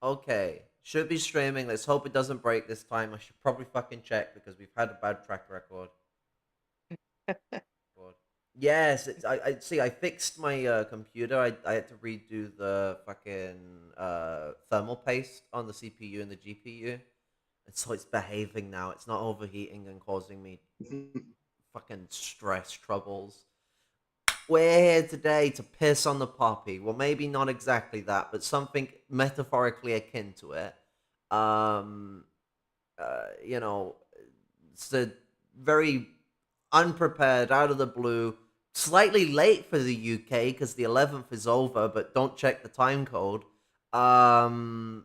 Okay. Should be streaming. Let's hope it doesn't break this time. I should probably fucking check because we've had a bad track record. Yes, I see. I fixed my computer. I had to redo the fucking thermal paste on the CPU and the GPU, and so it's behaving now. It's not overheating and causing me fucking stress troubles. We're here today to piss on the poppy. Well, maybe not exactly that, but something metaphorically akin to it. Um, you know, it's a very unprepared, out of the blue, slightly late for the UK because the 11th is over, but don't check the time code. Um,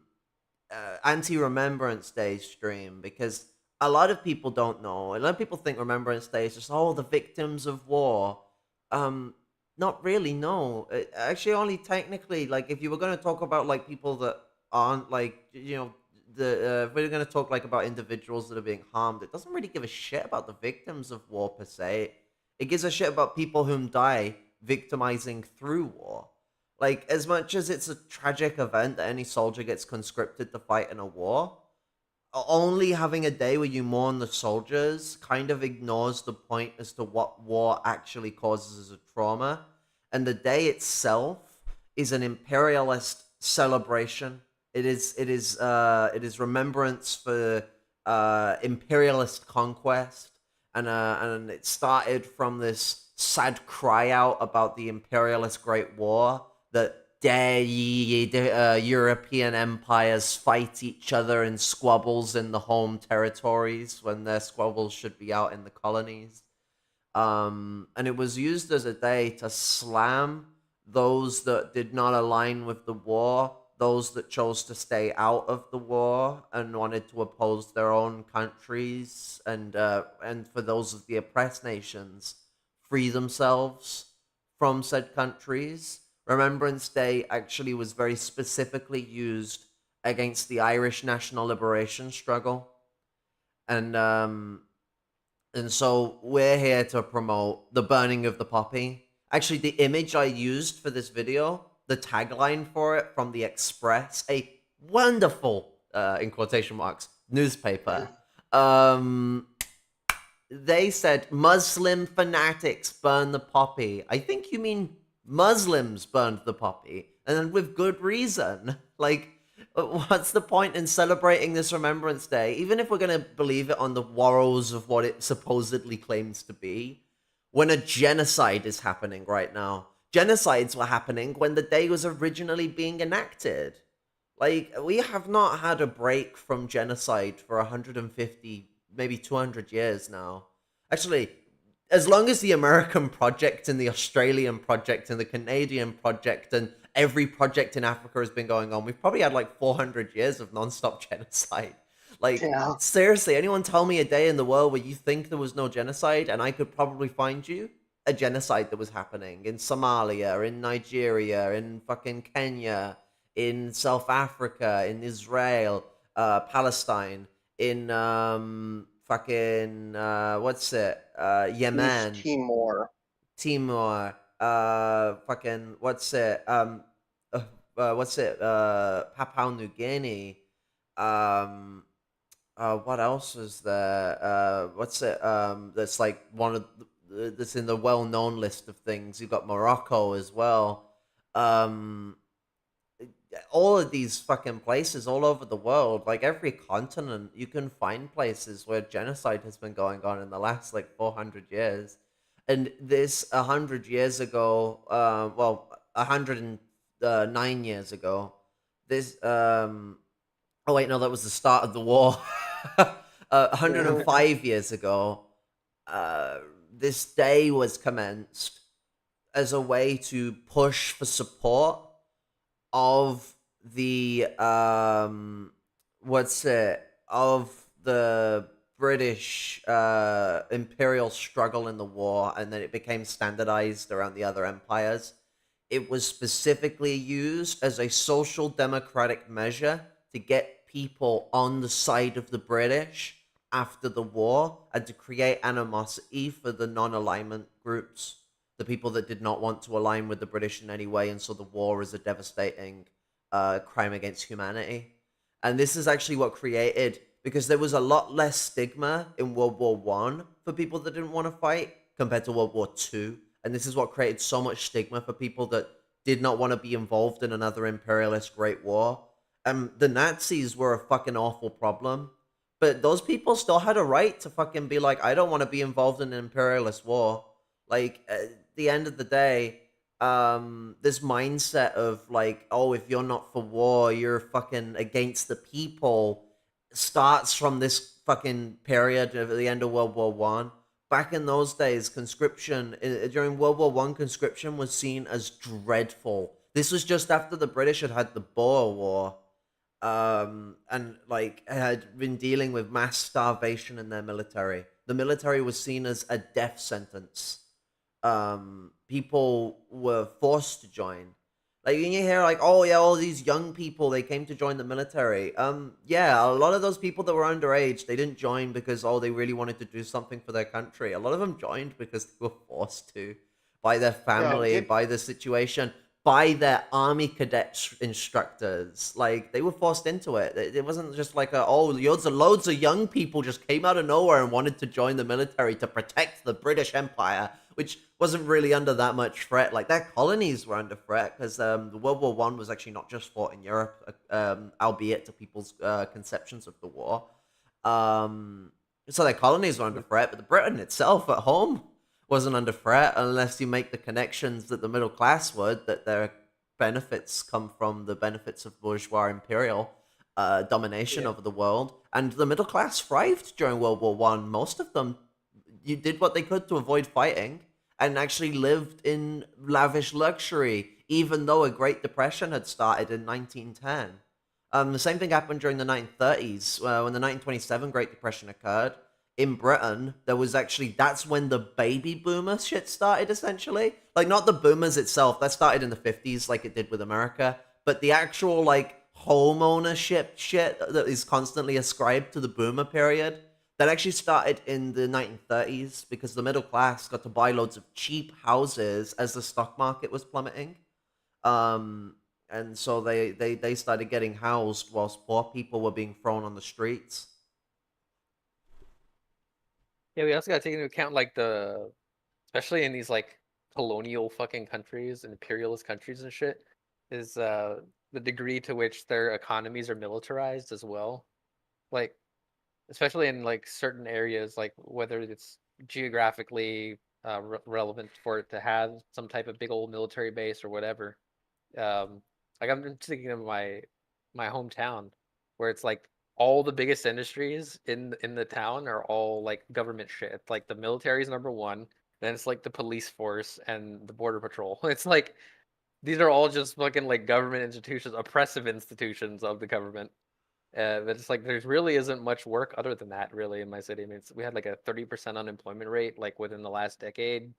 Anti-Remembrance Day stream because a lot of people don't know. A lot of people think Remembrance Day is just the victims of war. Um, Not really. No, actually, only technically. Like, if you were going to talk about like people that aren't like if we're going to talk like about individuals that are being harmed, it doesn't really give a shit about the victims of war per se. It gives a shit about people whom die victimizing through war. Like, as much as it's a tragic event that any soldier gets conscripted to fight in a war, only having a day where you mourn the soldiers kind of ignores the point as to what war actually causes as a trauma. And the day itself is an imperialist celebration. It is remembrance for imperialist conquest, and it started from this sad cry out about the imperialist Great War that dare ye European empires fight each other in squabbles in the home territories when their squabbles should be out in the colonies. And it was used as a day to slam those that did not align with the war, those that chose to stay out of the war and wanted to oppose their own countries, and for those of the oppressed nations free themselves from said countries. Remembrance Day actually was very specifically used against the Irish national liberation struggle, and so we're here to promote the burning of the poppy. Actually, the image I used for this video, the tagline for it from the Express, a wonderful, in quotation marks, newspaper, um, they said Muslim fanatics burn the poppy. I think you mean Muslims burned the poppy, and then with good reason. Like, what's the point in celebrating this Remembrance Day, even if we're gonna believe it on the morals of what it supposedly claims to be, when a genocide is happening right now? Genocides were happening when the day was originally being enacted. Like, we have not had a break from genocide for 150, maybe 200 years now. Actually, as long as the American project and the Australian project and the Canadian project and every project in Africa has been going on, we've probably had like 400 years of nonstop genocide. Like, Yeah. seriously, anyone tell me a day in the world where you think there was no genocide, and I could probably find you a genocide that was happening in Somalia, in Nigeria, in fucking Kenya, in South Africa, in Israel, Palestine, in fucking what's it? East Yemen, Timor. Timor, fucking what's it? Papua New Guinea. Um, what else is there? What's it? That's like one of that's in the well-known list of things. You've got Morocco as well. Um, all of these fucking places all over the world, like every continent, you can find places where genocide has been going on in the last like 400 years. And this 100 years ago, 109 years ago, this, oh wait, no, that was the start of the war. Mhm. 105 years ago, uh, this day was commenced as a way to push for support of the what's it of the British imperial struggle in the war, and then it became standardized around the other empires. It was specifically used as a social democratic measure to get people on the side of the British after the war and to create animosity for the non-alignment groups, the people that did not want to align with the British in any way, and so the war is a devastating crime against humanity. And this is actually what created, because there was a lot less stigma in World War One for people that didn't want to fight compared to World War Two. And this is what created so much stigma for people that did not want to be involved in another imperialist great war. The Nazis were a fucking awful problem, but those people still had a right to fucking be like, I don't want to be involved in an imperialist war. Like, at the end of the day, this mindset of like, oh, if you're not for war, you're fucking against the people, starts from this fucking period of the end of World War One. Back in those days, conscription during World War One, conscription was seen as dreadful. This was just after the British had had the Boer War, and like had been dealing with mass starvation in their military. The military was seen as a death sentence. People were forced to join. Like when you hear like, oh yeah, all these young people they came to join the military. Yeah, a lot of those people that were underage, they didn't join because they really wanted to do something for their country. A lot of them joined because they were forced to by their Yeah, family, it by the situation, by their army cadet instructors. Like they were forced into it. It wasn't just like loads of young people just came out of nowhere and wanted to join the military to protect the British Empire, which wasn't really under that much threat. Like their colonies were under threat because the World War One was actually not just fought in Europe, albeit to people's conceptions of the war. Um, so their colonies were under threat, but the Britain itself at home wasn't under threat unless you make the connections that the middle class would, that their benefits come from the benefits of bourgeois imperial domination yeah. over the world. And the middle class thrived during World War One. Most of them, you did what they could to avoid fighting and actually lived in lavish luxury, even though a Great Depression had started in 1910. The same thing happened during the 1930s when the 1927 Great Depression occurred. In Britain, there was actually, that's when the baby boomer shit started, essentially. Like, not the boomers itself, that started in the 50s, like it did with America, but the actual, like, home ownership shit that is constantly ascribed to the boomer period, that actually started in the 1930s because the middle class got to buy loads of cheap houses as the stock market was plummeting. Um, and so they started getting housed whilst poor people were being thrown on the streets. Yeah, we also got to take into account like especially in these like colonial fucking countries and imperialist countries and shit, is the degree to which their economies are militarized as well. Like especially in like certain areas, like whether it's geographically relevant for it to have some type of big old military base or whatever. Um, like I'm just thinking of my hometown, where it's like all the biggest industries in the town are all like government shit. Like the military is number one, then it's like the police force and the border patrol. It's like these are all just fucking like government institutions, oppressive institutions of the government. But it's like there's really isn't much work other than that really in my city. I mean, we had like a 30% unemployment rate like within the last decade.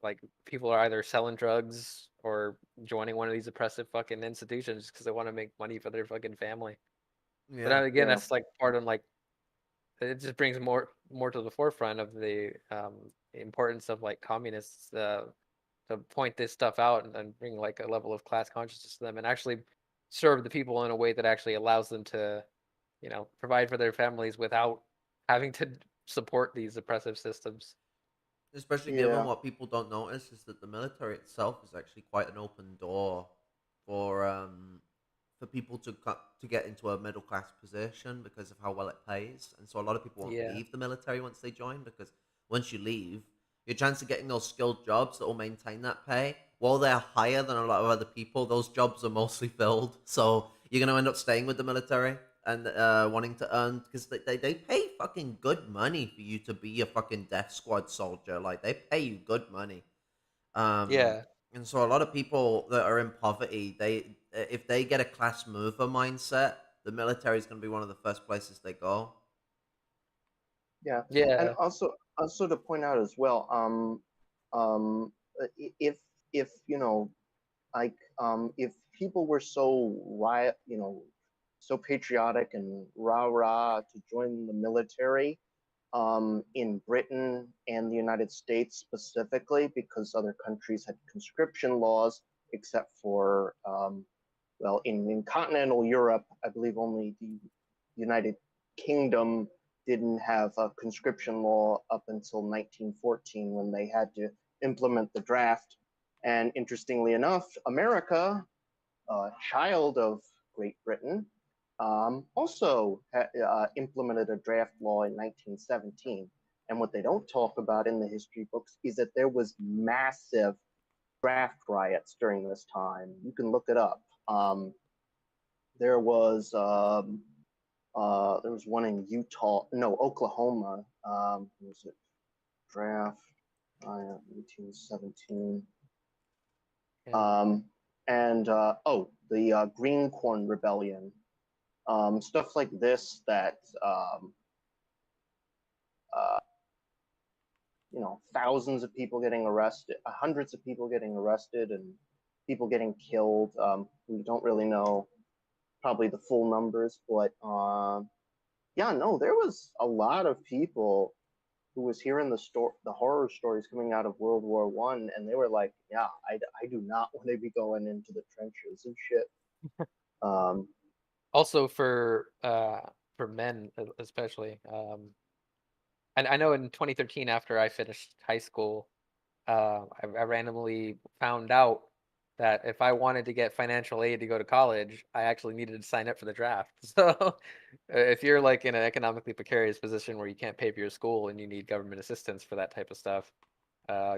Like people are either selling drugs or joining one of these oppressive fucking institutions because they want to make money for their fucking family. But Yeah. then again, Yeah. that's like part of like it just brings more to the forefront of the importance of like communists to point this stuff out and bring like a level of class consciousness to them and actually serve the people in a way that actually allows them to, provide for their families without having to support these oppressive systems. Especially given Yeah. what people don't notice is that the military itself is actually quite an open door for people to get into a middle class position because of how well it pays, and so a lot of people won't Yeah. leave the military once they join because once you leave, your chance of getting those skilled jobs that will maintain that pay, while they're higher than a lot of other people, those jobs are mostly filled. So you're gonna end up staying with the military and wanting to earn because they pay fucking good money for you to be a fucking death squad soldier. Like they pay you good money. Um, Yeah. and so a lot of people that are in poverty, they if they get a class mover mindset, the military is going to be one of the first places they go. Yeah. And Yeah. also to point out as well, if you know, like if people were so riot, so patriotic and rah rah to join the military, in Britain and the United States specifically, because other countries had conscription laws, except for well, in continental Europe, I believe only the United Kingdom didn't have a conscription law up until 1914 when they had to implement the draft. And interestingly enough, America, a child of Great Britain, also implemented a draft law in 1917. And what they don't talk about in the history books is that there was massive draft riots during this time. You can look it up. There was one in Utah, no, Oklahoma. Was it draft? 1917. Yeah. And the Green Corn Rebellion. Stuff like this that thousands of people getting arrested, hundreds of people getting arrested, and people getting killed. We don't really know probably the full numbers, but there was a lot of people who was hearing the horror stories coming out of World War One, and they were like, "Yeah, I do not want to be going into the trenches and shit." Also for men especially. And I know in 2013, after I finished high school, I randomly found out that if I wanted to get financial aid to go to college, I actually needed to sign up for the draft. So if you're like in an economically precarious position where you can't pay for your school and you need government assistance for that type of stuff,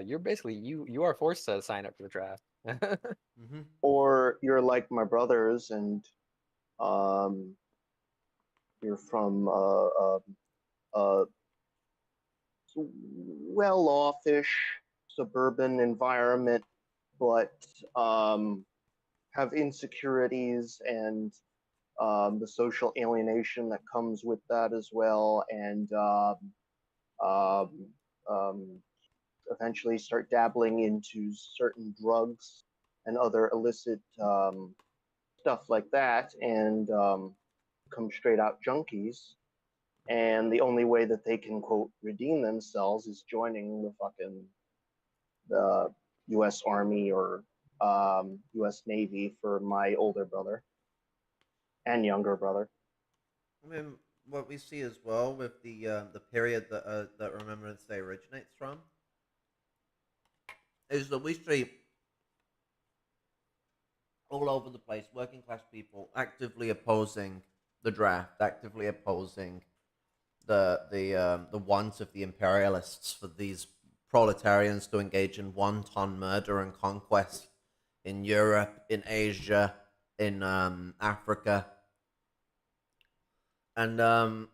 you're basically you are forced to sign up for the draft. Mm-hmm. Or you're like my brothers, and you're from a well-offish suburban environment, but have insecurities and the social alienation that comes with that as well, and um, um, eventually start dabbling into certain drugs and other illicit stuff like that, and become straight out junkies. And the only way that they can quote redeem themselves is joining the U.S. Army or U.S. Navy for my older brother and younger brother. I mean, what we see as well with the period that Remembrance Day originates from is that we see all over the place working class people actively opposing the draft, actively opposing the want of the imperialists for these proletarians to engage in wanton murder and conquest in Europe, in Asia, in Africa, and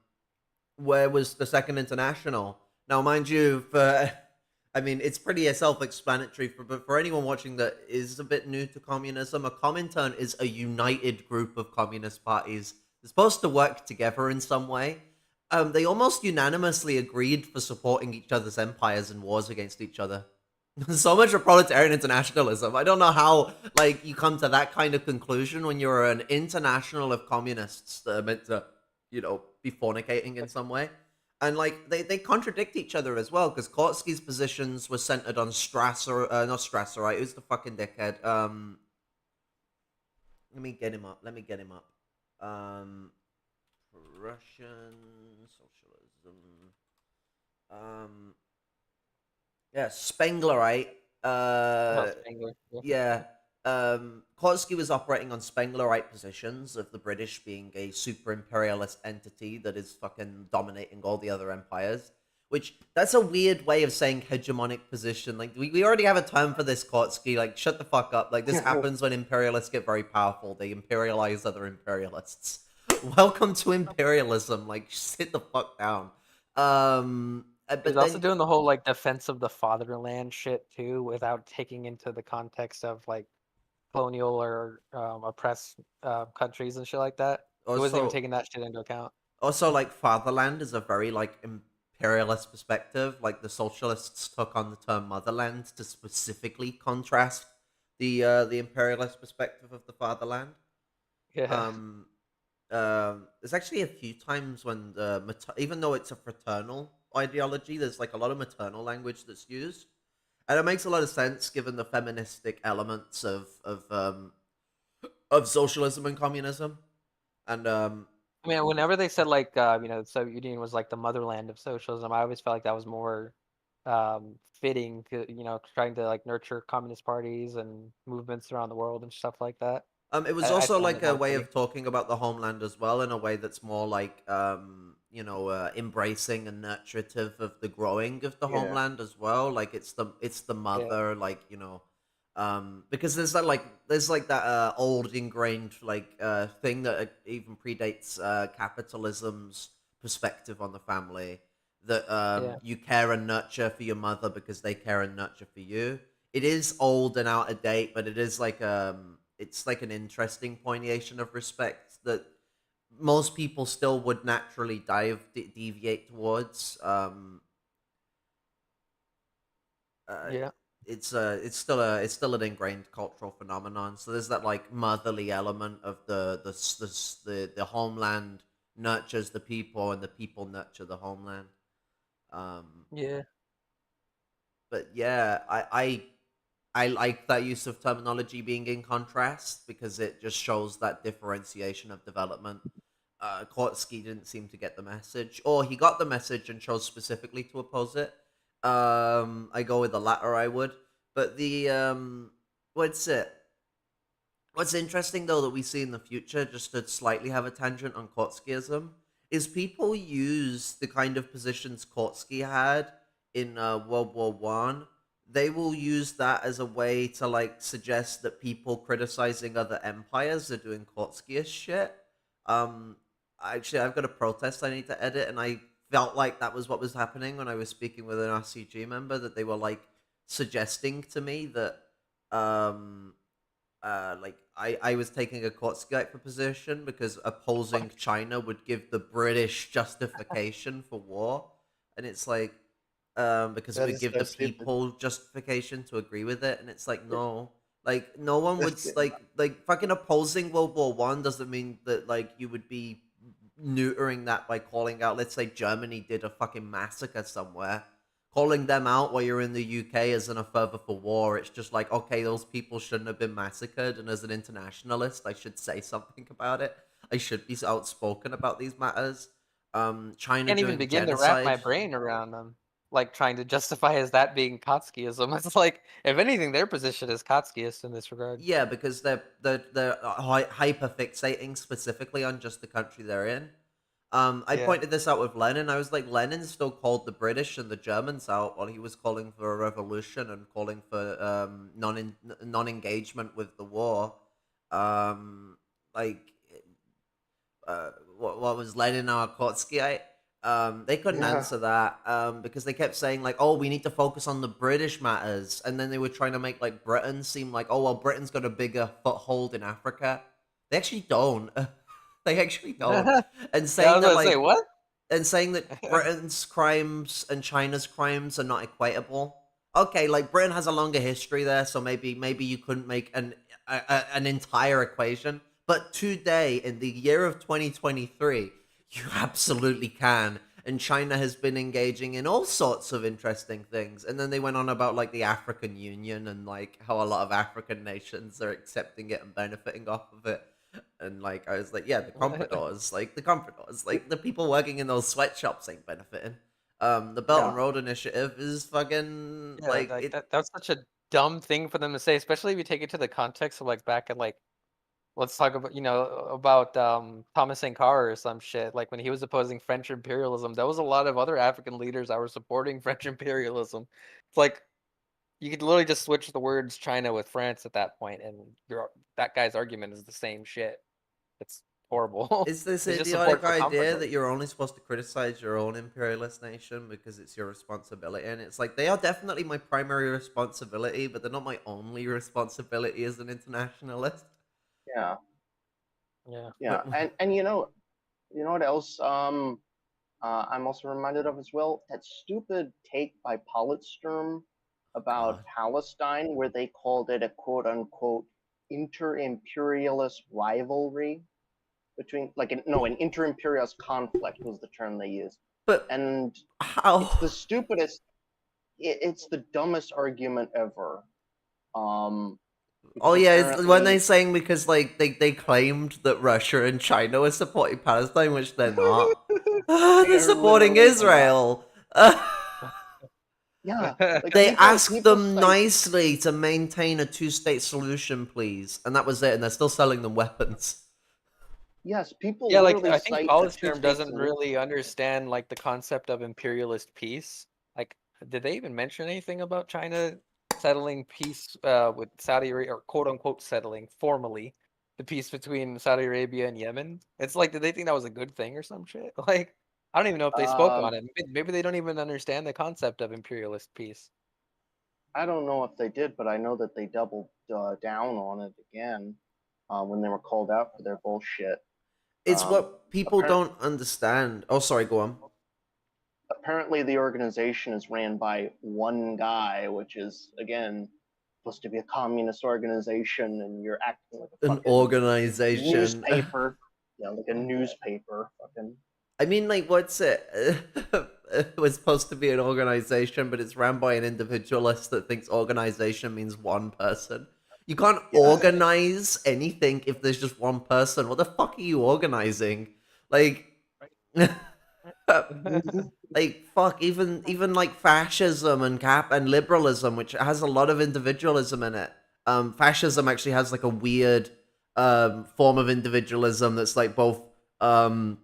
where was the Second International? Now, mind you, I mean, it's pretty self-explanatory but for anyone watching that is a bit new to communism, a Comintern is a united group of communist parties. They're supposed to work together in some way. They almost unanimously agreed for supporting each other's empires in wars against each other. So much for proletarian internationalism. I don't know how, like, you come to that kind of conclusion when you're an international of communists that are meant to, be fornicating in some way. And, like, they contradict each other as well, because Kautsky's positions were centered on Strasser, not Strasser, right? Who's the fucking dickhead? Let me get him up. Russian socialism. Yeah, Spenglerite. Spengler. Yeah. Kautsky was operating on Spenglerite positions of the British being a super imperialist entity that is fucking dominating all the other empires. Which, that's a weird way of saying hegemonic position. Like, we already have a term for this, Kautsky. Like, shut the fuck up. Like, this happens when imperialists get very powerful. They imperialize other imperialists. Welcome to imperialism. Like, sit the fuck down. But He's also then, doing the whole like defense of the fatherland shit too, without taking into the context of like colonial or oppressed countries and shit like that. He wasn't even also, taking that shit into account. like, fatherland is a very, like, imperialist perspective. Like, the socialists took on the term motherland to specifically contrast the imperialist perspective of the fatherland. Yeah. Um, there's actually a few times when even though it's a fraternal ideology, there's like a lot of maternal language that's used, and it makes a lot of sense given the feministic elements of socialism and communism. And I mean, whenever they said like the Soviet Union was like the motherland of socialism, I always felt like that was more fitting, trying to like nurture communist parties and movements around the world and stuff like that. it was I also found like it a more way fitting. of talking about the homeland as well, in a way that's more like embracing and nurturative of the growing of the Yeah. homeland as well. Like it's the Yeah, mother, like because there's like that old ingrained thing that even predates capitalism's perspective on the family, that yeah, you care and nurture for your mother because they care and nurture for you. It is old and out of date, but it is like it's like an interesting pointation of respect that most people still would naturally deviate towards. Uh, yeah, it's still an ingrained cultural phenomenon. So there's that like motherly element of the homeland nurtures the people and the people nurture the homeland. Um, yeah, but yeah, I like that use of terminology being in contrast because it just shows that differentiation of development. Kautsky didn't seem to get the message, or he got the message and chose specifically to oppose it. I go with the latter. I would, but what's it? What's interesting though that we see in the future, just to slightly have a tangent on Kautskyism, is people use the kind of positions Kautsky had in World War I. They will use that as a way to like suggest that people criticizing other empires are doing Kautskyish shit. Um, actually, I've got a protest I need to edit, and I felt like that was what was happening when I was speaking with an RCG member. That they were like suggesting to me that I was taking a Kotsky position because opposing fuck. China would give the British justification for war, and it's like because it That would is give so the stupid. people justification to agree with it, and it's like no, like no one would That's it. like fucking opposing World War I doesn't mean that like you would be neutering that by calling out. Let's say Germany did a fucking massacre somewhere, calling them out while you're in the UK isn't a further for war. It's just like, okay, those people shouldn't have been massacred, and as an internationalist, I should say something about it. I should be outspoken about these matters. China Can't even doing begin to wrap my genocide. brain around them. Like trying to justify as that being Trotskyism. It's like, if anything, their position is Trotskyist in this regard. Yeah, because they're hyper fixating specifically on just the country they're in. I Yeah, pointed this out with Lenin. I was like, Lenin still called the British and the Germans out while he was calling for a revolution and calling for non engagement with the war. Um, like, what was Lenin or Trotsky? They couldn't Yeah. answer that because they kept saying like, "Oh, we need to focus on the British matters," and then they were trying to make like Britain seem like, "Oh, well, Britain's got a bigger foothold in Africa." They actually don't. They actually don't. yeah. And I saying was that gonna say like what? and saying that Britain's crimes and China's crimes are not equatable. Okay, like Britain has a longer history there, so maybe you couldn't make an entire equation. But today, in the year of 2023, you absolutely can. And China has been engaging in all sorts of interesting things. And then they went on about like the African Union and like how a lot of African nations are accepting it and benefiting off of it. And like I was like, yeah, the compradors, like the people working in those sweatshops ain't benefiting. The Belt and No. Road Initiative is fucking Yeah, like like it. that's such a dumb thing for them to say, especially if you take it to the context of like back at like let's talk about about Thomas Sankara or some shit. Like when he was opposing French imperialism, there was a lot of other African leaders that were supporting French imperialism. It's like you could literally just switch the words China with France at that point, and that guy's argument is the same shit. It's horrible. It's this It's just idiotic support for idea compradors. that you're only supposed to criticize your own imperialist nation because it's your responsibility, and it's like they are definitely my primary responsibility, but they're not my only responsibility as an internationalist. Yeah. Yeah. Yeah. And you know what else? I'm also reminded of as well that stupid take by Politsturm about God. Palestine, where they called it a quote unquote inter-imperialist rivalry between an inter-imperialist conflict was the term they used, But and it's how? the stupidest, it's the dumbest argument ever. Um, Oh because yeah, it's when they apparently, saying because like they claimed that Russia and China were supporting Palestine, which they're not. they They're are supporting literally not. Israel. Yeah, like They people asked people them cite nicely to maintain a two-state solution, please, and that was it. And they're still selling them weapons. yes, people Yeah, like literally I think cite a Palestine two-state doesn't solution. really understand like the concept of imperialist peace. Like, did they even mention anything about China settling peace with Saudi Arabia, or quote unquote settling formally the peace between Saudi Arabia and Yemen? It's like, did they think that was a good thing or some shit? Like, I don't even know if they spoke Um, on it. Maybe they don't even understand the concept of imperialist peace. I don't know if they did, but I know that they doubled down on it again when they were called out for their bullshit. It's Um, what people appar- don't understand. Oh, sorry, go on. Apparently, the organization is ran by one guy, which is again supposed to be a communist organization, and you're acting like a An fucking organization. newspaper. Yeah, like a newspaper. Fucking I mean, like, what's it? It was supposed to be an organization, but it's ran by an individualist that thinks organization means one person. You can't yes. organize anything if there's just one person. What the fuck are you organizing? Like, like fuck. Even like fascism and cap and liberalism, which has a lot of individualism in it. Fascism actually has like a weird form of individualism that's like both um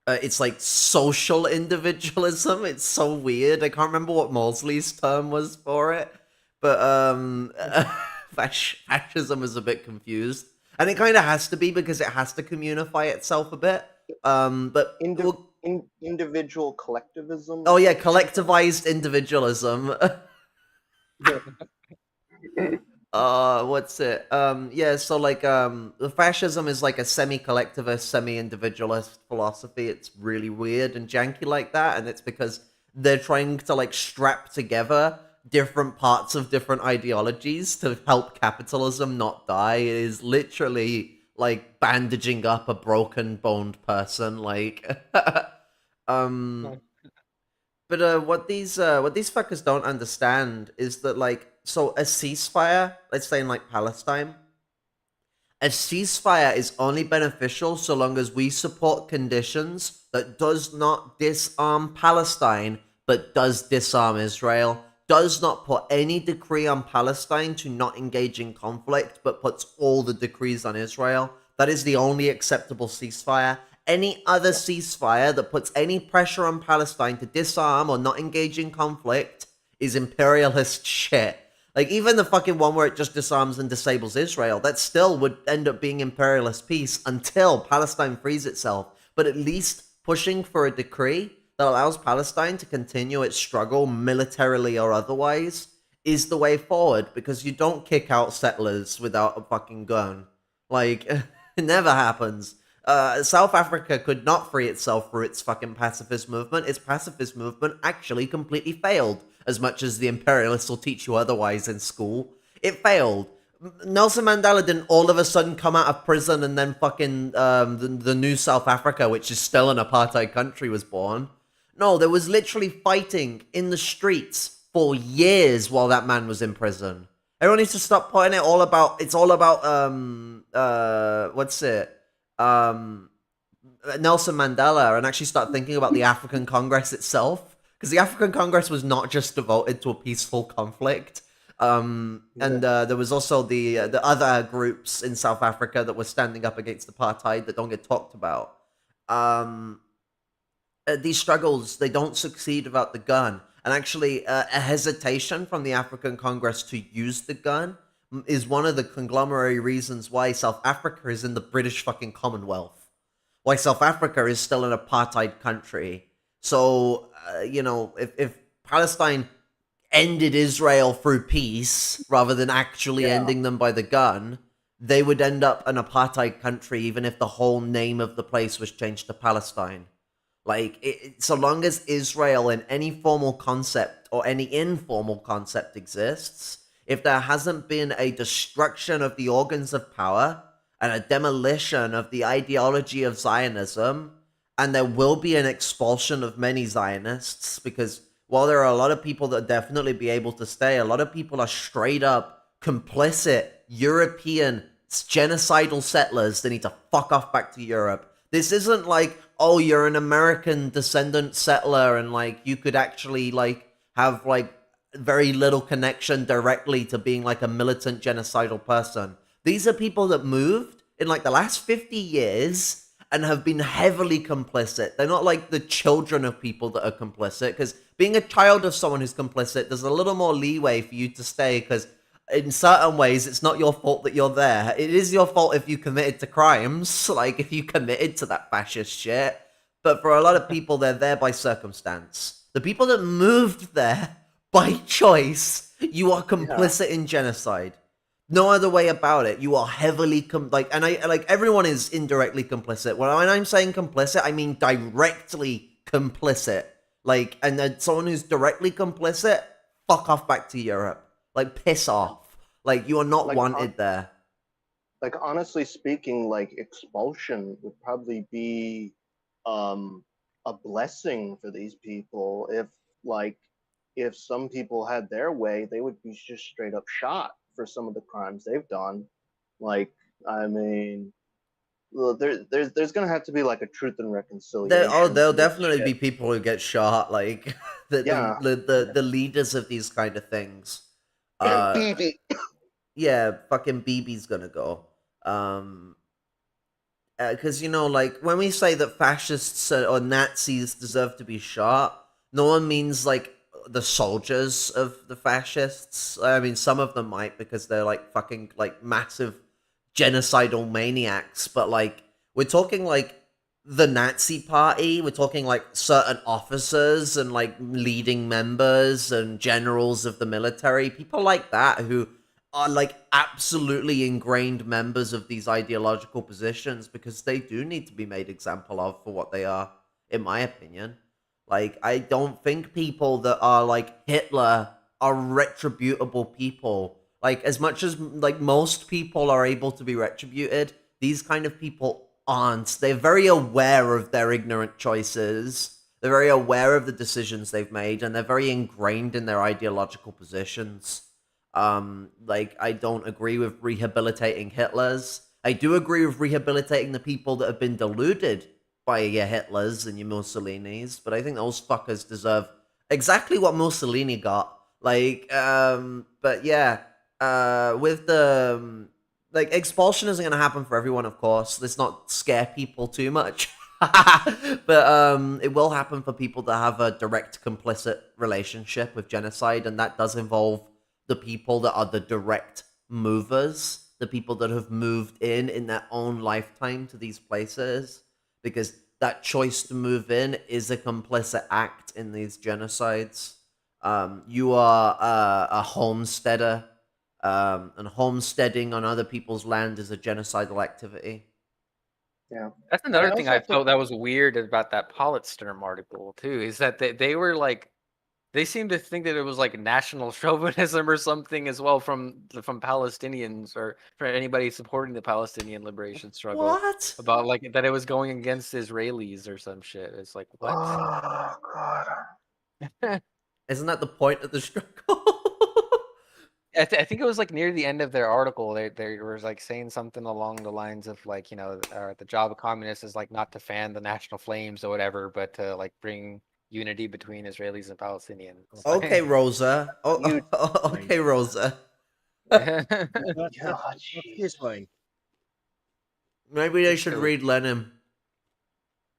it's like social individualism. It's so weird. I can't remember what Mausley's term was for it, but fascism is a bit confused, and it kind of has to be because it has to communify itself a bit. But well, Individual collectivism, oh yeah, I think. collectivized individualism. What's it? Yeah, so like the fascism is like a semi-collectivist, semi-individualist philosophy. It's really weird and janky like that, and it's because they're trying to like strap together different parts of different ideologies to help capitalism not die. It is literally like bandaging up a broken boned person, like um but what these fuckers don't understand is that like so a ceasefire, let's say in like Palestine, a ceasefire is only beneficial so long as we support conditions that does not disarm Palestine but does disarm Israel, does not put any decree on Palestine to not engage in conflict but puts all the decrees on Israel. That is the only acceptable ceasefire. Any other Yeah. ceasefire that puts any pressure on Palestine to disarm or not engage in conflict is imperialist shit. Like, even the fucking one where it just disarms and disables Israel, that still would end up being imperialist peace until Palestine frees itself. But at least pushing for a decree that allows Palestine to continue its struggle, militarily or otherwise, is the way forward, because you don't kick out settlers without a fucking gun. Like, it never happens. South Africa could not free itself through its fucking pacifist movement. Its pacifist movement actually completely failed, as much as the imperialists will teach you otherwise in school. It failed. Nelson Mandela didn't all of a sudden come out of prison and then fucking the new South Africa, which is still an apartheid country, was born. No, there was literally fighting in the streets for years while that man was in prison. Everyone needs to stop putting it all about. It's all about what's it? Um, Nelson Mandela, and actually start thinking about the African Congress itself, because the African Congress was not just devoted to a peaceful conflict. Yeah. And there was also the other groups in South Africa that were standing up against apartheid that don't get talked about. Um, these struggles, they don't succeed without the gun, and actually a hesitation from the African Congress to use the gun is one of the conglomerate reasons why South Africa is in the British fucking Commonwealth, why South Africa is still an apartheid country. So if Palestine ended Israel through peace rather than actually Yeah. ending them by the gun, they would end up an apartheid country even if the whole name of the place was changed to Palestine. Like, so long as Israel in any formal concept or any informal concept exists, if there hasn't been a destruction of the organs of power and a demolition of the ideology of Zionism, and there will be an expulsion of many Zionists, because while there are a lot of people that definitely be able to stay, a lot of people are straight up complicit European genocidal settlers, they need to fuck off back to Europe. This isn't like, oh, you're an American descendant settler and like you could actually like have like very little connection directly to being like a militant genocidal person. These are people that moved in like the last 50 years and have been heavily complicit. They're not like the children of people that are complicit, because being a child of someone who's complicit, there's a little more leeway for you to stay, because in certain ways, it's not your fault that you're there. It is your fault if you committed to crimes, like if you committed to that fascist shit. But for a lot of people, they're there by circumstance. The people that moved there by choice, you are complicit in genocide. No other way about it. You are heavily everyone is indirectly complicit. When I'm saying complicit, I mean directly complicit. Like, and then someone who's directly complicit, fuck off back to Europe. Like, piss off. Like, you are not Like, wanted there. Like, honestly speaking, like, expulsion would probably be a blessing for these people. If some people had their way, they would be just straight up shot for some of the crimes they've done. Like, I mean, well, there's gonna have to be like a truth and reconciliation. There'll for this definitely shit. be people who get shot, like Yeah. the leaders of these kind of things. BB. Yeah, fucking BB's gonna go. Because like when we say that fascists or Nazis deserve to be shot, no one means like the soldiers of the fascists. I mean, some of them might, because they're like fucking like massive genocidal maniacs, but like we're talking like the Nazi party, we're talking like certain officers and like leading members and generals of the military, people like that who are like absolutely ingrained members of these ideological positions, because they do need to be made example of for what they are, in my opinion. Like, I don't think people that are like Hitler are retributable people. Like, as much as like most people are able to be retributed, these kind of people aren't. They're very aware of their ignorant choices. They're very aware of the decisions they've made, and they're very ingrained in their ideological positions. Like, I don't agree with rehabilitating Hitlers. I do agree with rehabilitating the people that have been deluded by your Hitlers and your Mussolinis, but I think those fuckers deserve exactly what Mussolini got. Like, but yeah, with the like, expulsion isn't gonna happen for everyone, of course. Let's not scare people too much. But it will happen for people that have a direct complicit relationship with genocide, and that does involve the people that are the direct movers, the people that have moved in their own lifetime to these places, because that choice to move in is a complicit act in these genocides. You are a homesteader, and homesteading on other people's land is a genocidal activity. Yeah. That's another I thing also I felt that was weird about that Politsturm article too, is that they were like, they seemed to think that it was like national chauvinism or something as well from Palestinians or for anybody supporting the Palestinian liberation struggle. What? About like that it was going against Israelis or some shit. It's like, what? Oh god. Isn't that the point of the struggle? I think it was like near the end of their article. They were like saying something along the lines of like, the job of communists is like not to fan the national flames or whatever, but to like bring unity between Israelis and Palestinians. Okay, Rosa. You- Okay, Rosa. God, It's fine. Maybe they It's should silly. read Lenin.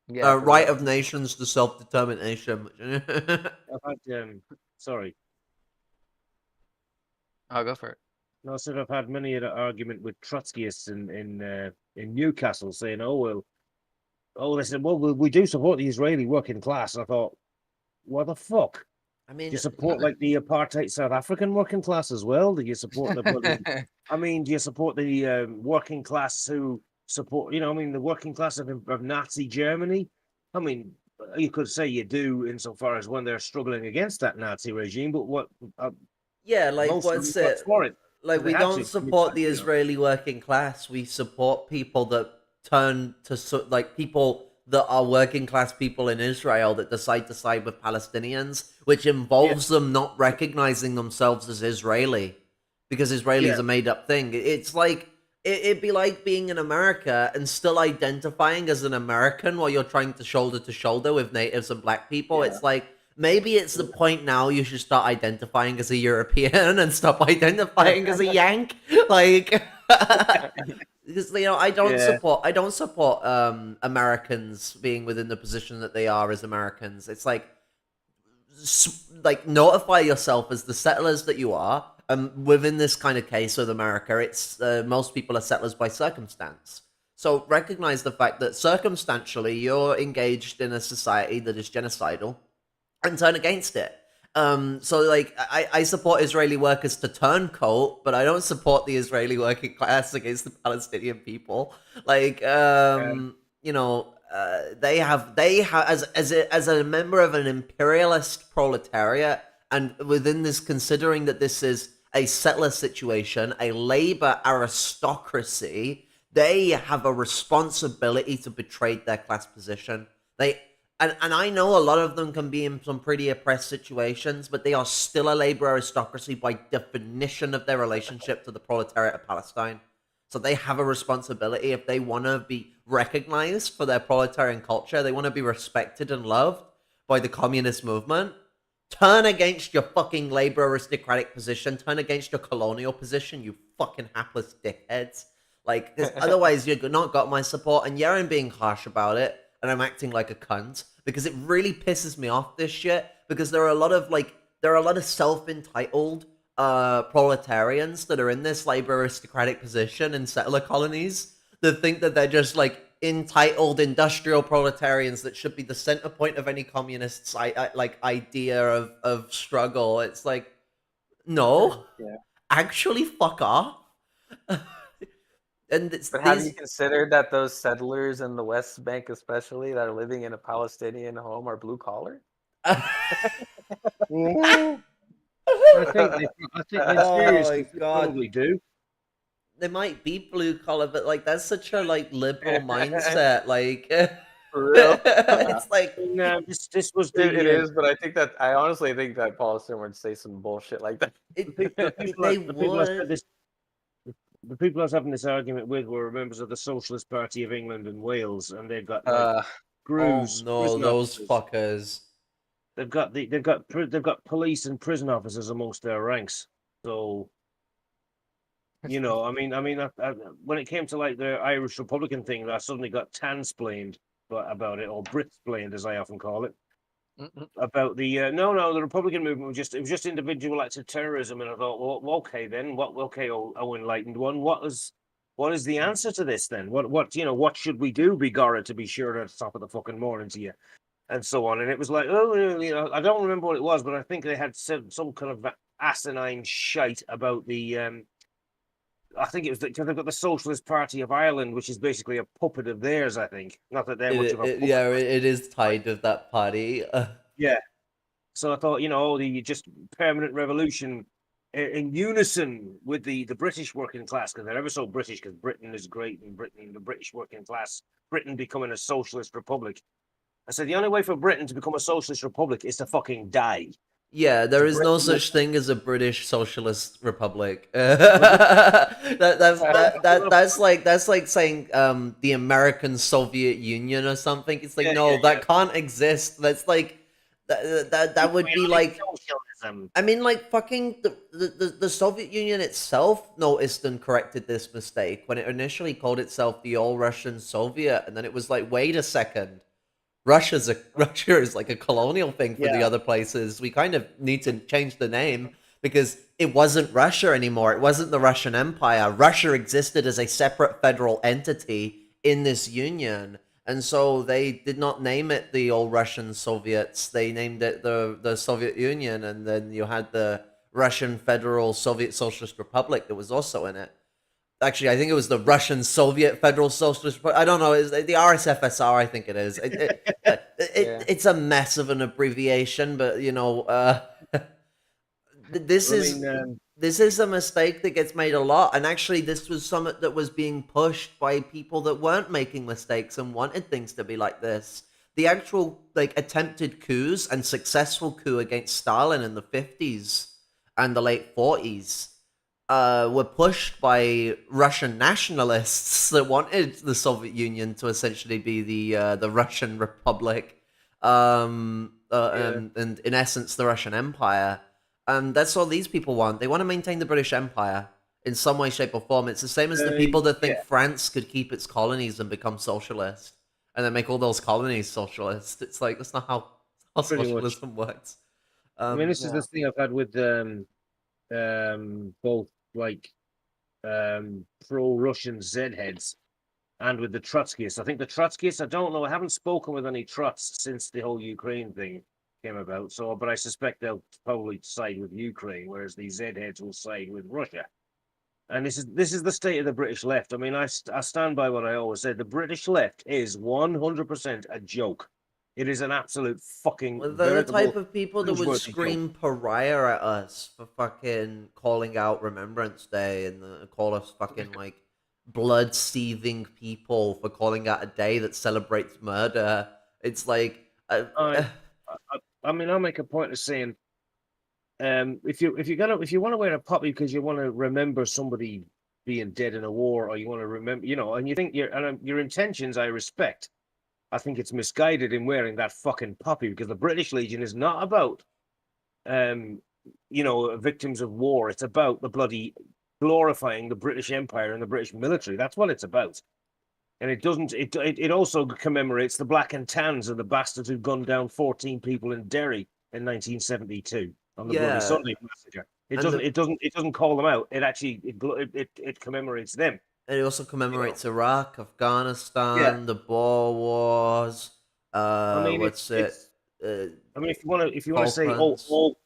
Yeah, Right of Nations to Self-Determination. I've had, sorry. I'll go for it. No, I said I've had many an argument with Trotskyists in Newcastle saying, they said, well, we do support the Israeli working class. And I thought, what the fuck? I Do mean, you support like the apartheid South African working class as well? Do you support the I mean, do you support the working class who support, the working class of Nazi Germany? I mean, you could say you do insofar as when they're struggling against that Nazi regime, but what yeah, like, most of what's them got it? for it. Like, They we had don't to. support the You know. Israeli working class. We support people that turn to, like, people that are working class people in Israel that decide to side with Palestinians, which involves them not recognizing themselves as Israeli. because Israeli is Yeah. a made up thing. It's like it'd be like being in America and still identifying as an American while you're trying to shoulder with natives and black people. Yeah. It's like maybe it's the point now you should start identifying as a European and stop identifying as a Yank. Like because Yeah. I don't support Americans being within the position that they are as Americans. It's like notify yourself as the settlers that you are. Within this kind of case with America, it's most people are settlers by circumstance. So recognize the fact that circumstantially you're engaged in a society that is genocidal and turn against it. So like I support Israeli workers to turncoat, but I don't support the Israeli working class against the Palestinian people. Like they have as a member of an imperialist proletariat, and within this, considering that this is a settler situation, a labor aristocracy, they have a responsibility to betray their class position. And I know a lot of them can be in some pretty oppressed situations, but they are still a labor aristocracy by definition of their relationship to the proletariat of Palestine. So they have a responsibility if they want to be recognized for their proletarian culture, they want to be respected and loved by the communist movement. Turn against your fucking labor aristocratic position, turn against your colonial position, you fucking hapless dickheads. Like, 'cause otherwise you've not got my support, and yeah, I'm being harsh about it, and I'm acting like a cunt, because it really pisses me off, this shit, because there are a lot of self-entitled proletarians that are in this labor aristocratic position in settler colonies that think that they're just like entitled industrial proletarians that should be the center point of any communist's like idea of struggle. It's like, no, Yeah. actually fuck off. And But have you considered that those settlers in the West Bank, especially that are living in a Palestinian home, are blue collar? Mm, I think they Oh seriously my God. probably do. They might be blue collar, but like that's such a like liberal mindset. Like For real? it's like No, this was the It is, but I honestly think that Paulson would say some bullshit like that. they the people I said would. this. The people I was having this argument with were members of the Socialist Party of England and Wales, and they've got like Oh crews, no, prison those officers. fuckers. They've got police and prison officers amongst their ranks. So, you know, I mean, when it came to like the Irish Republican thing, I suddenly got tansplained about it, or Britsplained as I often call it, about the the Republican movement was just individual acts of terrorism, and I thought, well, okay then, oh enlightened one, what is the answer to this then? What should we do, Bigora, to be sure at the top of the fucking morning to you? And so on. And it was like, I don't remember what it was, but I think they had some kind of asinine shite about the I think it was because they've got the Socialist Party of Ireland, which is basically a puppet of theirs, I think. Not that they're much of a puppet. Yeah, it is tied with that party. Yeah. So I thought, the just permanent revolution in unison with the British working class, because they're ever so British, because Britain is great, and the British working class, Britain becoming a socialist republic. I said, the only way for Britain to become a socialist republic is to fucking die. Yeah, there is no such thing as a British Socialist Republic. That's like saying the American Soviet Union or something. It's like no, that can't exist. That's like that would be like socialism. I mean, like fucking the Soviet Union itself noticed and corrected this mistake when it initially called itself the All-Russian Soviet, and then it was like, wait a second. Russia is like a colonial thing for the other places. We kind of need to change the name because it wasn't Russia anymore. It wasn't the Russian Empire. Russia existed as a separate federal entity in this union. And so they did not name it the All Russian Soviets. They named it the Soviet Union. And then you had the Russian Federal Soviet Socialist Republic that was also in it. Actually, I think it was the Russian Soviet Federal Socialist. I don't know. It's the RSFSR. I think it is. It's a mess of an abbreviation, but this is a mistake that gets made a lot. And actually, this was something that was being pushed by people that weren't making mistakes and wanted things to be like this. The actual attempted coups and successful coup against Stalin in the 50s and the late 40s. were pushed by Russian nationalists that wanted the Soviet Union to essentially be the Russian Republic, and in essence the Russian Empire. And that's all these people want. They want to maintain the British Empire in some way, shape, or form. It's the same as the people that think Yeah. France could keep its colonies and become socialist, and then make all those colonies socialist. It's like that's not how Pretty much. socialism works. I mean, this is Yeah. the thing I've had with both like pro-Russian Z-heads and with the Trotskyists. I think the Trotskyists, I don't know, I haven't spoken with any Trots since the whole Ukraine thing came about. So, but I suspect they'll probably side with Ukraine, whereas the Z-heads will side with Russia. And this is the state of the British left. I mean, I stand by what I always said. The British left is 100% a joke. It is an absolute fucking Well, they're the veritable type of people that would cringeworthy scream pariah at us for fucking calling out Remembrance Day and call us fucking like blood seething people for calling out a day that celebrates murder. It's like, I mean, I'll make a point of saying, if you want to wear a poppy because you want to remember somebody being dead in a war, or you want to remember, and you think your intentions, I respect. I think it's misguided in wearing that fucking poppy, because the British Legion is not about, victims of war. It's about the bloody glorifying the British Empire and the British military. That's what it's about. And it doesn't. It also commemorates the black and tans of the bastards who gunned down 14 people in Derry in 1972 on the Bloody Yeah. Sunday massacre. It And doesn't. the- It doesn't call them out. It actually it commemorates them. it also commemorates Iraq, Yeah. Afghanistan, the Boer Wars. I mean, What's it? I mean, if you want to say Falklands. all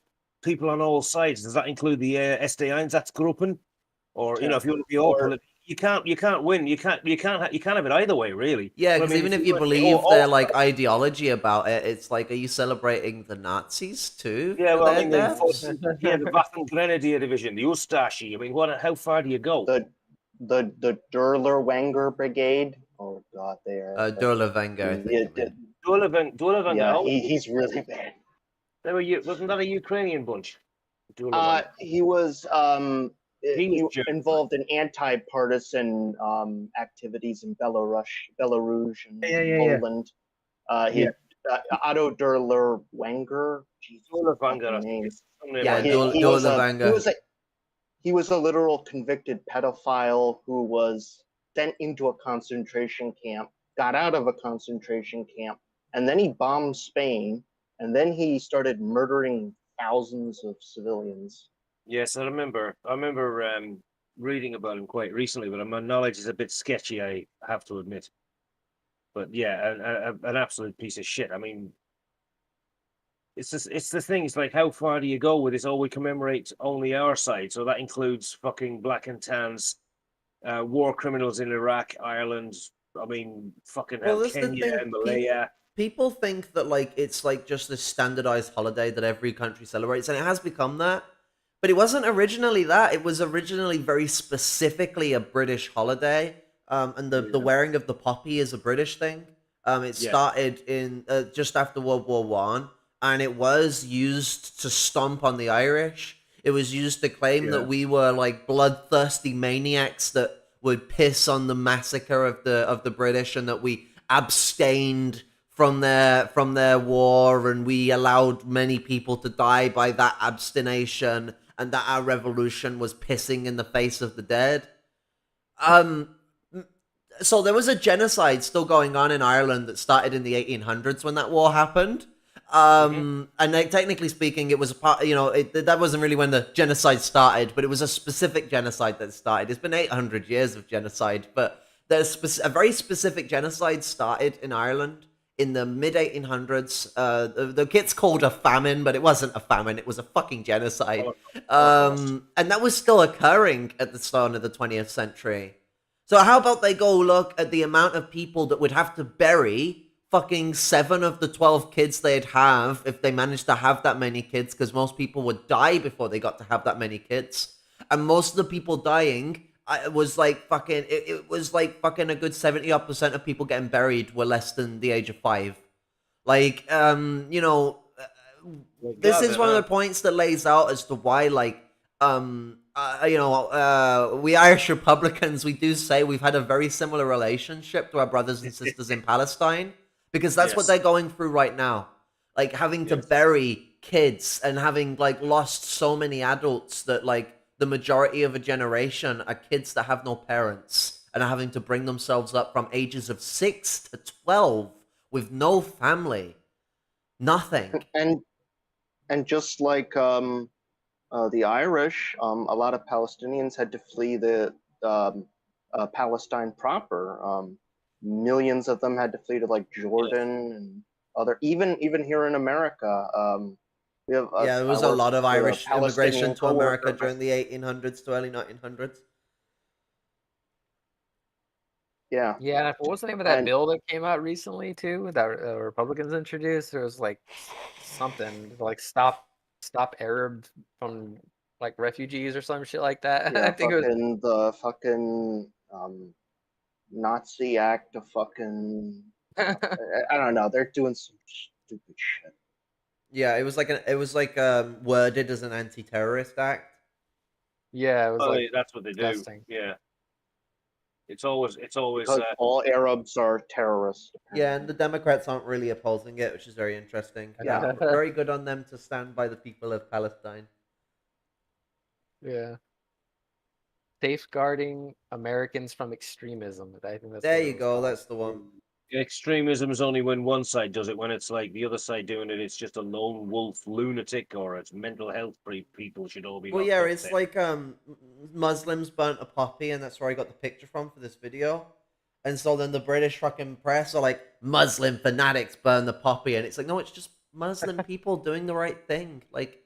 people on all sides, does that include the SD-Einsatzgruppen? Or if you want to be all political, you can't win. You can't have it either way, really. Yeah, But I because mean, even if you you wanna say believe all their sides- like ideology about it, it's like, are you celebrating the Nazis too? Yeah, for well, I their mean, deaths? the Waffen Grenadier Division, the Ustashi. I mean, how far do you go? The Durler-Wenger Brigade. Oh God, they are. Durla-Wenger, I think you mean. Dulavan, Yeah, he's really bad. wasn't that a Ukrainian bunch? Dulavan. He was He was German. involved in anti-partisan activities in Belarus and Yeah. Poland. Yeah. Otto Durler Wenger. Dulavan, I think it's something Yeah, like he, that. he was Durla-Wenger. he was a literal convicted pedophile who was sent into a concentration camp, got out of a concentration camp, and then he bombed Spain, and then he started murdering thousands of civilians. Yes, I remember reading about him quite recently, but my knowledge is a bit sketchy, I have to admit. But yeah, an absolute piece of shit. I mean, it's the thing. It's like, how far do you go with this? Oh, we commemorate only our side, so that includes fucking black and tans, war criminals in Iraq, Ireland. I mean, fucking hell, That's the Kenya, thing. Malaya. People think that like it's like just this standardized holiday that every country celebrates, and it has become that. But it wasn't originally that. It was originally very specifically a British holiday. And the wearing of the poppy is a British thing. It started in just after World War One, and it was used to stomp on the Irish. It was used to claim that we were like bloodthirsty maniacs that would piss on the massacre of the British, and that we abstained from their war, and we allowed many people to die by that abstination, and that our revolution was pissing in the face of the dead. So there was a genocide still going on in Ireland that started in the 1800s when that war happened. And like, technically speaking, it was a part, that wasn't really when the genocide started, but it was a specific genocide that started. It's been 800 years of genocide, but there's a very specific genocide started in Ireland in the mid 1800s. The kids called a famine, but it wasn't a famine. It was a fucking genocide. And that was still occurring at the start of the 20th century. So how about they go look at the amount of people that would have to bury fucking 7 of the 12 kids they'd have if they managed to have that many kids, because most people would die before they got to have that many kids. And most of the people dying, it was like fucking a good 70% of people getting buried were less than the age of 5. Like, this is one of the points that lays out as to why, like, we Irish Republicans, we do say we've had a very similar relationship to our brothers and sisters in Palestine because that's what Yes. they're going through right now. Like having to Yes. bury kids and having like lost so many adults that like the majority of a generation are kids that have no parents and are having to bring themselves up from ages of 6 to 12 with no family, nothing. And just like the Irish, a lot of Palestinians had to flee the Palestine proper. Millions of them had to flee to like Jordan and other. Even here in America, we have Yeah, there was I a work lot of for a Irish immigration Palestinian to America coworker. during the 1800s to early 1900s. Yeah, Yeah, what was the name of that and bill that came out recently too that Republicans introduced? There was like something like stop Arab from like refugees or some shit like that. I yeah, think it was fucking the fucking Nazi act of fucking. I don't know. They're doing some stupid shit. Yeah, it was like worded as an anti-terrorist act. yeah, it was Oh, like that's what they do. disgusting. Yeah. It's always Because all Arabs are terrorists. Yeah, and the Democrats aren't really opposing it, which is very interesting. Yeah. Very good on them to stand by the people of Palestine. Yeah. Safeguarding Americans from extremism. I think that's There what you it was go. called. That's the one. extremism is only when one side does it. When it's like the other side doing it, it's just a lone wolf lunatic, or it's mental health people should all be Well, locked yeah, up it's there. like Muslims burnt a poppy, and that's where I got the picture from for this video. And so then the British fucking press are like, Muslim fanatics burn the poppy, and it's like, no, it's just Muslim people doing the right thing. Like,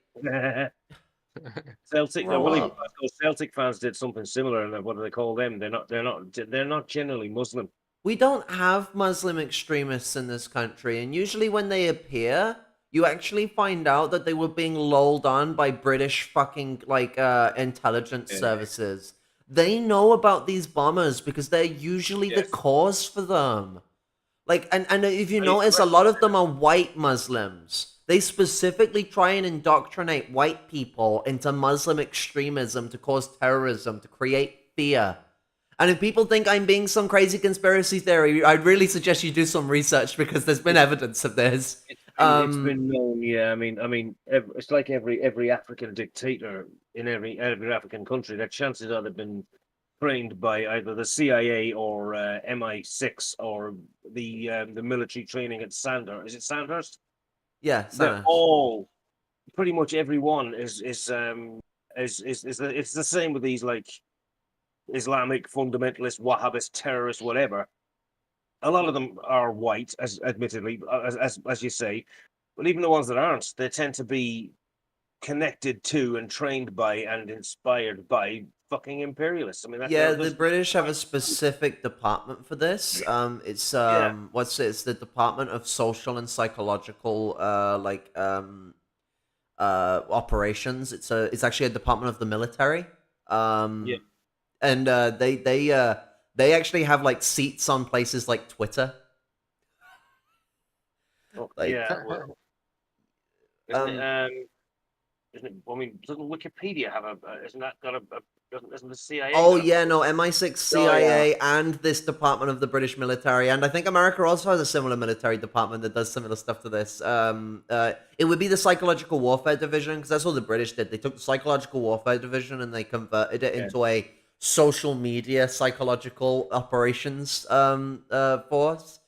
Celtic, grow well, even up. those Celtic fans did something similar, and what do they call them? They're not generally Muslim. We don't have Muslim extremists in this country, and usually when they appear, you actually find out that they were being lulled on by British fucking like intelligence Yeah. services. They know about these bombers because they're usually the Yes. cause for them. Like, and if you I- notice, a lot of them are white Muslims. They specifically try and indoctrinate white people into Muslim extremism to cause terrorism, to create fear. And if people think I'm being some crazy conspiracy theory, I'd really suggest you do some research because there's been evidence of this. It's been known, yeah. I mean, it's like every African dictator in every African country. Their chances are they've been trained by either the CIA or MI6 or the military training at Sandhurst. Is it Sandhurst? Yeah, They're Sana. all pretty much everyone is it's the same with these like Islamic fundamentalist, Wahhabist terrorists, whatever. A lot of them are white, as admittedly, as you say, but even the ones that aren't, they tend to be connected to and trained by and inspired by fucking imperialists. I mean, Yeah, the British have a specific department for this. It's what's it? It's the Department of Social and Psychological operations. It's actually a department of the military. Yeah. And they actually have like seats on places like Twitter. Like, yeah, well, isn't it? I mean, doesn't Wikipedia have isn't that got doesn't the CIA? Oh got a- yeah, no, MI6, CIA, and this department of the British military, and I think America also has a similar military department that does similar stuff to this. It would be the Psychological Warfare Division because that's what the British did. They took the Psychological Warfare Division and they converted it into a social media psychological operations force.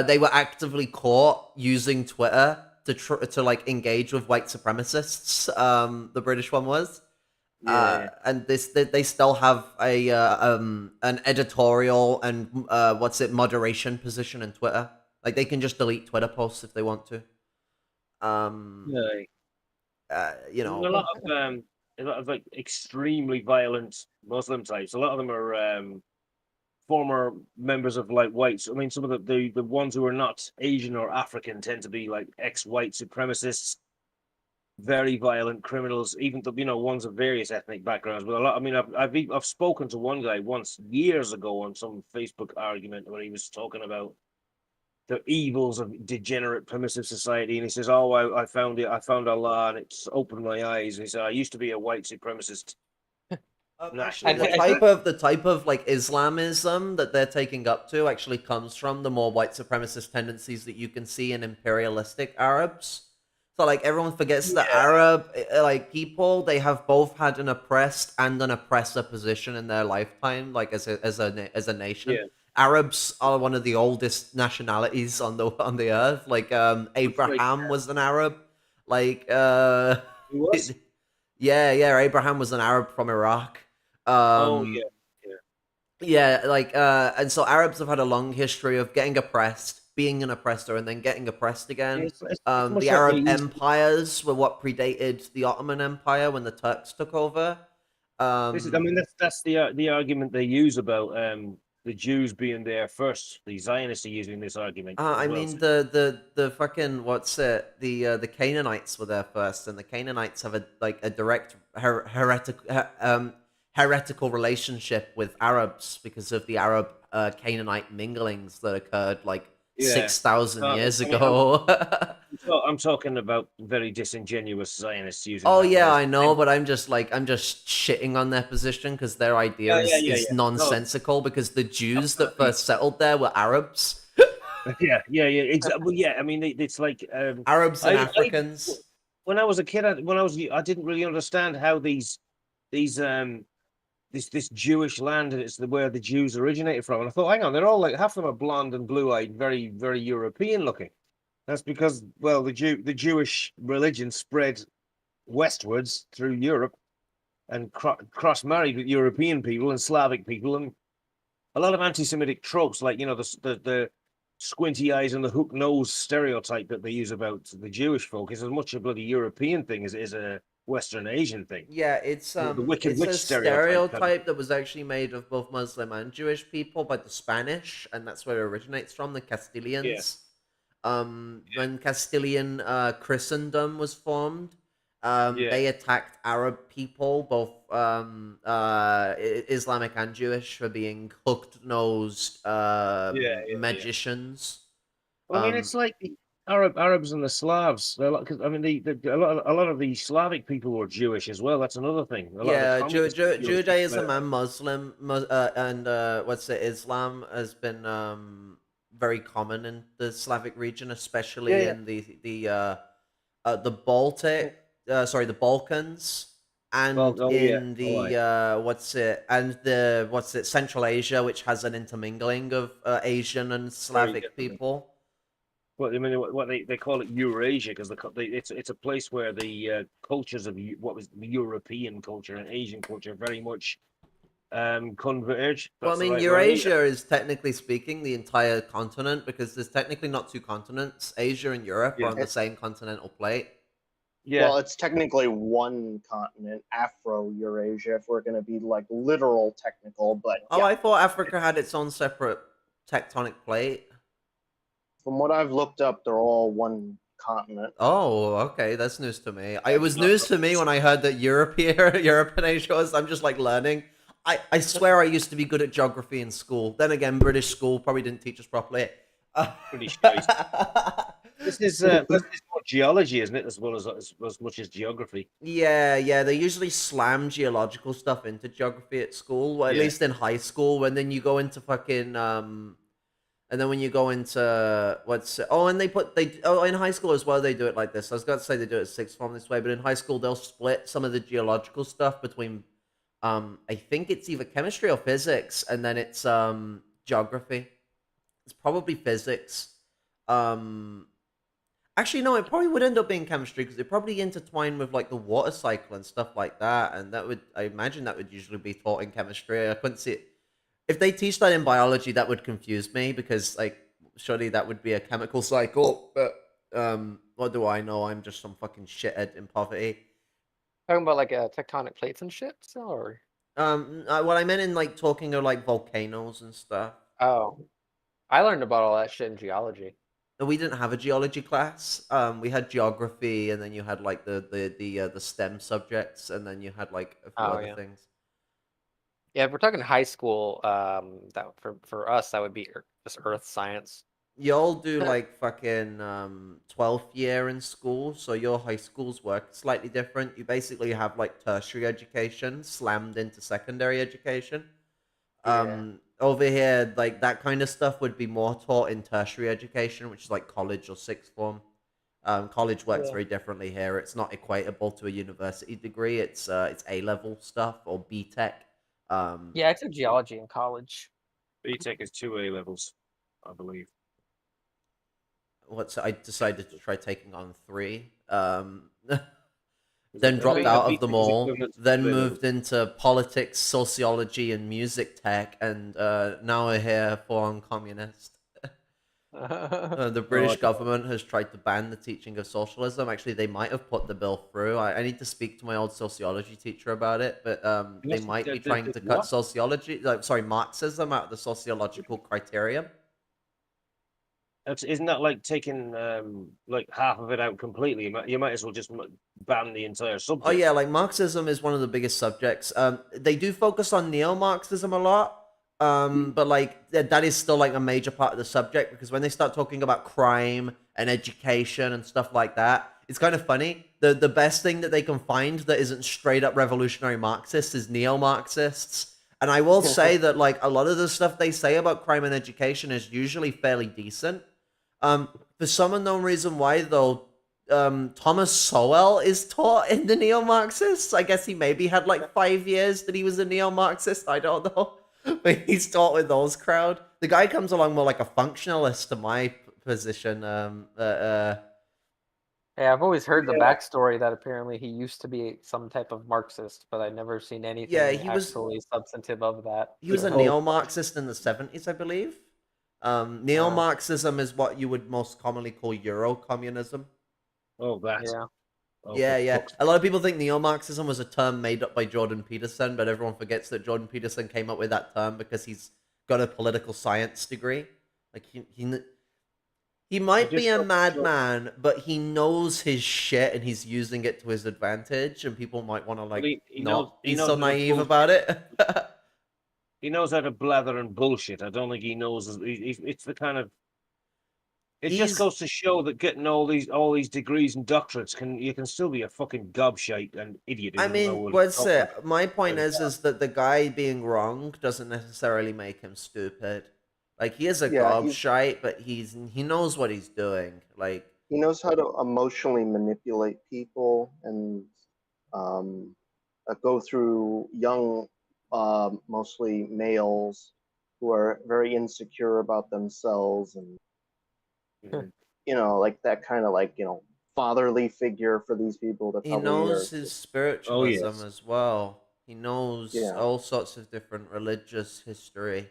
They were actively caught using Twitter to like engage with white supremacists. The British one was. And they still have a an editorial and moderation position in Twitter. Like they can just delete Twitter posts if they want to. You know, a lot of like extremely violent Muslim types. A lot of them are former members of like whites. I mean, some of the ones who are not Asian or African tend to be like ex-white supremacists, very violent criminals. Even the ones of various ethnic backgrounds. But a lot. I mean, I've spoken to one guy once years ago on some Facebook argument where he was talking about the evils of degenerate permissive society, and he says, "Oh, I found it. I found Allah, and it's opened my eyes." He said, "I used to be a white supremacist Actually, nationalist." the type of like Islamism that they're taking up to actually comes from the more white supremacist tendencies that you can see in imperialistic Arabs. So like everyone forgets that Arab like people, they have both had an oppressed and an oppressor position in their lifetime, like as a nation. Yeah. Arabs are one of the oldest nationalities on the earth. Like Abraham was an Arab. Like He was. yeah, Abraham was an Arab from Iraq. Oh Um, yeah. yeah, like and so Arabs have had a long history of getting oppressed, being an oppressor, and then getting oppressed again. It's much The like Arab the East. empires were what predated the Ottoman Empire when the Turks took over. This is, I mean, that's the argument they use about the Jews being there first. The Zionists are using this argument as I well. mean the fucking what's it the Canaanites were there first, and the Canaanites have a direct heretical relationship with Arabs because of the Arab Canaanite minglings that occurred like Yeah. 6,000 No, years I mean, ago. I'm talking about very disingenuous Zionists using Oh that yeah, word. I know, but I'm just shitting on their position because their idea Yeah. is No, nonsensical because the Jews that absolutely. first settled there were Arabs. Yeah. Exactly. Well, yeah, I mean, it's like Arabs and I Africans. when I was a kid, I didn't really understand how these this Jewish land is where the Jews originated from, and I thought, hang on, they're all like half of them are blonde and blue eyed, very European looking. That's because, well, the Jewish religion spread westwards through Europe and cross married with European people and Slavic people, and a lot of anti-Semitic tropes, like the squinty eyes and the hook nose stereotype that they use about the Jewish folk is as much a bloody European thing as it is a Western Asian thing. Yeah, The Wicked it's Witch a stereotype. stereotype that was actually made of both Muslim and Jewish people by the Spanish, and that's where it originates from, the Yeah. Castilians. When Castilian Christendom was formed, they attacked Arab people, both Islamic and Jewish, for being hooked-nosed magicians. Well, I mean, it's like the Arabs and the Slavs. Because I mean, a lot of the Slavic people were Jewish as well. That's another thing. A lot of the communists were Jewish. Judaism and and what's it, Islam has been very common in the Slavic region, especially in the Baltic, the Balkans, and in the Central Asia, which has an intermingling of Asian and Slavic people. Well, I mean, what they call it Eurasia because it's a place where the cultures of what was the European culture and Asian culture very much converge. Well, I mean, Eurasia is technically speaking the entire continent because there's technically not two continents. Asia and Europe are on the same continental plate. Yeah. Well, it's technically one continent, Afro-Eurasia, if we're going to be like literal technical, but Oh, I thought Africa had its own separate tectonic plate. From what I've looked up, they're all one continent. Oh, okay, that's news to me. It was news to me when I heard that Europe and Asia was. I'm just like learning. I swear I used to be good at geography in school. Then again, British school probably didn't teach us properly. British guys. This is more geology, isn't it, as well as much as geography? Yeah. They usually slam geological stuff into geography at school, well, at least in high school. And then you go into fucking and then when you go into in high school as well they do it like this. I was going to say they do it at sixth form this way, but in high school they'll split some of the geological stuff between I think it's either chemistry or physics, and then it's geography. It's probably physics. Actually, no, it probably would end up being chemistry because it probably intertwine with like the water cycle and stuff like that, and I imagine that would usually be taught in chemistry. I couldn't see it. If they teach that in biology, that would confuse me because like surely that would be a chemical cycle. But what do I know? I'm just some fucking shithead in poverty. Talking about like tectonic plates and shit, or what I meant in like talking of like volcanoes and stuff. oh, I learned about all that shit in geology. We didn't have a geology class. We had geography, and then you had like the STEM subjects, and then you had like a few other things. Yeah, if we're talking high school, that for us that would be just earth science. y'all do like fucking 12th year in school, so your high schools work slightly different. You basically have like tertiary education slammed into secondary education. Yeah. Over here, like that kind of stuff would be more taught in tertiary education, which is like college or sixth form. College works Yeah. very differently here. It's not equatable to a university degree. It's A level stuff or B Tech. Yeah, I took geology in college. BTEC is 2 A levels, I believe. I decided to try taking on three. Is Then it- dropped a out of them BTEC is all. equivalent to Then 2 A moved levels. into politics, sociology, and music tech, and now we're here for on communist. The Oh, British government has tried to ban the teaching of socialism. Actually, they might have put the bill through. I need to speak to my old sociology teacher about it, but they yes, might be the trying to cut what? sociology, sorry, Marxism out of the sociological criterion. Isn't that like taking like half of it out completely? You might as well just ban the entire subject. Oh yeah, like Marxism is one of the biggest subjects. They do focus on neo-Marxism a lot, but like that is still like a major part of the subject because when they start talking about crime and education and stuff like that, it's kind of funny. The best thing that they can find that isn't straight up revolutionary Marxist is neo-Marxists. And I will say that like a lot of the stuff they say about crime and education is usually fairly decent. For some unknown reason why though, Thomas Sowell is taught in the neo-Marxists. I guess he maybe had like 5 years that he was a neo-Marxist. I don't know, but he's taught with those crowd. The guy comes along more like a functionalist to my position. Yeah, I've always heard the Yeah. backstory that apparently he used to be some type of Marxist, but I've never seen Yeah, anything he was actually substantive of that. he was a The whole- neo-Marxist in the 70s, I believe. Uh, Neo-Marxism is what you would most commonly call Euro-communism. Oh, that. yeah. Oh, Yeah, for yeah. fuck's A lot of people think neo-Marxism was a term made up by Jordan Peterson, but everyone forgets that Jordan Peterson came up with that term because he's got a political science degree. Like he might be just a hope madman, but he knows his shit and he's using it to his advantage. And people might want to like he not he be knows so how to naive bullshit. about it. He knows how to blather and bullshit. I don't think he knows. It's the kind of. It just He's goes to show that getting all these degrees and doctorates you can still be a fucking gobshite and idiot. Who I doesn't know mean, what he's what's talking it? about. My point is that the guy being wrong doesn't necessarily make him stupid. Like he is a Yeah, gobshite, but he knows what he's doing. Like he knows how to emotionally manipulate people and um, go through young, mostly males who are very insecure about themselves and Mhm. like that kind of like fatherly figure for these people that he probably are knows his just Oh spiritualism yes. as well. He knows yeah. all sorts of different religious history.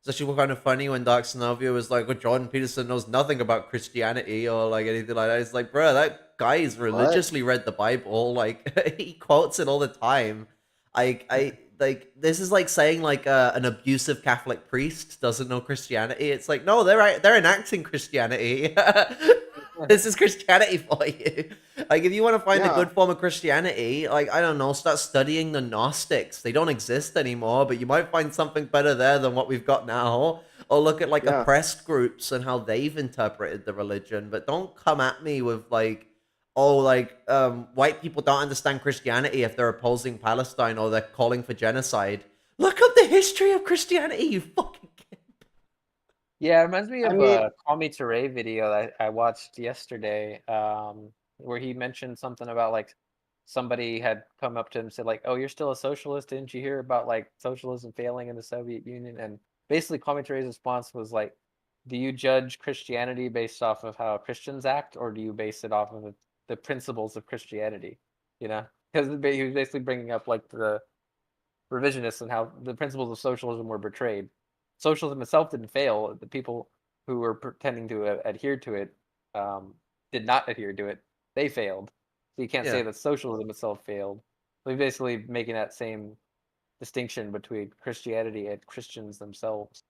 It's actually kind of funny when Dark Synovia was like, "Well, Jordan Peterson knows nothing about Christianity or like anything like that." It's like, bro, that guy's religiously read the Bible. Like he quotes it all the time. I like this is like saying like an abusive Catholic priest doesn't know Christianity. It's like no, they're enacting Christianity. This is Christianity for you. Like if you want to find a Yeah. good form of Christianity, like I don't know, start studying the Gnostics. They don't exist anymore, but you might find something better there than what we've got now. Or look at like Yeah. oppressed groups and how they've interpreted the religion. But don't come at me with like, oh, like white people don't understand Christianity if they're opposing Palestine or they're calling for genocide. Look up the history of Christianity, you fucking kid. Yeah, it reminds me I of mean- a Call Me Ray video that I watched yesterday, where he mentioned something about like somebody had come up to him and said like, "Oh, you're still a socialist? Didn't you hear about like socialism failing in the Soviet Union?" And basically, Call Me Ray's response was like, "Do you judge Christianity based off of how Christians act, or do you base it off of the principles of Christianity?" You know, because he was basically bringing up like the revisionists and how the principles of socialism were betrayed. Socialism itself didn't fail. The people who were pretending to adhere to it did not adhere to it. They failed. So you can't say Yeah. that socialism itself failed. So he's basically making that same distinction between Christianity and Christians themselves.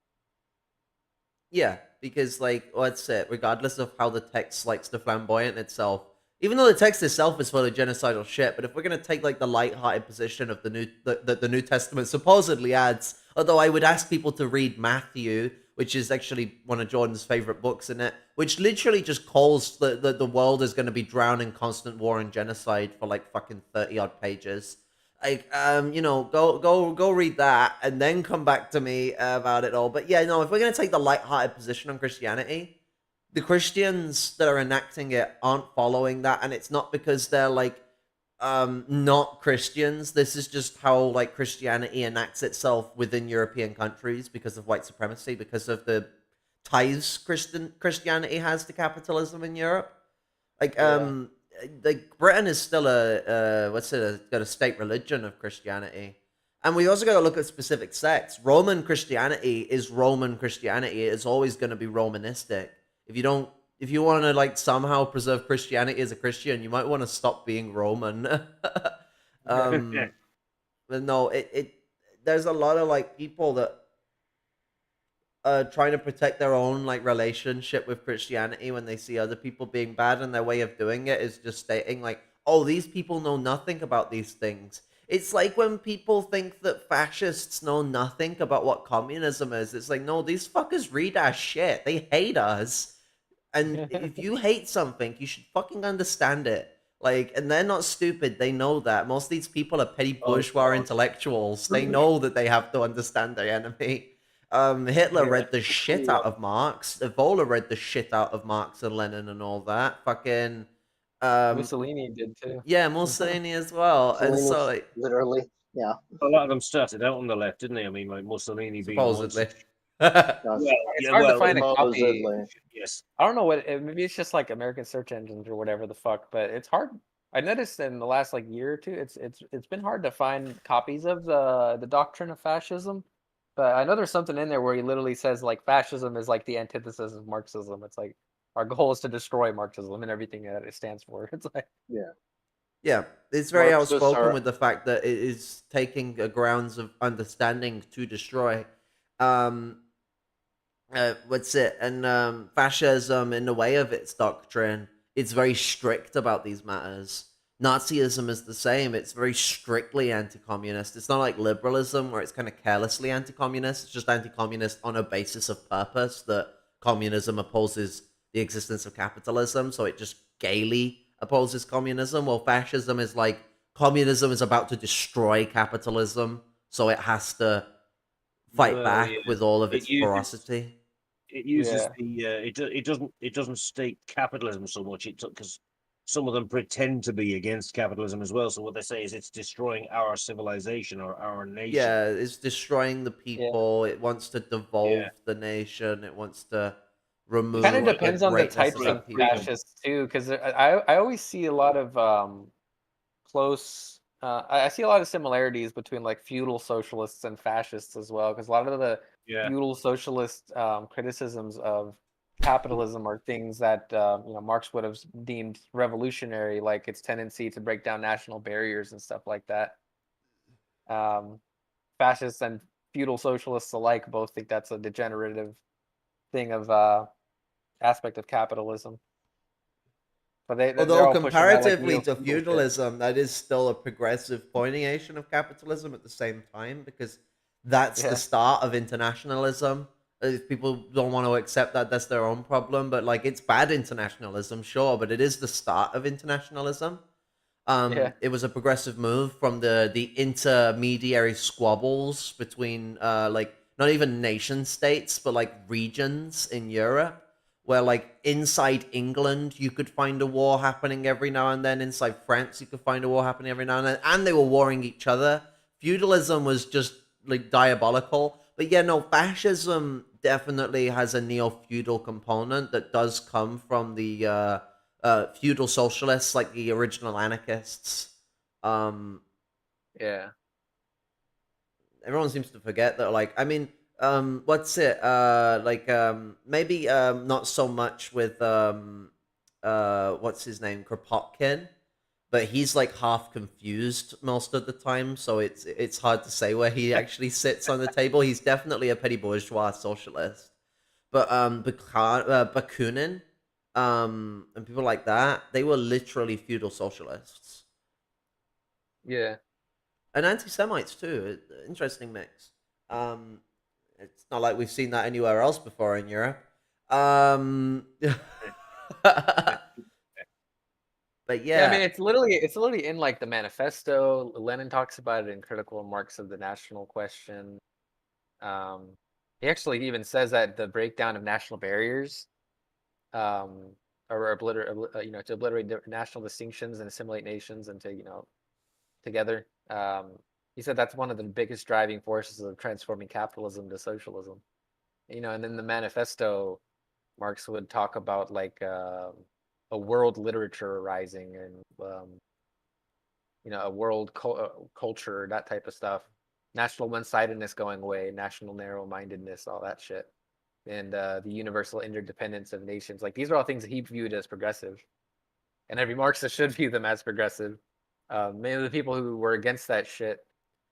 Yeah, because like what's it? Regardless of how the text likes to flamboyant itself, even though the text itself is full of genocidal shit, but if we're gonna take like the light-hearted position of the New Testament supposedly adds, although I would ask people to read Matthew, which is actually one of Jordan's favorite books in it, which literally just calls the world is going to be drowned in constant war and genocide for like fucking 30 odd pages. Like, go read that and then come back to me about it all. But yeah, no, if we're gonna take the lighthearted position on Christianity, the Christians that are enacting it aren't following that, and it's not because they're like not Christians. This is just how like Christianity enacts itself within European countries because of white supremacy, because of the ties Christianity has to capitalism in Europe. Like like Britain is still got a state religion of Christianity. And we also got to look at specific sects. Roman Christianity is Roman Christianity. It is always going to be Romanistic. If you want to like somehow preserve Christianity as a Christian, you might want to stop being Roman. But no, there's a lot of like people that trying to protect their own like relationship with Christianity when they see other people being bad, and their way of doing it is just stating like, "Oh, these people know nothing about these things." It's like when people think that fascists know nothing about what communism is. It's like, no, these fuckers read our shit. They hate us. And if you hate something, you should fucking understand it. Like, and they're not stupid. They know that. Most of these people are petty bourgeois intellectuals. They know that they have to understand their enemy. Hitler read the shit out of Marx. Evola read the shit out of Marx and Lenin and all that. Fucking Mussolini did too. Yeah, Mussolini as well. And so like, literally, yeah. A lot of them started out on the left, didn't they? I mean, like Mussolini being one. supposedly. It's hard to find a copy. Supposedly. Yes. I don't know what maybe it's just like American search engines or whatever the fuck, but it's hard. I noticed in the last like year or two, it's been hard to find copies of the Doctrine of Fascism. But I know there's something in there where he literally says like fascism is like the antithesis of Marxism. It's like our goal is to destroy Marxism and everything that it stands for. It's like Yeah, it's very Marxists outspoken are- with the fact that it is taking grounds of understanding to destroy. What's it? And fascism, in the way of its doctrine, it's very strict about these matters. Nazism is the same. It's very strictly anti-communist. It's not like liberalism where it's kind of carelessly anti-communist. It's just anti-communist on a basis of purpose that communism opposes the existence of capitalism, so it just gaily opposes communism. Well, fascism is like communism is about to destroy capitalism, so it has to fight back with all of its ferocity. It uses it doesn't state capitalism so much. Because some of them pretend to be against capitalism as well. So what they say is it's destroying our civilization or our nation. Yeah, it's destroying the people. It wants to devolve the nation. It wants to remove. Kind of depends on the types of fascists too, because I always see a lot of close. I see a lot of similarities between like feudal socialists and fascists as well, because a lot of the feudal socialist criticisms of capitalism are things that Marx would have deemed revolutionary, like its tendency to break down national barriers and stuff like that. Fascists and feudal socialists alike both think that's a degenerative thing of aspect of capitalism. But although comparatively to feudalism, that is still a progressive pointation of capitalism at the same time, because that's the start of internationalism. If people don't want to accept that, that's their own problem. But like, it's bad internationalism, sure, but it is the start of internationalism. It was a progressive move from the intermediary squabbles between like not even nation states, but like regions in Europe, where like inside England you could find a war happening every now and then. Inside France you could find a war happening every now and then, and they were warring each other. Feudalism was just like diabolical. But yeah, no, fascism definitely has a neo-feudal component that does come from the feudal socialists, like the original anarchists. Everyone seems to forget that. Like, I mean, what's it? Maybe not so much with what's his name, Kropotkin, but he's like half confused most of the time, so it's hard to say where he actually sits on the table. He's definitely a petty bourgeois socialist, but Bakunin, and people like that, they were literally feudal socialists. Yeah, and anti-Semites too. Interesting mix. It's not like we've seen that anywhere else before in Europe. But Yeah, I mean yeah, it's literally in like the manifesto. Lenin talks about it in Critical Remarks of the National Question. Um, he actually even says that the breakdown of national barriers, um, or to obliterate national distinctions and assimilate nations into, together. He said that's one of the biggest driving forces of transforming capitalism to socialism. And in the manifesto, Marx would talk about like a world literature arising and a world culture, that type of stuff. National one-sidedness going away, national narrow-mindedness, all that shit, and the universal interdependence of nations. Like these are all things that he viewed as progressive, and every Marxist should view them as progressive. Many of the people who were against that shit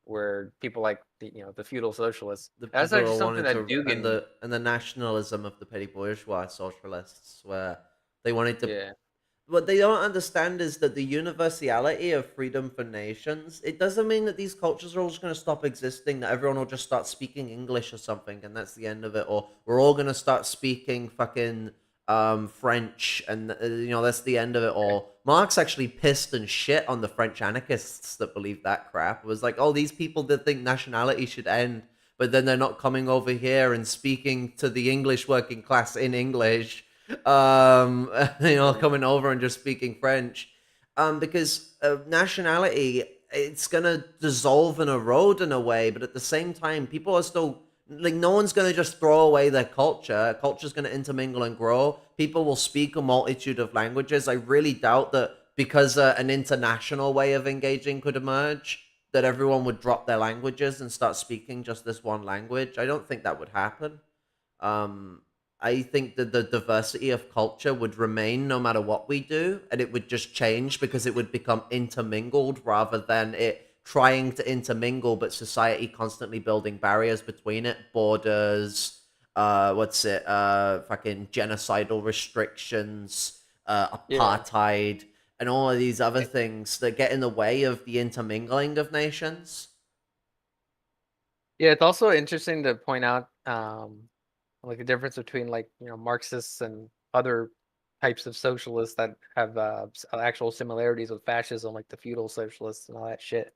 were people like the feudal socialists. the That's people actually who something wanted that to, and Dugin, the nationalism of the petty bourgeois socialists, where they wanted to. yeah, What they don't understand is that the universality of freedom for nations, it doesn't mean that these cultures are all just going to stop existing, that everyone will just start speaking English or something, and that's the end of it, or we're all going to start speaking fucking French, and that's the end of it all. Marx actually pissed and shit on the French anarchists that believe that crap. It was like, oh, these people that think nationality should end, but then they're not coming over here and speaking to the English working class in English, coming over and just speaking French, because nationality, it's gonna dissolve and erode in a way, but at the same time, people are still like, no one's gonna just throw away their culture. Culture's gonna intermingle and grow. People will speak a multitude of languages. I really doubt that because an international way of engaging could emerge, that everyone would drop their languages and start speaking just this one language. I don't think that would happen. Um, I think that the diversity of culture would remain no matter what we do, and it would just change because it would become intermingled rather than it trying to intermingle, but society constantly building barriers between it, borders, fucking genocidal restrictions, yeah, apartheid, and all of these other things that get in the way of the intermingling of nations. yeah. It's also interesting to point out, like the difference between like Marxists and other types of socialists that have actual similarities with fascism, like the feudal socialists and all that shit.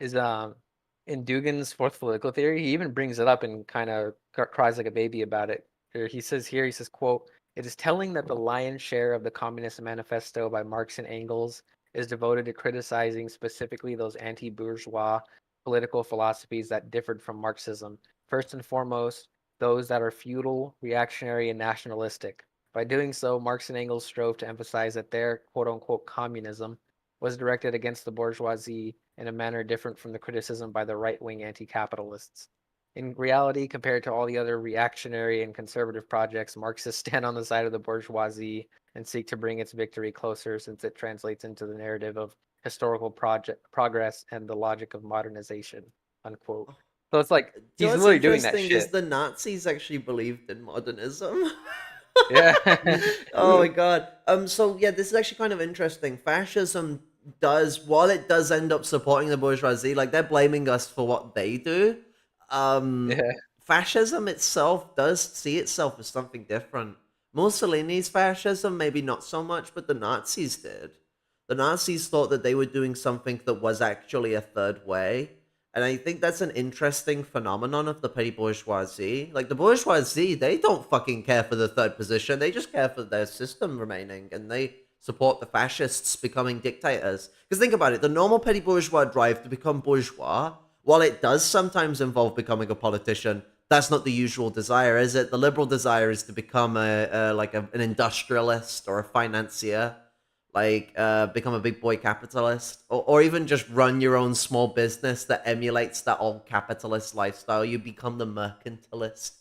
Is in Dugin's fourth political theory, he even brings it up and kind of cries like a baby about it. He says, quote, "It is telling that the lion's share of the Communist Manifesto by Marx and Engels is devoted to criticizing specifically those anti-bourgeois political philosophies that differed from Marxism. First and foremost, those that are feudal, reactionary, and nationalistic. By doing so, Marx and Engels strove to emphasize that their quote-unquote communism was directed against the bourgeoisie in a manner different from the criticism by the right-wing anti-capitalists. In reality, compared to all the other reactionary and conservative projects, Marxists stand on the side of the bourgeoisie and seek to bring its victory closer, since it translates into the narrative of historical progress and the logic of modernization." Unquote. So it's like You know he's what's literally doing that interesting is shit. the Nazis actually believed in modernism. Yeah. Oh my god. So yeah, this is actually kind of interesting. Fascism does, while it does end up supporting the bourgeoisie, like they're blaming us for what they do. Um, Yeah. Fascism itself does see itself as something different. Mussolini's fascism, maybe not so much, but the Nazis did. The Nazis thought that they were doing something that was actually a third way. And I think that's an interesting phenomenon of the petty bourgeoisie. Like the bourgeoisie, they don't fucking care for the third position. They just care for their system remaining, and they support the fascists becoming dictators. Because think about it, the normal petty bourgeois drive to become bourgeois, while it does sometimes involve becoming a politician, that's not the usual desire, is it? The liberal desire is to become an industrialist or a financier, like become a big boy capitalist, or even just run your own small business that emulates that old capitalist lifestyle. You become the mercantilist.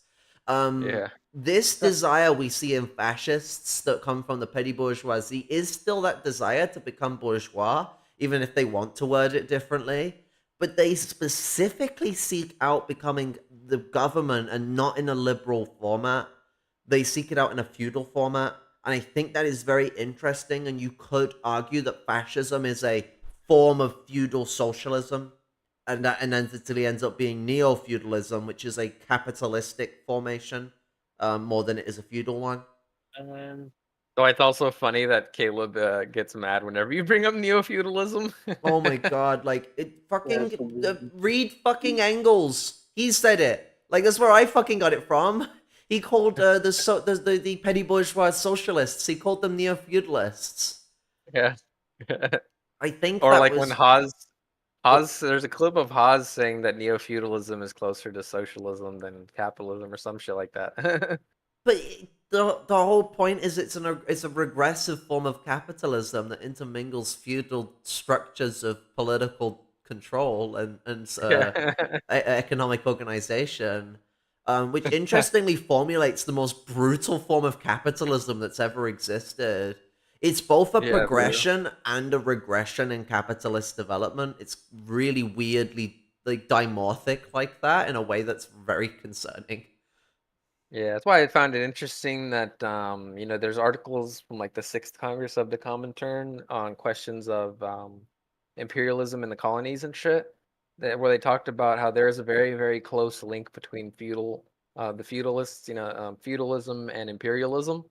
Yeah. This desire we see in fascists that come from the petty bourgeoisie is still that desire to become bourgeois, even if they want to word it differently. But they specifically seek out becoming the government, and not in a liberal format. They seek it out in a feudal format. And I think that is very interesting. And you could argue that fascism is a form of feudal socialism. and that entity ends up being neo-feudalism, which is a capitalistic formation, more than it is a feudal one. So it's also funny that Caleb gets mad whenever you bring up neo-feudalism. Oh my god, like it fucking it's weird. read fucking Engels. He said it. Like that's where I fucking got it from. He called the petty bourgeois socialists. He called them neo-feudalists. Yeah. I think Or that like when was Haas, there's a clip of Haas saying that neo-feudalism is closer to socialism than capitalism or some shit like that. But the whole point is it's a regressive form of capitalism that intermingles feudal structures of political control and Yeah. economic organization, which interestingly formulates the most brutal form of capitalism that's ever existed. It's both a Yeah, for real. progression and a regression in capitalist development. It's really weirdly like dimorphic like that in a way that's very concerning. Yeah, that's why I found it interesting that there's articles from like the Sixth Congress of the Comintern on questions of imperialism in the colonies and shit, where they talked about how there is a very, very close link between the feudalists, feudalism and imperialism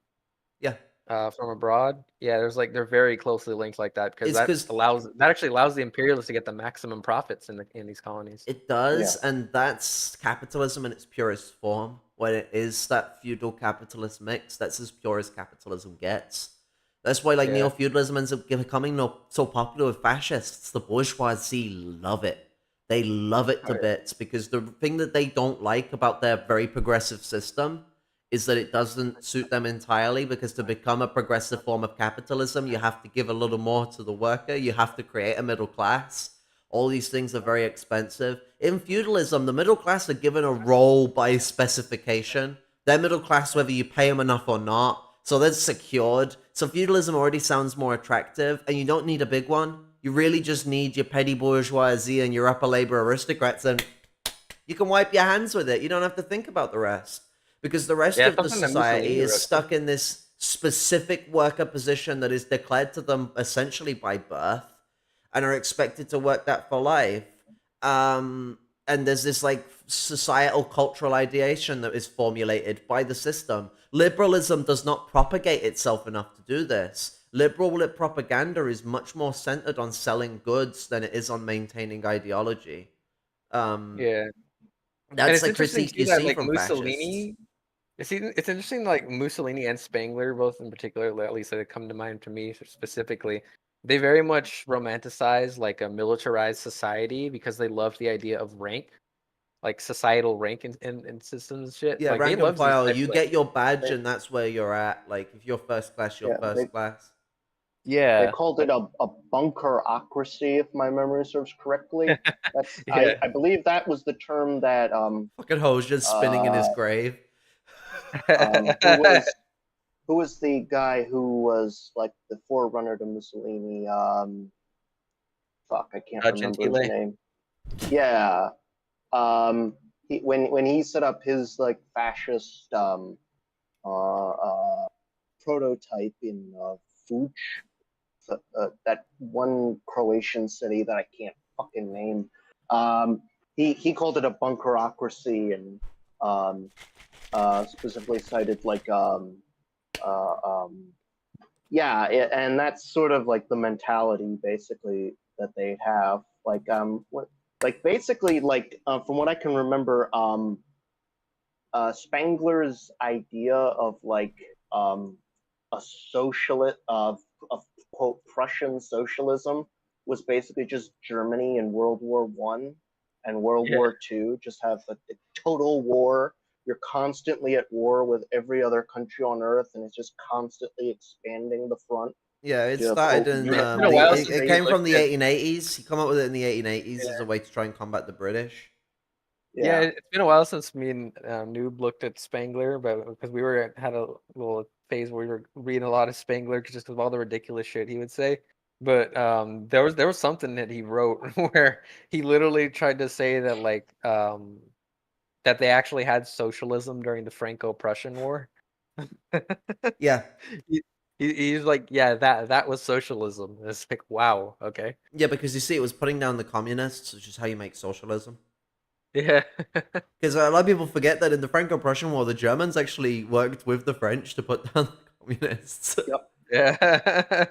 Yeah. from abroad. Yeah, they're very closely linked like that because It's because that actually allows the imperialists to get the maximum profits in these colonies. it does, and that's capitalism in its purest form. When it is that feudal capitalist mix, that's as pure as capitalism gets. That's why, like, Yeah. neo-feudalism ends up becoming so popular with fascists. The bourgeoisie love it. They love it to bits because the thing that they don't like about their very progressive system is that it doesn't suit them entirely, because to become a progressive form of capitalism, you have to give a little more to the worker. You have to create a middle class. All these things are very expensive. In feudalism, the middle class are given a role by specification. They're middle class whether you pay them enough or not. So they're secured. So feudalism already sounds more attractive, and you don't need a big one. You really just need your petty bourgeoisie and your upper labor aristocrats, and you can wipe your hands with it. You don't have to think about the rest. Because the rest Yeah, of the something that society Mussolini is wrote. stuck in this specific worker position that is declared to them essentially by birth, and are expected to work that for life. And there's this like societal cultural ideation that is formulated by the system. Liberalism does not propagate itself enough to do this. Liberal propaganda is much more centered on selling goods than it is on maintaining ideology. Yeah. And That's it's a interesting critique too you that see like from fascists. It's interesting like Mussolini and Spengler both in particular, at least that come to mind to me specifically. They very much romanticize like a militarized society because they love the idea of rank, like societal rank in systems and shit. Yeah, Like they rank and love these file. type You of, like, get your badge, They, and that's where you're at. Like, if you're first class, you're yeah, first class. they yeah. called it a bunkerocracy, if my memory serves correctly. That's Yeah. I believe that was the term that Fucking Ho's just spinning in his grave. who was the guy who was like the forerunner to Mussolini? Fuck, I can't remember his Gentile. name. Yeah. When he set up his like fascist prototype in Fuch, that one Croatian city that I can't fucking name. He called it a bunkerocracy, and specifically cited like yeah, and that's sort of like the mentality basically that they have. Like basically like from what I can remember, Spengler's idea of like a socialist of quote Prussian socialism was basically just Germany in World War One and World Yeah. War Two. Just have a total war. You're constantly at war with every other country on earth, and it's just constantly expanding the front. Yeah, it To started quote in It's been Newton a while it, since it we came from looked the at 1880s. He come up with it in the 1880s Yeah. as a way to try and combat the British. Yeah, it's been a while since me and Noob looked at Spengler, but because we had a little phase where we were reading a lot of Spengler just of all the ridiculous shit he would say. But there was something that he wrote where he literally tried to say that like that they actually had socialism during the Franco-Prussian War. Yeah. He's like, yeah, that was socialism. It's like, wow, okay, Yeah, because you see, it was putting down the communists, which is how you make socialism. yeah, Because a lot of people forget that in the Franco-Prussian War, the Germans actually worked with the French to put down the communists. Yep. yeah.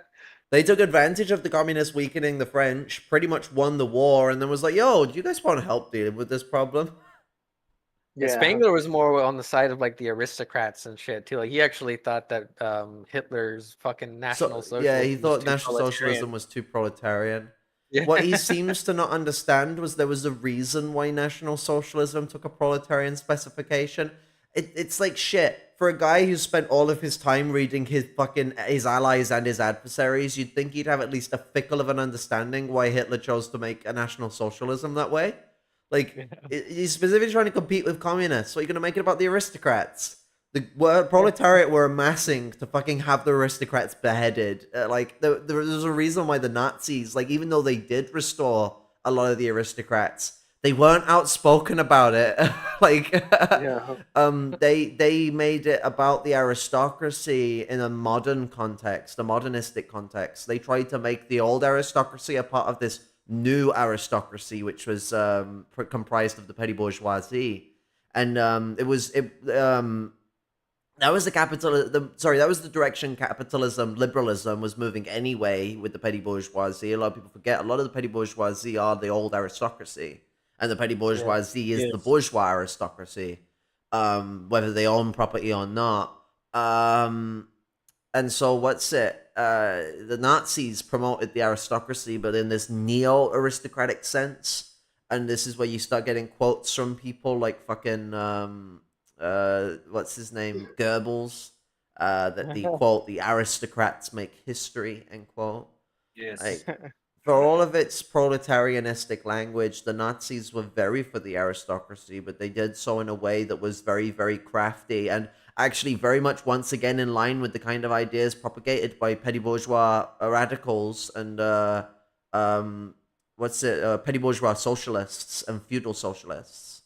They took advantage of the communists weakening the French, pretty much won the war, and then was like, "Yo, do you guys want to help deal with this problem?" Yeah, Yeah. Spengler was more on the side of like the aristocrats and shit too. Like he actually thought that Hitler's fucking National So yeah, he Socialism was thought too National proletarian. Socialism was too proletarian. Yeah. What he seems to not understand was there was a reason why National Socialism took a proletarian specification. It's like shit. For a guy who spent all of his time reading his allies and his adversaries, you'd think he'd have at least a fickle of an understanding why Hitler chose to make a National Socialism that way. Like, Yeah. he's specifically trying to compete with communists. So you're going to make it about the aristocrats. The proletariat were amassing to fucking have the aristocrats beheaded. There's a reason why the Nazis, like, even though they did restore a lot of the aristocrats, they weren't outspoken about it. Like, Yeah. they made it about the aristocracy in a modern context, a modernistic context. They tried to make the old aristocracy a part of this new aristocracy, which was comprised of the petty bourgeoisie, and that was that was the direction capitalism, liberalism was moving anyway with the petty bourgeoisie. A lot of people forget a lot of the petty bourgeoisie are the old aristocracy, and the petty bourgeoisie is the Yes. bourgeois aristocracy, whether they own property or not. And so what's it? The Nazis promoted the aristocracy, but in this neo-aristocratic sense. And this is where you start getting quotes from people like fucking what's his name, Goebbels, that the quote, "The aristocrats make history," end quote. Yes. Like, for all of its proletarianistic language, the Nazis were very for the aristocracy, but they did so in a way that was very, very crafty and actually very much once again in line with the kind of ideas propagated by petty bourgeois radicals and petty bourgeois socialists and feudal socialists,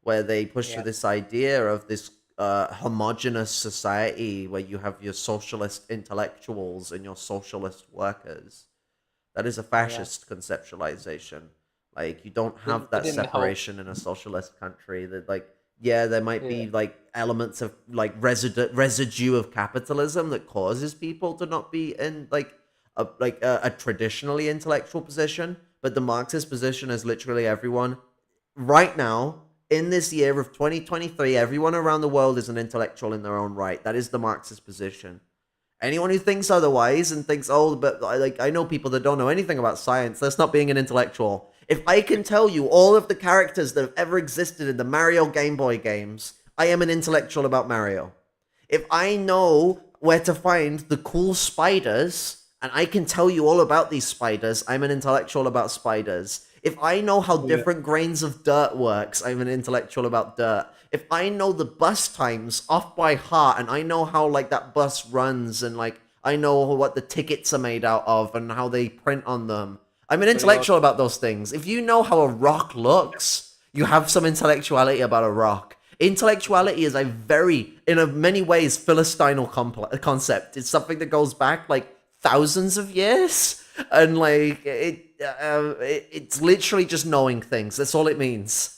where they push Yeah. for this idea of this homogenous society where you have your socialist intellectuals and your socialist workers. That is a fascist conceptualization. Like, you don't have It that didn't help. separation in a socialist country. That, like, yeah, there might Yeah. be like elements of like residue of capitalism that causes people to not be in like a traditionally intellectual position, but the Marxist position is literally everyone right now in this year of 2023. Everyone around the world is an intellectual in their own right. That is the Marxist position. Anyone who thinks otherwise and thinks, oh, but I know people that don't know anything about science, that's not being an intellectual. If I can tell you all of the characters that have ever existed in the Mario Game Boy games, I am an intellectual about Mario. If I know where to find the cool spiders, and I can tell you all about these spiders, I'm an intellectual about spiders. If I know how different grains of dirt works, I'm an intellectual about dirt. If I know the bus times off by heart and I know how like that bus runs and like I know what the tickets are made out of and how they print on them, I'm an intellectual about those things. If you know how a rock looks, you have some intellectuality about a rock. Intellectuality is a in a many ways, philistine concept. It's something that goes back like thousands of years, and like it's literally just knowing things. That's all it means.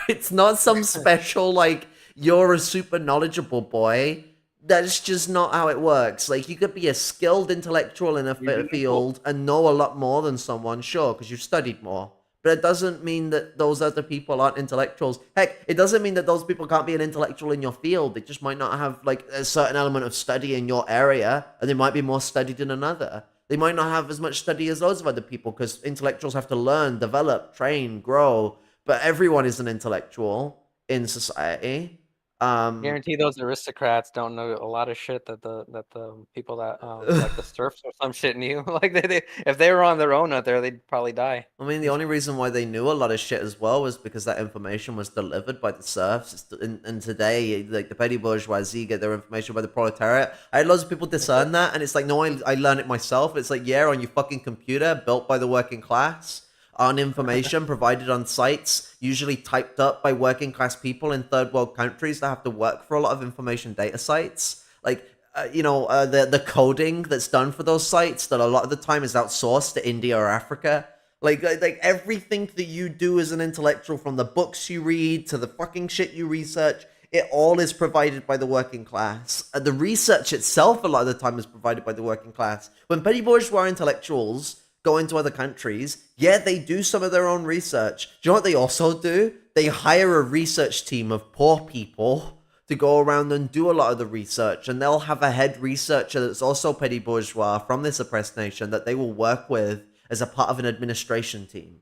It's not some special like you're a super knowledgeable boy. That's just not how it works. Like, you could be a skilled intellectual in a field and know a lot more than someone, sure, because you've studied more. But it doesn't mean that those other people aren't intellectuals. Heck, it doesn't mean that those people can't be an intellectual in your field. They just might not have like a certain element of study in your area, and they might be more studied in another. They might not have as much study as loads of other people, because intellectuals have to learn, develop, train, grow. But everyone is an intellectual in society. Guarantee those aristocrats don't know a lot of shit that the people that like the serfs or some shit knew. Like they if they were on their own out there, they'd probably die. I mean, the only reason why they knew a lot of shit as well was because that information was delivered by the serfs. And today, like, the petty bourgeoisie get their information by the proletariat. I had loads of people discern that, and it's like, no, I learned it myself. It's like, yeah, on your fucking computer, built by the working class, on information provided on sites, usually typed up by working class people in third world countries that have to work for a lot of information data sites. Like, the coding that's done for those sites that a lot of the time is outsourced to India or Africa. Like everything that you do as an intellectual, from the books you read to the fucking shit you research, it all is provided by the working class. The research itself, a lot of the time, is provided by the working class. When petty bourgeois intellectuals go into other countries, yeah, they do some of their own research. Do you know what they also do? They hire a research team of poor people to go around and do a lot of the research, and they'll have a head researcher that's also petty bourgeois from this oppressed nation that they will work with as a part of an administration team.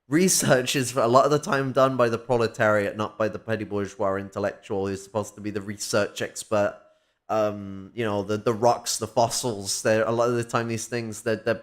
Research is a lot of the time done by the proletariat, not by the petty bourgeois intellectual who's supposed to be the research expert. The rocks, the fossils. They're a lot of the time these things that they're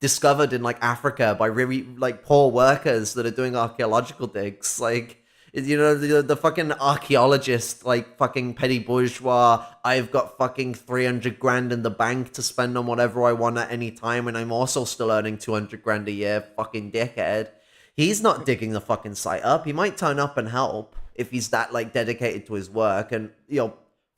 discovered in like Africa by really like poor workers that are doing archaeological digs. Like, the fucking archaeologist, like fucking petty bourgeois, I've got fucking 300 grand in the bank to spend on whatever I want at any time, and I'm also still earning 200 grand a year, fucking dickhead. He's not digging the fucking site up. He might turn up and help if he's that like dedicated to his work, and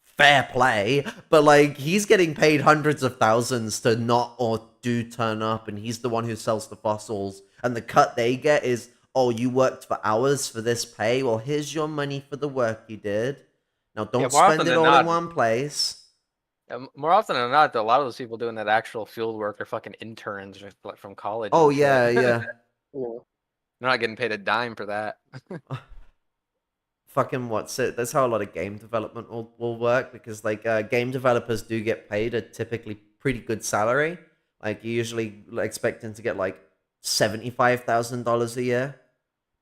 fair play, but like he's getting paid hundreds of thousands to not or do turn up, and he's the one who sells the fossils, and the cut they get is, oh, you worked for hours for this pay? Well, here's your money for the work you did. Now, don't spend it all in one place. More often than not, a lot of those people doing that actual field work are fucking interns from college. Oh, yeah, yeah. They're not getting paid a dime for that. Fucking what's it? That's how a lot of game development will work, because like game developers do get paid a typically pretty good salary. Like, you're usually expecting to get like $75,000 a year.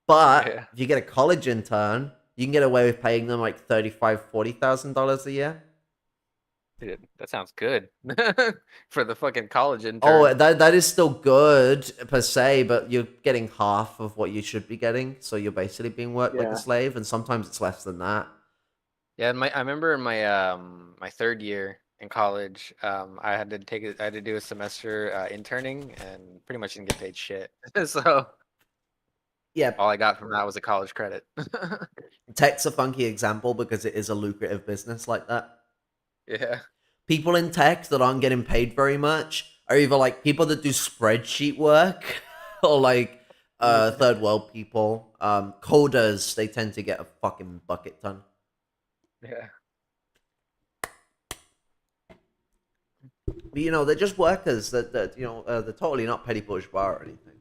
But if you get a college intern, you can get away with paying them like $40,000 a year. Dude, that sounds good for the fucking college intern. Oh, that is still good per se, but you're getting half of what you should be getting, so you're basically being worked like a slave, and sometimes it's less than that. Yeah, I remember in my my third year in college, I had to do a semester interning, and pretty much didn't get paid shit. So yeah, all I got from that was a college credit. Tech's a funky example because it is a lucrative business like that. Yeah. People in tech that aren't getting paid very much are either like people that do spreadsheet work or like third world people. Coders, they tend to get a fucking bucket ton. Yeah. But, they're just workers that they're totally not petty bourgeois or anything.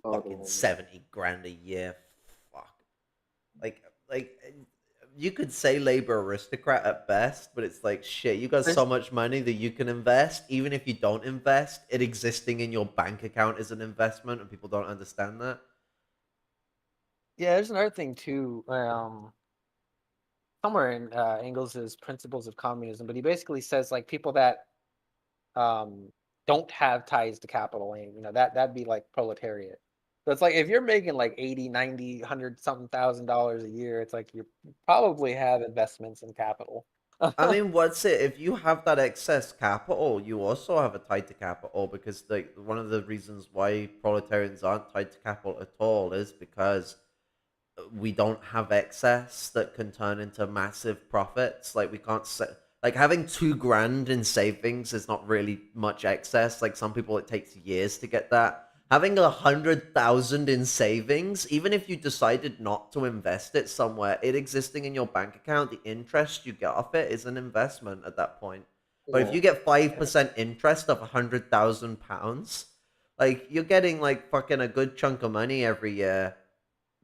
Fucking 70 grand a year. Fuck. Like you could say labor aristocrat at best, but it's like, shit, you got so much money that you can invest. Even if you don't invest, it existing in your bank account is an investment, and people don't understand that. Yeah, there's another thing too. Somewhere in Engels' Principles of Communism, but he basically says like people that don't have ties to capital, and that'd be like proletariat. So it's like if you're making like 80, 90, 100 something $1,000 a year, it's like you probably have investments in capital. I mean, what's it? If you have that excess capital, you also have a tie to capital, because one of the reasons why proletarians aren't tied to capital at all is because we don't have excess that can turn into massive profits. Like, we can't like having 2 grand in savings is not really much excess. Like, some people, it takes years to get that. Having 100,000 in savings, even if you decided not to invest it somewhere, it existing in your bank account, the interest you get off it is an investment at that point. But if you get 5% interest of £100,000, like, you're getting like fucking a good chunk of money every year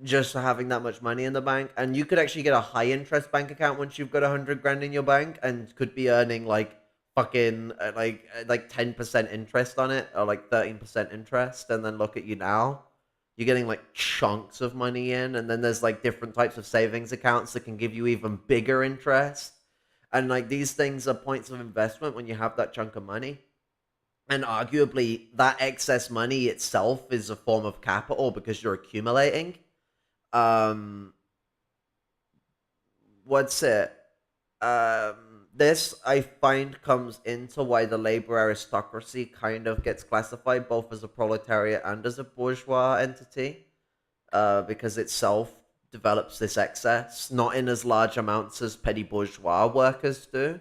just having that much money in the bank. And you could actually get a high interest bank account once you've got 100 grand in your bank, and could be earning like fucking like 10% interest on it, or like 13% interest. And then look at you now, you're getting like chunks of money in. And then there's like different types of savings accounts that can give you even bigger interest, and like these things are points of investment when you have that chunk of money. And arguably that excess money itself is a form of capital because you're accumulating. What's it? This, I find, comes into why the labor aristocracy kind of gets classified both as a proletariat and as a bourgeois entity, because itself develops this excess, not in as large amounts as petty bourgeois workers do,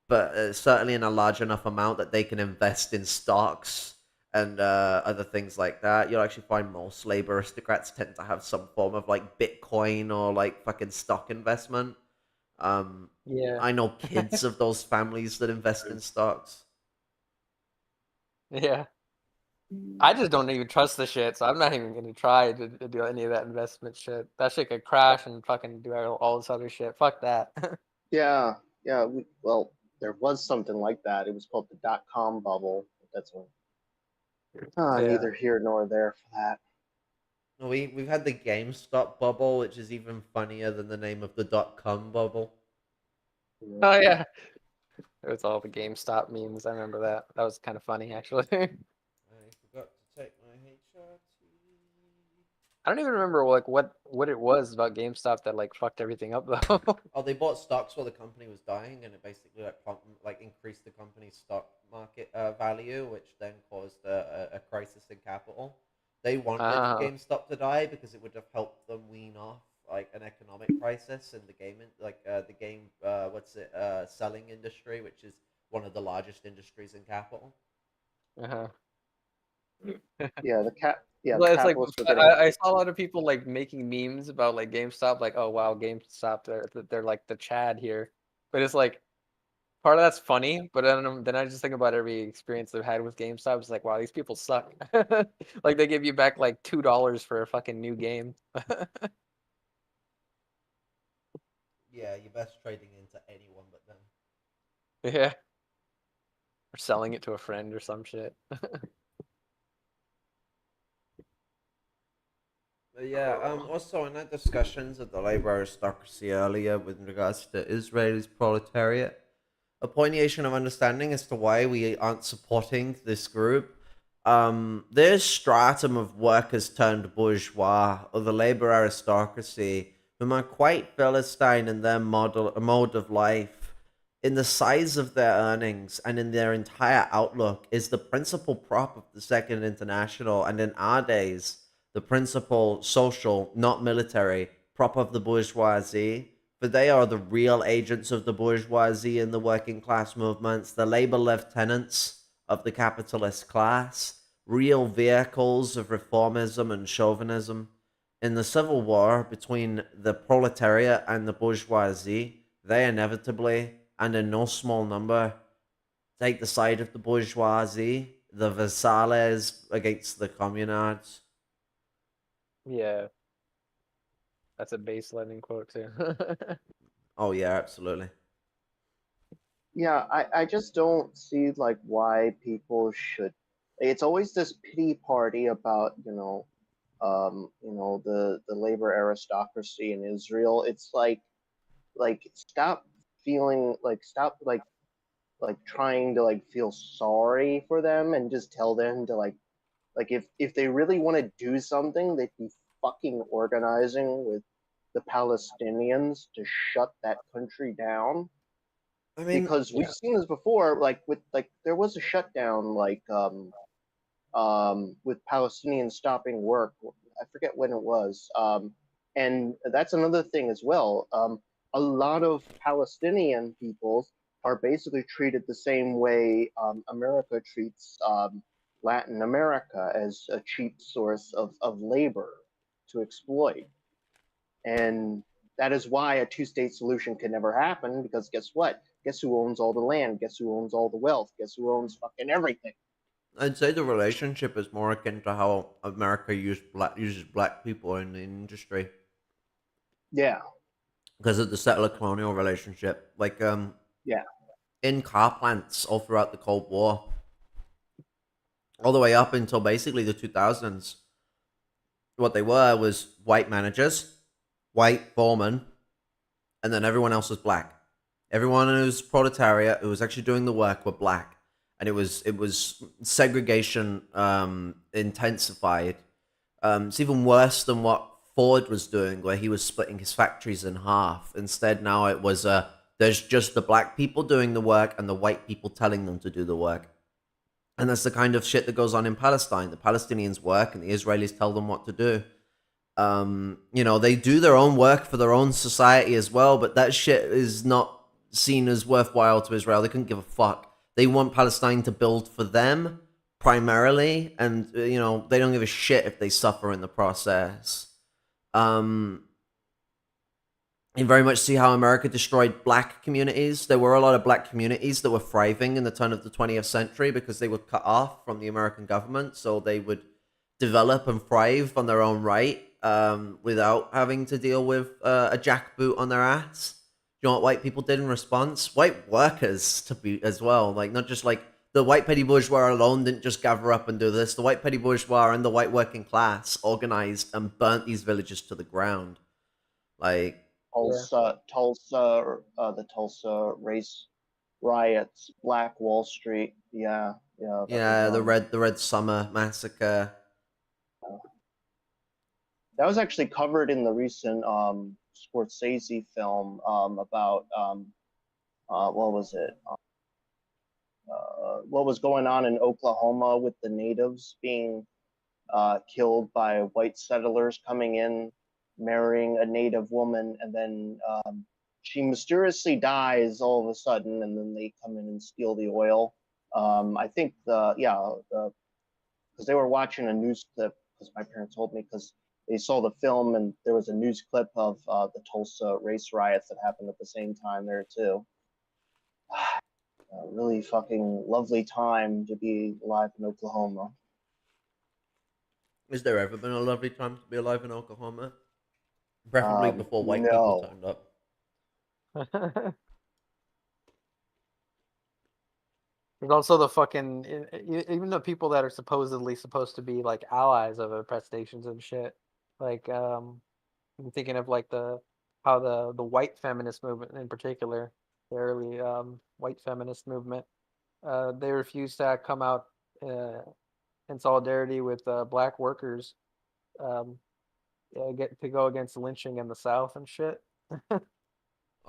but certainly in a large enough amount that they can invest in stocks and other things like that. You'll actually find most labor aristocrats tend to have some form of like Bitcoin or like fucking stock investment. Um, Yeah. I know kids of those families that invest in stocks. Yeah. I just don't even trust the shit, so I'm not even gonna try to do any of that investment shit. That shit could crash and fucking do all this other shit. Fuck that. Yeah, yeah. Well, there was something like that. It was called the dot-com bubble. That's Yeah. neither here nor there for that. We've had the GameStop bubble, which is even funnier than the name of the .com bubble. Oh yeah. It was all the GameStop memes. I remember that. That was kind of funny, actually. I forgot to take my HRT. I don't even remember like what it was about GameStop that like fucked everything up though. Oh, they bought stocks while the company was dying, and it basically like increased the company's stock market value, which then caused a crisis in capital. They wanted GameStop to die because it would have helped them wean off like an economic crisis in the selling industry, which is one of the largest industries in capital. Uh-huh. Yeah, the Well, it's like capitalists were getting. I saw a lot of people like making memes about like GameStop, like, oh wow, GameStop, they're like the Chad here. But it's like part of that's funny, but then I just think about every experience they've had with GameStop. It's like, wow, these people suck. Like they give you back like $2 for a fucking new game. Yeah, you're best trading into anyone but them. Yeah. Or selling it to a friend or some shit. Yeah, also in that discussions of the labor aristocracy earlier with regards to Israel's proletariat, a pointation of understanding as to why we aren't supporting this group. There's stratum of workers turned bourgeois or the labor aristocracy whom are quite philistine in their mode of life, in the size of their earnings and in their entire outlook is the principal prop of the Second International, and in our days, the principal social, not military, prop of the bourgeoisie. For they are the real agents of the bourgeoisie and the working class movements, the labor lieutenants of the capitalist class, real vehicles of reformism and chauvinism. In the civil war between the proletariat and the bourgeoisie, they inevitably, and in no small number, take the side of the bourgeoisie, the vassales against the communards. Yeah. That's a base Lenin quote too. Oh yeah, absolutely. Yeah, I just don't see like why people should. It's always this pity party about the labor aristocracy in Israel. It's like stop trying to like feel sorry for them and just tell them to like if they really want to do something, they'd be fucking organizing with the Palestinians to shut that country down. I mean, Because we've seen this before, like with like there was a shutdown with Palestinians stopping work. I forget when it was. And that's another thing as well. A lot of Palestinian peoples are basically treated the same way America treats Latin America, as a cheap source of labor to exploit. And that is why a two-state solution can never happen, because guess what? Guess who owns all the land? Guess who owns all the wealth? Guess who owns fucking everything? I'd say the relationship is more akin to how America uses black people in the industry Yeah, because of the settler colonial relationship. Like yeah, in car plants all throughout the Cold War, all the way up until basically the 2000s, what they were was white managers, white foremen, and then everyone else was black. Everyone who was proletariat who was actually doing the work were black, and it was segregation intensified. It's even worse than what Ford was doing, where he was splitting his factories in half. Instead, now it was there's just the black people doing the work and the white people telling them to do the work. And that's the kind of shit that goes on in Palestine. The Palestinians work and the Israelis tell them what to do. They do their own work for their own society as well, but that shit is not seen as worthwhile to Israel. They couldn't give a fuck. They want Palestine to build for them primarily, and they don't give a shit if they suffer in the process. You very much see how America destroyed black communities. There were a lot of black communities that were thriving in the turn of the 20th century because they were cut off from the American government, so they would develop and thrive on their own right without having to deal with a jackboot on their ass. You know what white people did in response? White workers, to be as well. Like, not just like the white petty bourgeois alone didn't just gather up and do this. The white petty bourgeois and the white working class organized and burnt these villages to the ground. Like, The Tulsa race riots, Black Wall Street. Yeah. yeah, the Red Summer massacre. That was actually covered in the recent Scorsese film about what was it? What was going on in Oklahoma with the natives being killed by white settlers coming in, marrying a native woman, and then she mysteriously dies all of a sudden, and then they come in and steal the oil. I think because they were watching a news clip, because my parents told me, because they saw the film and there was a news clip of the Tulsa race riots that happened at the same time there too. A really fucking lovely time to be alive in Oklahoma. Has there ever been a lovely time to be alive in Oklahoma? Preferably before white people turned up. There's also the fucking even the people that are supposedly supposed to be like allies of oppressed nations and shit. Like I'm thinking of like how the white feminist movement in particular, the early white feminist movement, they refused to come out in solidarity with black workers, get to go against lynching in the South and shit.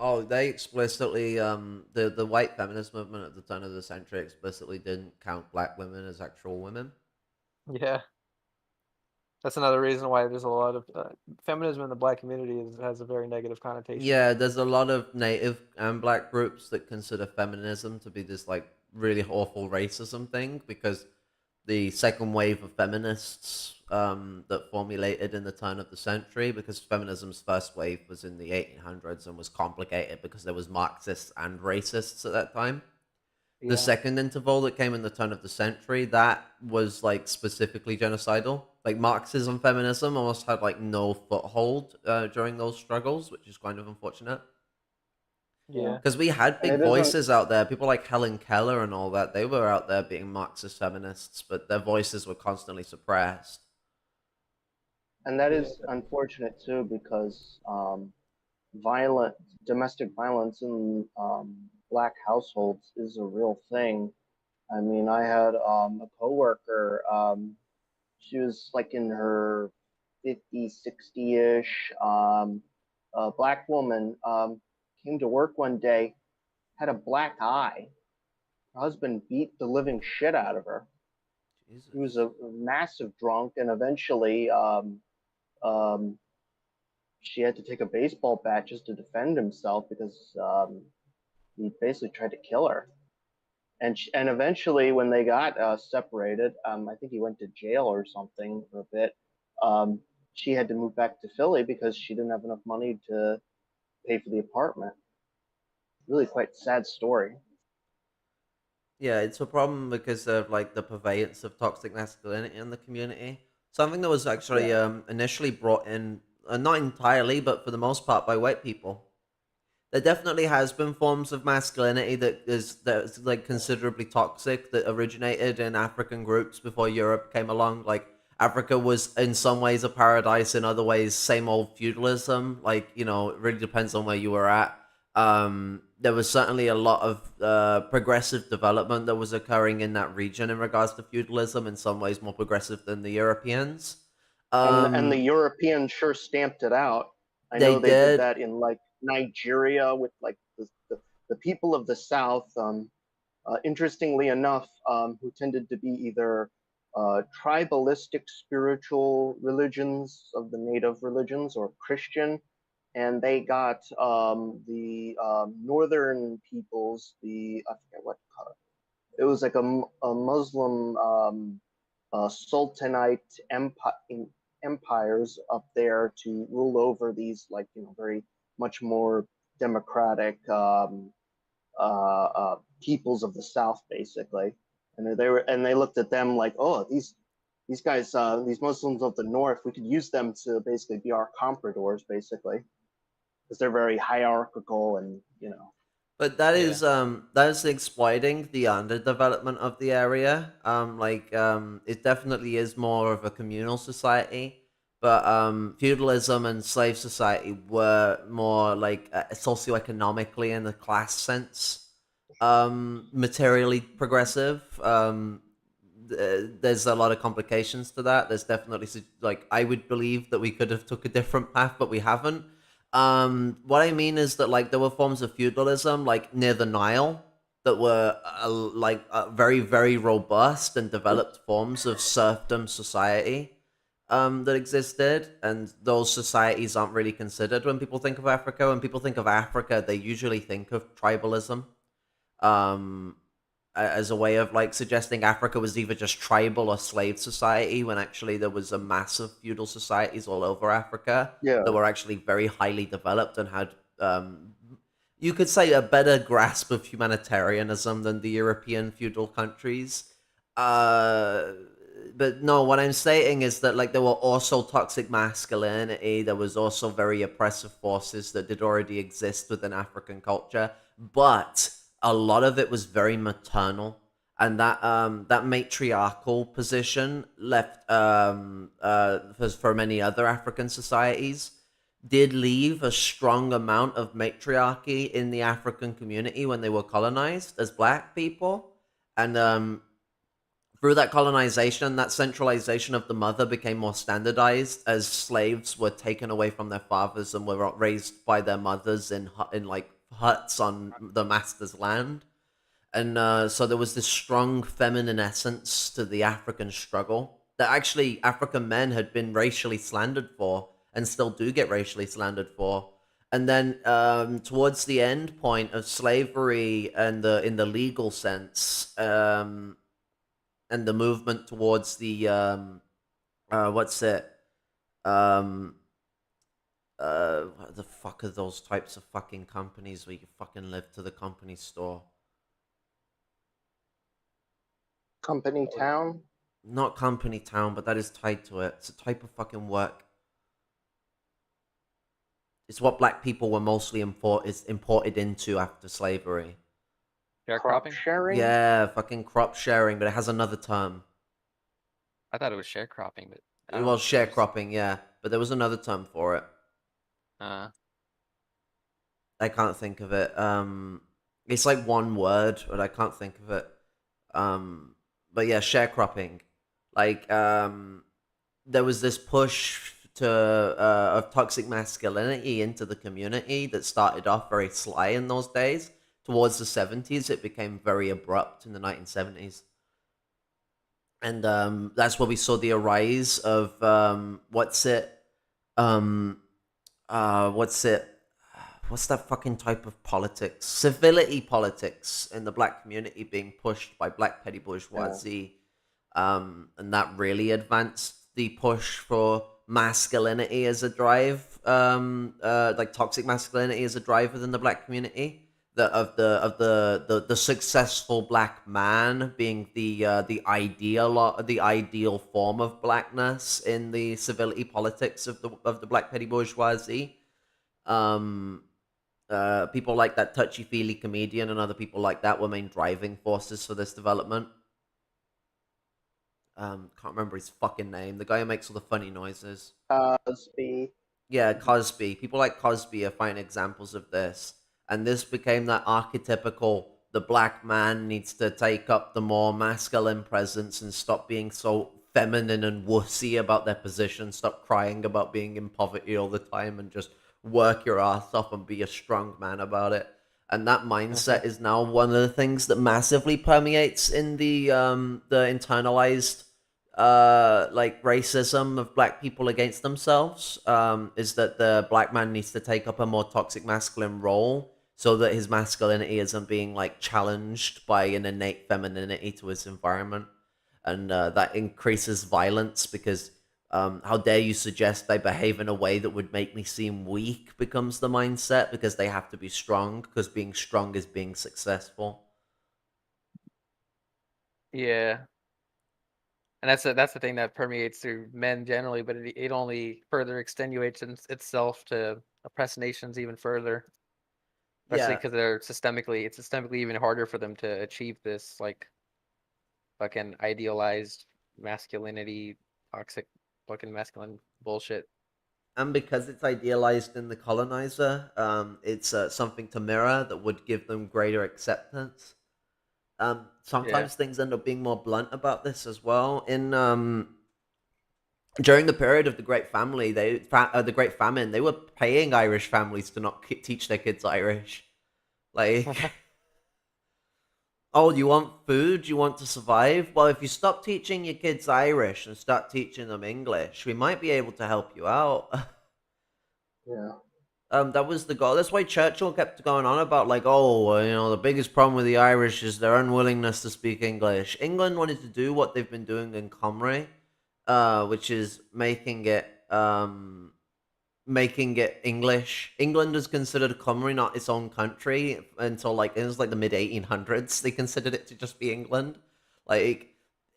Oh, they explicitly, the white feminist movement at the turn of the century explicitly didn't count black women as actual women. Yeah. That's another reason why there's a lot of feminism in the black community has a very negative connotation. Yeah, there's a lot of native and black groups that consider feminism to be this like really awful racism thing because the second wave of feminists that formulated in the turn of the century, because feminism's first wave was in the 1800s and was complicated because there was Marxists and racists at that time. The second interval that came in the turn of the century, that was like specifically genocidal. Like Marxism, feminism almost had like no foothold during those struggles, which is kind of unfortunate. Yeah. Because we had big voices out there, people like Helen Keller and all that. They were out there being Marxist feminists, but their voices were constantly suppressed. And that is unfortunate too, because domestic violence in black households is a real thing. I mean, I had a coworker. She was like in her 50, 60-ish. A black woman came to work one day, had a black eye. Her husband beat the living shit out of her. Jesus. He was a massive drunk, and eventually she had to take a baseball bat just to defend himself because he basically tried to kill her. And eventually, when they got separated, I think he went to jail or something for a bit. She had to move back to Philly because she didn't have enough money to pay for the apartment. Really quite sad story. Yeah, it's a problem because of like the purveyance of toxic masculinity in the community. Something that was actually initially brought in, not entirely, but for the most part, by white people. There definitely has been forms of masculinity that's like considerably toxic that originated in African groups before Europe came along. Like Africa was in some ways a paradise, in other ways same old feudalism. Like it really depends on where you were at. There was certainly a lot of progressive development that was occurring in that region in regards to feudalism. In some ways, more progressive than the Europeans. And the Europeans sure stamped it out. I know they did that in like Nigeria with like the people of the South. Interestingly enough, who tended to be either tribalistic spiritual religions of the native religions or Christian, and they got the northern peoples, I forget what it was, like a Muslim sultanite empires up there to rule over these, like, very much more democratic peoples of the South, basically. And they looked at them like, oh, these guys, these Muslims of the North, we could use them to basically be our compradors, basically, because they're very hierarchical and But Yeah. that is exploiting the underdevelopment of the area. It definitely is more of a communal society, but feudalism and slave society were more like socioeconomically in the class sense, materially progressive. There's a lot of complications to that. There's definitely like I would believe that we could have took a different path, but we haven't. What I mean is that like there were forms of feudalism like near the Nile that were very very robust and developed forms of serfdom society that existed, and those societies aren't really considered when people think of Africa. When people think of Africa, they usually think of tribalism. Um, as a way of like suggesting Africa was either just tribal or slave society, when actually there was a massive feudal societies all over Africa yeah. that were actually very highly developed and had you could say a better grasp of humanitarianism than the European feudal countries. But no, what I'm saying is that like there were also toxic masculinity. There was also very oppressive forces that did already exist within African culture, but a lot of it was very maternal, and that matriarchal position left for many other African societies did leave a strong amount of matriarchy in the African community when they were colonized as black people, and through that colonization, that centralization of the mother became more standardized as slaves were taken away from their fathers and were raised by their mothers in like huts on the master's land. And so there was this strong feminine essence to the African struggle that actually African men had been racially slandered for and still do get racially slandered for. And then towards the end point of slavery and in the legal sense, and the movement towards the what's it what the fuck are those types of fucking companies where you fucking live to the company store? Company town. Not company town, but that is tied to it. It's a type of fucking work. It's what black people were mostly imported into after slavery. Crop Sharecropping? sharing. Yeah, fucking crop sharing, but it has another term. I thought it was sharecropping, but I It don't was know if there's- sharecropping, yeah, but there was another term for it. I can't think of it. It's like one word, but I can't think of it. But yeah, sharecropping. Like, there was this push of toxic masculinity into the community that started off very sly in those days. Towards the 70s, it became very abrupt in the 1970s. And that's where we saw the arise of what's that fucking type of politics? Civility politics in the black community being pushed by black petty bourgeoisie. And that really advanced the push for masculinity as a drive, like toxic masculinity as a drive within the black community. The successful black man being the ideal form of blackness in the civility politics of the black petty bourgeoisie. People like that touchy-feely comedian and other people like that were main driving forces for this development. Can't remember his fucking name. The guy who makes all the funny noises. Cosby. Yeah, Cosby. People like Cosby are fine examples of this. And this became that archetypical, the black man needs to take up the more masculine presence and stop being so feminine and wussy about their position, stop crying about being in poverty all the time, and just work your ass off and be a strong man about it. And that mindset is now one of the things that massively permeates in the internalized like racism of black people against themselves, is that the black man needs to take up a more toxic masculine role so that his masculinity isn't being like challenged by an innate femininity to his environment, and that increases violence because how dare you suggest I behave in a way that would make me seem weak becomes the mindset because they have to be strong because being strong is being successful. Yeah. And that's the thing that permeates through men generally, but it only further extenuates itself to oppress nations even further, especially Yeah, because it's systemically even harder for them to achieve this like fucking idealized masculinity, toxic fucking masculine bullshit. and because it's idealized in the colonizer, it's something to mirror that would give them greater acceptance. Yeah. Sometimes things end up being more blunt about this as well. In during the period of the Great Family, the Great Famine, they were paying Irish families to not teach their kids Irish. Like, oh, you want food? You want to survive? Well, if you stop teaching your kids Irish and start teaching them English, we might be able to help you out. Yeah. That was the goal. That's why Churchill kept going on about like, oh, well, the biggest problem with the Irish is their unwillingness to speak English. England wanted to do what they've been doing in Comrie, which is making it English. England is considered Comrie not its own country until like it was like the mid 1800s. They considered it to just be England. Like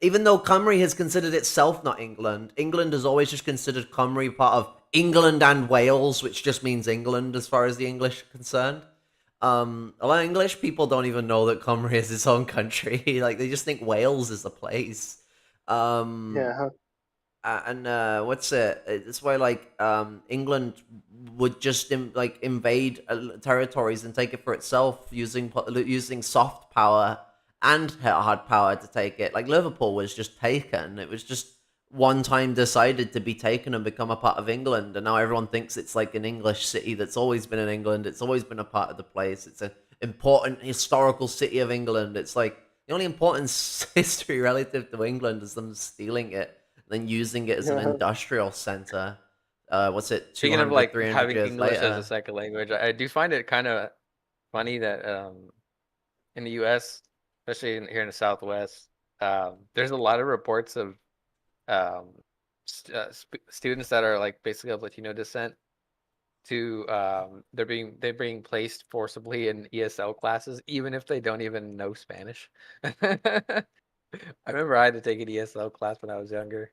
even though Cymru has considered itself not England, England has always just considered Cymru part of England and Wales, which just means England as far as the English are concerned. A lot of English people don't even know that Cymru is its own country. Like they just think Wales is a place. Um, Yeah. and what's it? It's why like England would just invade territories and take it for itself using soft power and hard power to take it. Like Liverpool was just taken. It was just one time decided to be taken and become a part of England, and now everyone thinks it's like an English city that's always been in England. It's always been a part of the place. It's an important historical city of England. It's like the only important history relative to England is them stealing it then using it as an Yeah. industrial center. What's it, Speaking of 200, like 300 having years English as a later? second language, I do find it kind of funny that in the U.S., especially here in the Southwest, there's a lot of reports of um, students that are like basically of Latino descent to they're being placed forcibly in ESL classes even if they don't even know Spanish. I remember I had to take an ESL class when I was younger,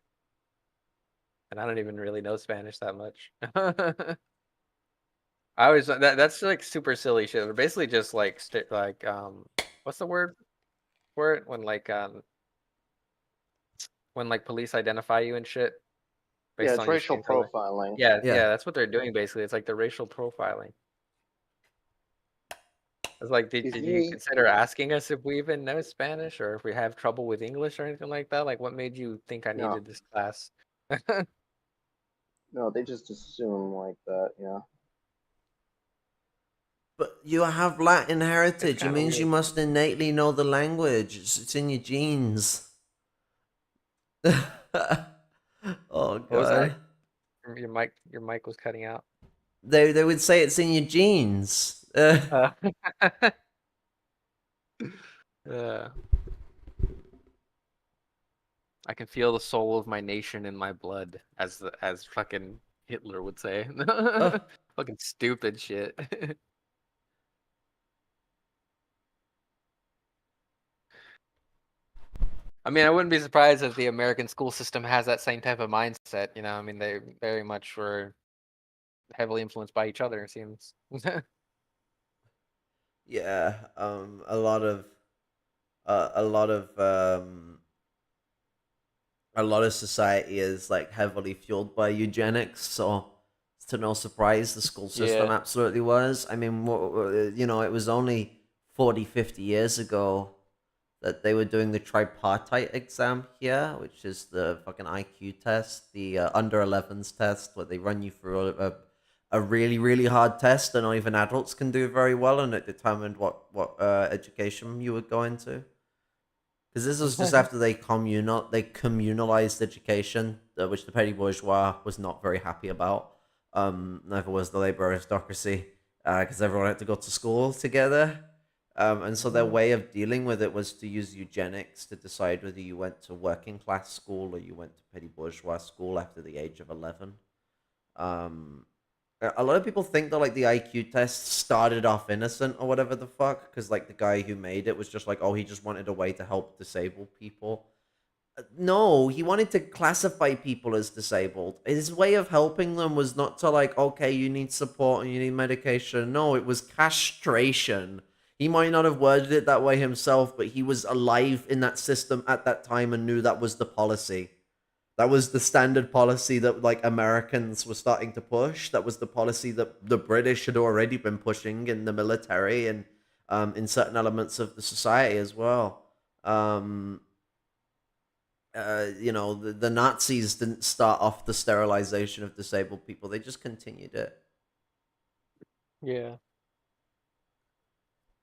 and I don't even really know Spanish that much. I always that's like super silly shit. They're basically just like what's the word for it when like police identify you and shit Yeah, based it's on your racial skin color. profiling. Yeah, Yeah. yeah, that's what they're doing basically. It's like the racial profiling. It's like, If did you you consider asking us if we even know Spanish or if we have trouble with English or anything like that? Like, what made you think I no, needed this class? no, they just assume like that. Yeah. But you have Latin It's heritage. It kind of means you weird. must innately know the language. It's in your genes. Oh What was that? god. Your mic was cutting out. They would say it's in your genes. Uh, uh, I can feel the soul of my nation in my blood, as fucking Hitler would say. uh, Fucking stupid shit. I mean, I wouldn't be surprised if the American school system has that same type of mindset. I mean, they very much were heavily influenced by each other, it seems. yeah. A lot of uh, a lot of um a lot of society is like heavily fueled by eugenics, so it's to no surprise the school system Yeah. absolutely was. I mean, it was only 40, 50 years ago that they were doing the tripartite exam here, which is the fucking IQ test, the under 11s test, where they run you through a really, really hard test that not even adults can do very well, and it determined what education you would go into. Because this was just after they communalized education, which the petty bourgeois was not very happy about. Neither was the labor aristocracy, because everyone had to go to school together. And so their way of dealing with it was to use eugenics to decide whether you went to working class school or you went to petty bourgeois school after the age of 11. Um, a lot of people think that like the IQ test started off innocent or whatever the fuck, because like the guy who made it was just like, oh, he just wanted a way to help disabled people. No, he wanted to classify people as disabled. His way of helping them was not to like, okay, you need support and you need medication. No, it was castration. He might not have worded it that way himself, but he was alive in that system at that time and knew that was the policy. That was the standard policy that like Americans were starting to push. That was the policy that the British had already been pushing in the military and in certain elements of the society as well. The Nazis didn't start off the sterilization of disabled people. They just continued it. Yeah.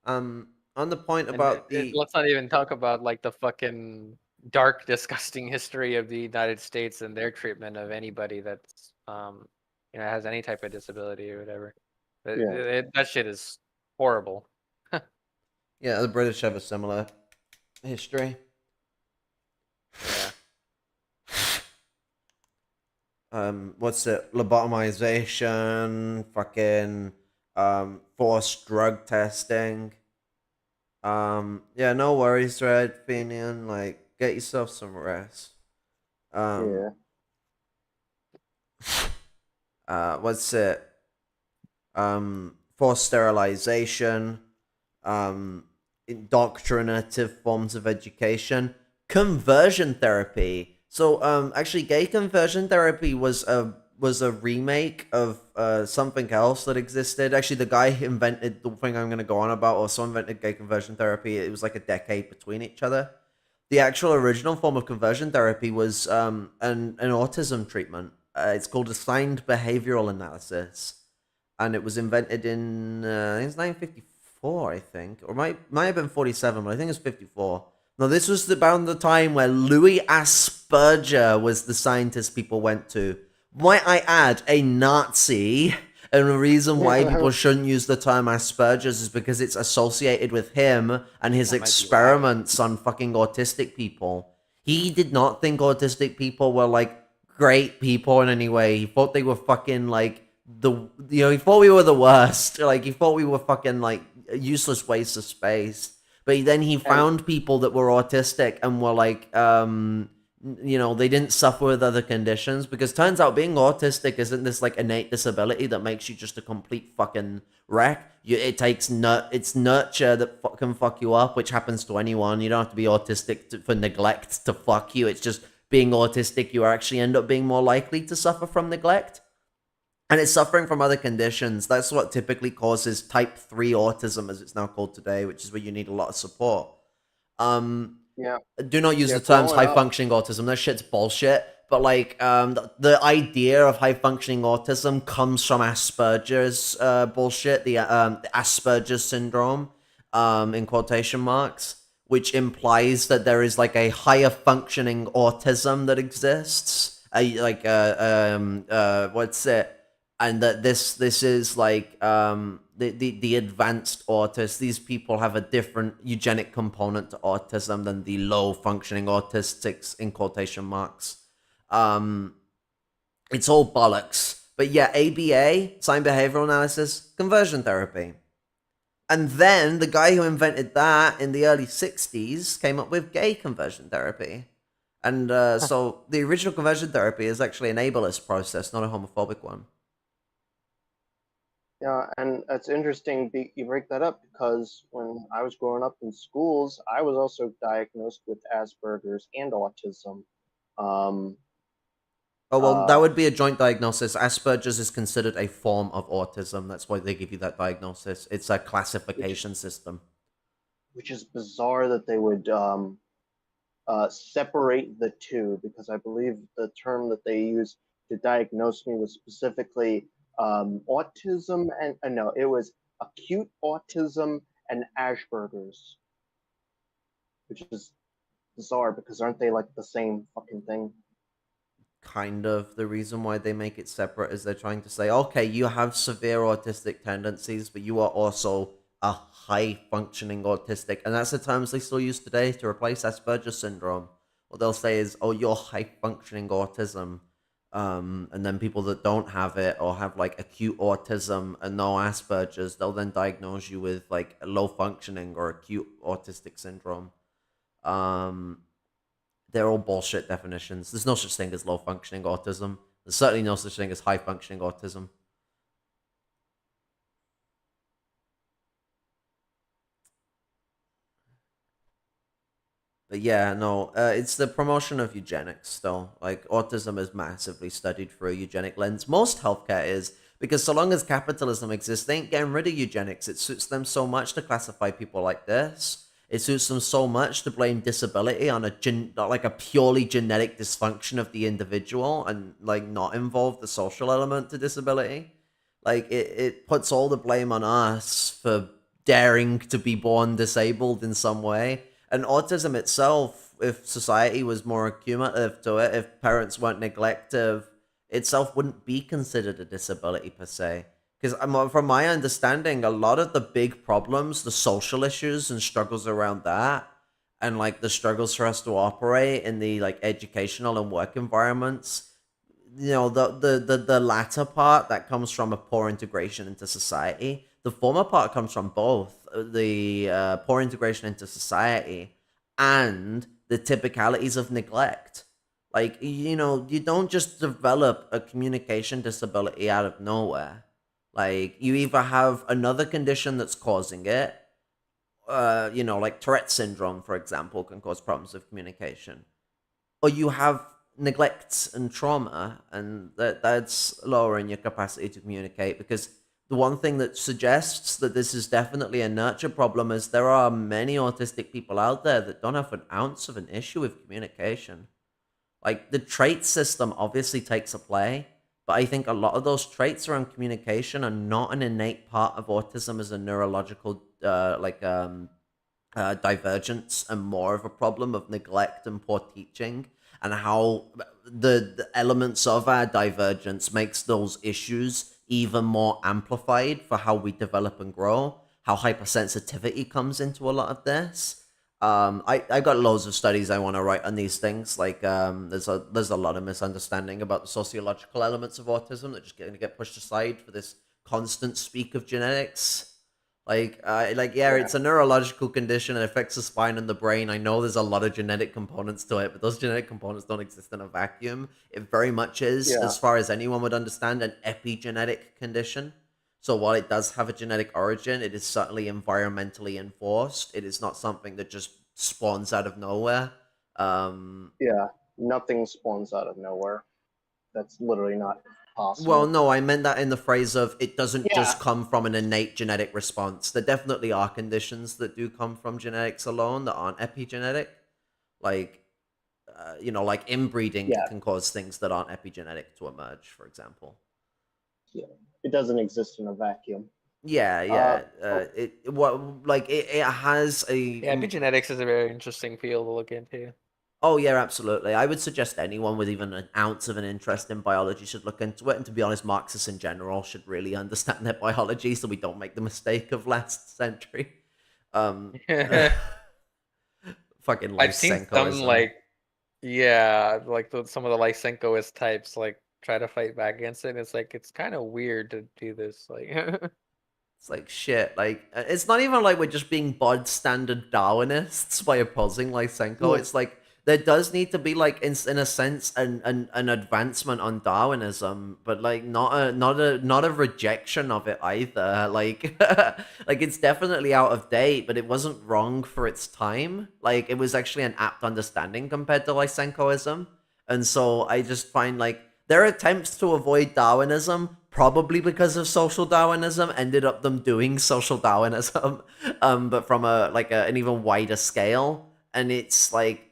On the point And about the let's not even talk about like the fucking dark, disgusting history of the United States and their treatment of anybody that's has any type of disability or whatever. That shit is horrible. yeah, the British have a similar history. Yeah. What's it? Lobotomization, fucking forced drug testing. Yeah, no worries, Red Fenian. Like, get yourself some rest. Yeah. What's it? Forced sterilization, indoctrinative forms of education, conversion therapy. So, actually, gay conversion therapy was a remake of something else that existed. Actually, the guy who invented the thing I'm going to go on about also invented gay conversion therapy. It was like a decade between each other. The actual original form of conversion therapy was an autism treatment. It's called assigned behavioral analysis, and it was invented in I think it's 1954, I think, or might have been 47, but I think it's 54. Now, this was about the time where Louis Asperger was the scientist people went to. Might I add, a Nazi. And the reason why people shouldn't use the term Asperger's is because it's associated with him and his That might be why. experiments on fucking autistic people. He did not think autistic people were like great people in any way. He thought they were fucking like he thought we were the worst. Like he thought we were fucking like useless waste of space. But then he found people that were autistic and were like they didn't suffer with other conditions, because turns out being autistic isn't this like innate disability that makes you just a complete fucking wreck. It takes it's nurture that can fuck you up, which happens to anyone. You don't have to be autistic for neglect to fuck you. It's just being autistic, you actually end up being more likely to suffer from neglect. And it's suffering from other conditions. That's what typically causes type 3 autism, as it's now called today, which is where you need a lot of support. Yeah. Do not use Yeah, the terms growing high up- functioning autism. That shit's bullshit. But like the idea of high functioning autism comes from Asperger's bullshit, the Asperger's syndrome, in quotation marks, which implies that there is like a higher functioning autism that exists. What's it? And that this is like the advanced autists. These people have a different eugenic component to autism than the low functioning autistics, in quotation marks. It's all bollocks. But yeah, ABA, sign behavioral analysis, conversion therapy. And then the guy who invented that in the early 60s came up with gay conversion therapy. And so the original conversion therapy is actually an ableist process, not a homophobic one. Yeah, and it's interesting you break that up, because when I was growing up in schools, I was also diagnosed with Asperger's and autism. Oh, well, that would be a joint diagnosis. Asperger's is considered a form of autism. That's why they give you that diagnosis. It's a classification system. Which is bizarre that they would separate the two, because I believe the term that they used to diagnose me was specifically autism and no, it was acute autism and Asperger's, which is bizarre because aren't they like the same fucking thing? Kind of. The reason why they make it separate is they're trying to say, okay, you have severe autistic tendencies, but you are also a high functioning autistic. And that's the terms they still use today to replace Asperger's syndrome. What they'll say is, oh, you're high functioning autism. And then people that don't have it or have like acute autism and no Asperger's, they'll then diagnose you with like low functioning or acute autistic syndrome. Um, they're all bullshit definitions. There's no such thing as low functioning autism. There's certainly no such thing as high functioning autism. But yeah, no, it's the promotion of eugenics still. Like, autism is massively studied through a eugenic lens. Most healthcare is, because so long as capitalism exists, they ain't getting rid of eugenics. It suits them so much to classify people like this. It suits them so much to blame disability on a purely genetic dysfunction of the individual and like not involve the social element to disability. Like it puts all the blame on us for daring to be born disabled in some way. And autism itself, if society was more accumulative to it, if parents weren't neglective, itself wouldn't be considered a disability per se. Because from my understanding, a lot of the big problems, the social issues and struggles around that, and like the struggles for us to operate in the like educational and work environments, the latter part that comes from a poor integration into society. The former part comes from both the poor integration into society and the typicalities of neglect. Like, you don't just develop a communication disability out of nowhere. Like, you either have another condition that's causing it, like Tourette syndrome, for example, can cause problems with communication, or you have neglect and trauma, and that's lowering your capacity to communicate. Because the one thing that suggests that this is definitely a nurture problem is there are many autistic people out there that don't have an ounce of an issue with communication. Like, the trait system obviously takes a play, but I think a lot of those traits around communication are not an innate part of autism as a neurological divergence, and more of a problem of neglect and poor teaching, and how the elements of our divergence makes those issues even more amplified for how we develop and grow, how hypersensitivity comes into a lot of this. I got loads of studies I want to write on these things. Like, there's a lot of misunderstanding about the sociological elements of autism that just going to get pushed aside for this constant speak of genetics. Yeah, it's a neurological condition. It affects the spine and the brain. I know there's a lot of genetic components to it, but those genetic components don't exist in a vacuum. It very much is, Yeah. as far as anyone would understand, an epigenetic condition. So while it does have a genetic origin, it is certainly environmentally enforced. It is not something that just spawns out of nowhere. Yeah, nothing spawns out of nowhere. That's literally not possible. Well, no, I meant that in the phrase of it doesn't Yeah. just come from an innate genetic response. There definitely are conditions that do come from genetics alone that aren't epigenetic. Like, like inbreeding Yeah. can cause things that aren't epigenetic to emerge, for example. It doesn't exist in a vacuum. Yeah, it has a Yeah, epigenetics is a very interesting field to look into. Oh yeah, absolutely. I would suggest anyone with even an ounce of an interest in biology should look into it. And to be honest, Marxists in general should really understand their biology so we don't make the mistake of last century. Fucking I've seen some Lysenkoism. some of the Lysenkoist types like try to fight back against it. And it's like it's kind of weird to do this. Like, It's like shit. Like, it's not even like we're just being bod standard Darwinists by opposing Lysenko. No. It's like there does need to be like in a sense an advancement on Darwinism, but like not a rejection of it either. Like like it's definitely out of date, but it wasn't wrong for its time. Like it was actually an apt understanding compared to Lysenkoism. And so I just find like their attempts to avoid Darwinism, probably because of social Darwinism, ended up them doing social Darwinism, but from an even wider scale. And it's like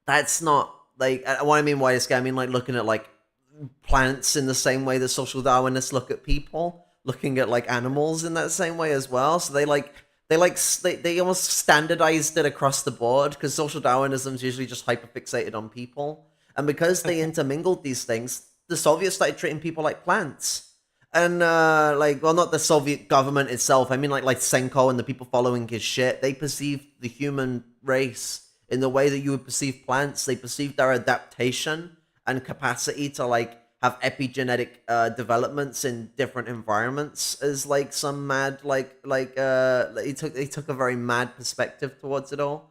that's not like what I mean wider scale. I mean like looking at like plants in the same way that social Darwinists look at people, looking at like animals in that same way as well. So they like They almost standardized it across the board because social Darwinism is usually just hyperfixated on people, and because they intermingled these things, the Soviets started treating people like plants. And well, not the Soviet government itself. I mean, like Senko and the people following his shit. They perceived the human race in the way that you would perceive plants. They perceived their adaptation and capacity to like have epigenetic developments in different environments as like some mad he took a very mad perspective towards it all.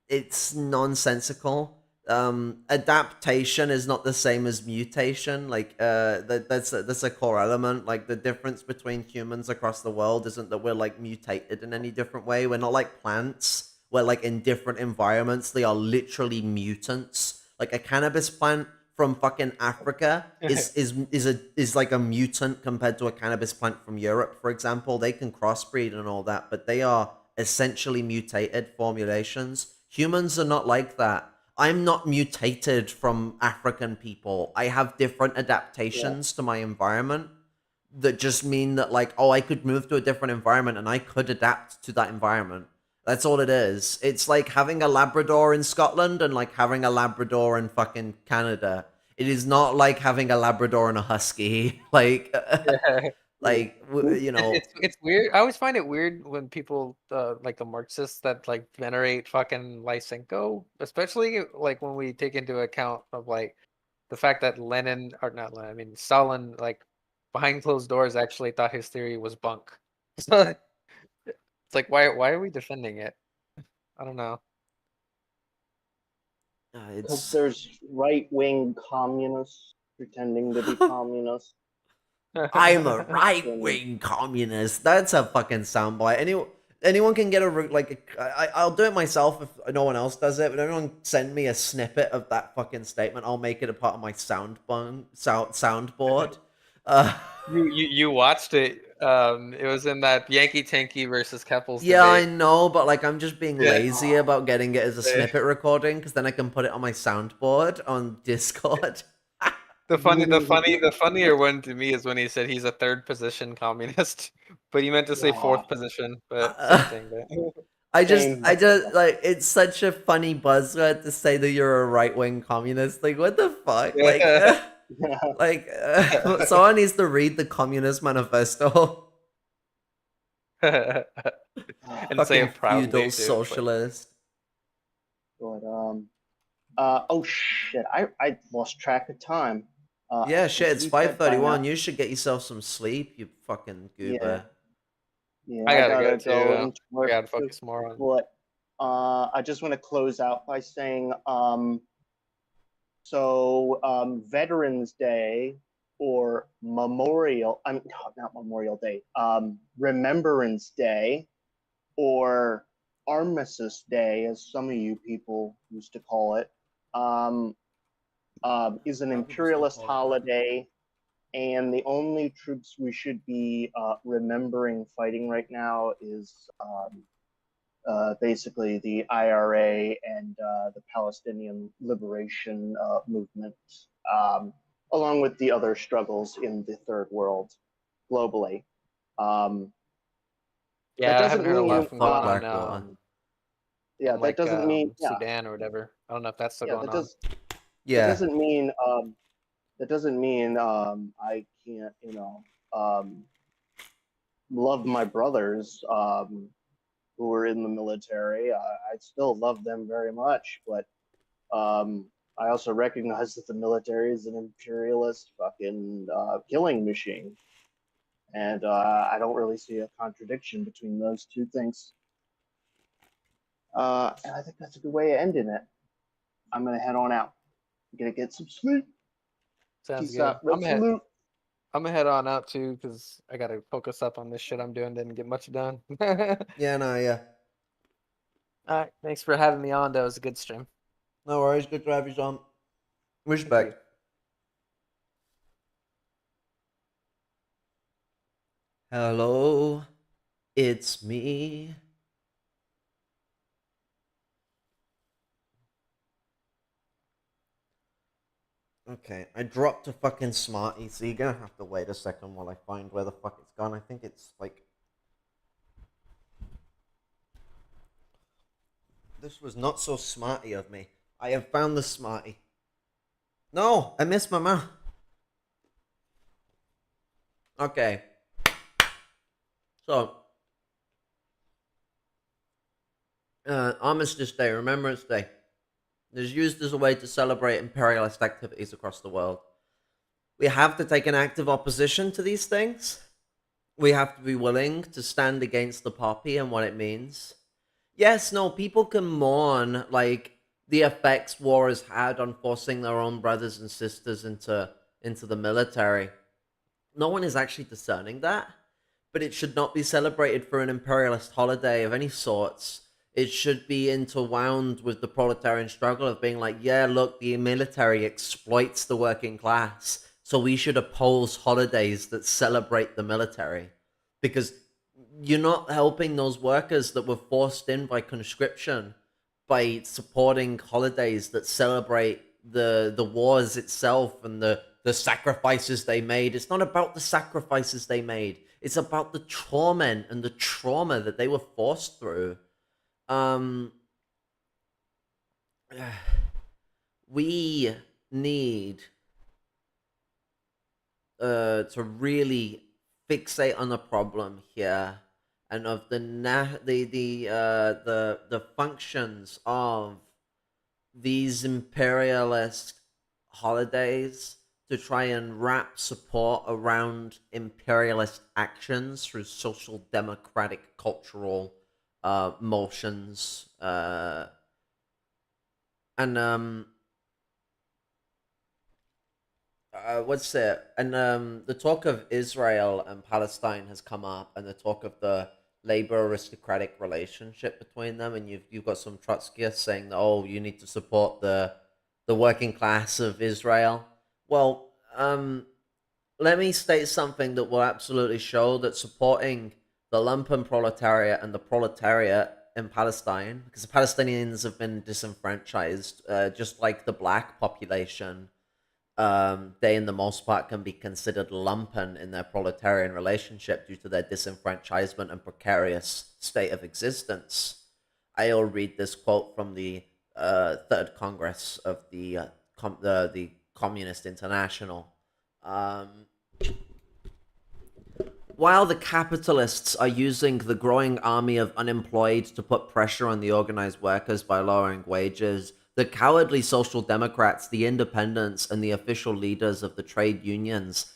It's nonsensical. Adaptation is not the same as mutation. That's a core element. Like the difference between humans across the world isn't that we're like mutated in any different way. We're not like plants where like in different environments they are literally mutants. Like a cannabis plant from fucking Africa is like a mutant compared to a cannabis plant from Europe, for example. They can crossbreed and all that, but they are essentially mutated formulations. Humans are not like that. I'm not mutated from African people. I have different adaptations to my environment that just mean that like, oh, I could move to a different environment and I could adapt to that environment. That's all it is. It's like having a Labrador in Scotland and like having a Labrador in fucking Canada. It is not like having a Labrador and a Husky. Like, you know. It's weird. I always find it weird when people like the Marxists that like venerate fucking Lysenko, especially like when we take into account of like the fact that Lenin or not Lenin, I mean Stalin, like behind closed doors, actually thought his theory was bunk. So it's like why are we defending it? I don't know. Because It's there's right-wing communists pretending to be communists. I'm a right And wing communist. That's a fucking soundbite. Anyone can get I'll do it myself if no one else does it. But anyone send me a snippet of that fucking statement, I'll make it a part of my soundboard. Uh, You watched it. It was in that Yankee Tanky versus Keppels yeah, I debate. know, but like I'm just being Yeah. lazy about getting it as a Yeah. snippet recording because then I can put it on my soundboard on Discord. The funnier one to me is when he said he's a third position communist, but he meant to say fourth position, but same thing. But I Same. just like it's such a funny buzzword to say that you're a right wing communist. Like, what the fuck? yeah. Someone needs to read the Communist Manifesto. And say Fucking it proudly feudal too. socialist. But oh shit, I lost track of time. Yeah, I shit. should It's be bed by 5:31. now. You should get yourself some sleep. You fucking goober. Yeah, I I gotta gotta go too. go into I work gotta too. focus more on. But I just want to close out by saying Veterans Day or not Memorial Day, Remembrance Day or Armistice Day, as some of you people used to call it, is an imperialist holiday, and the only troops we should be remembering fighting right now is basically the IRA and the Palestinian Liberation Movement, along with the other struggles in the third world globally. Yeah, I haven't heard a lot Yeah, from fuck going on Blackwater. Yeah, in that like doesn't mean Sudan or whatever. I don't know if that's still yeah, going on. that Yeah. doesn't mean I can't love my brothers who are in the military. I still love them very much, but I also recognize that the military is an imperialist fucking killing machine, and I don't really see a contradiction between those two things. And I think that's a good way of ending it. I'm gonna head on out. I'm gonna get some sleep. Sounds Peace good. out. Resolute. I'm gonna head on out too because I gotta focus up on this shit I'm doing. Didn't get much done. Yeah, no, yeah. All right, thanks for having me on. That was a good stream. No worries. Good to have you on. Respect. Hello, it's me. Okay, I dropped a fucking Smartie, so you're gonna have to wait a second while I find where the fuck it's gone. I think it's like This was not so smarty of me. I have found the smarty. No, I missed my mouth. Okay. So, Armistice Day, Remembrance Day, is used as a way to celebrate imperialist activities across the world. We have to take an active opposition to these things. We have to be willing to stand against the poppy and what it means. Yes, no, people can mourn, like, the effects war has had on forcing their own brothers and sisters into the military. No one is actually discerning that, but it should not be celebrated for an imperialist holiday of any sorts. It should be interwound with the proletarian struggle of being like, yeah, look, the military exploits the working class, so we should oppose holidays that celebrate the military. Because you're not helping those workers that were forced in by conscription by supporting holidays that celebrate the wars itself and the sacrifices they made. It's not about the sacrifices they made. It's about the torment and the trauma that they were forced through. We need to really fixate on the problem here and of the functions of these imperialist holidays to try and wrap support around imperialist actions through social democratic cultural motions and what's it? And the talk of Israel and Palestine has come up, and the talk of the labor aristocratic relationship between them. And you've got some Trotskyists saying that, oh, you need to support the working class of Israel. Well, let me state something that will absolutely show that supporting the lumpen proletariat and the proletariat in Palestine, because the Palestinians have been disenfranchised, just like the black population. They, in the most part, can be considered lumpen in their proletarian relationship due to their disenfranchisement and precarious state of existence. I'll read this quote from the Third Congress of the Communist International. While the capitalists are using the growing army of unemployed to put pressure on the organized workers by lowering wages, the cowardly social democrats, the independents, and the official leaders of the trade unions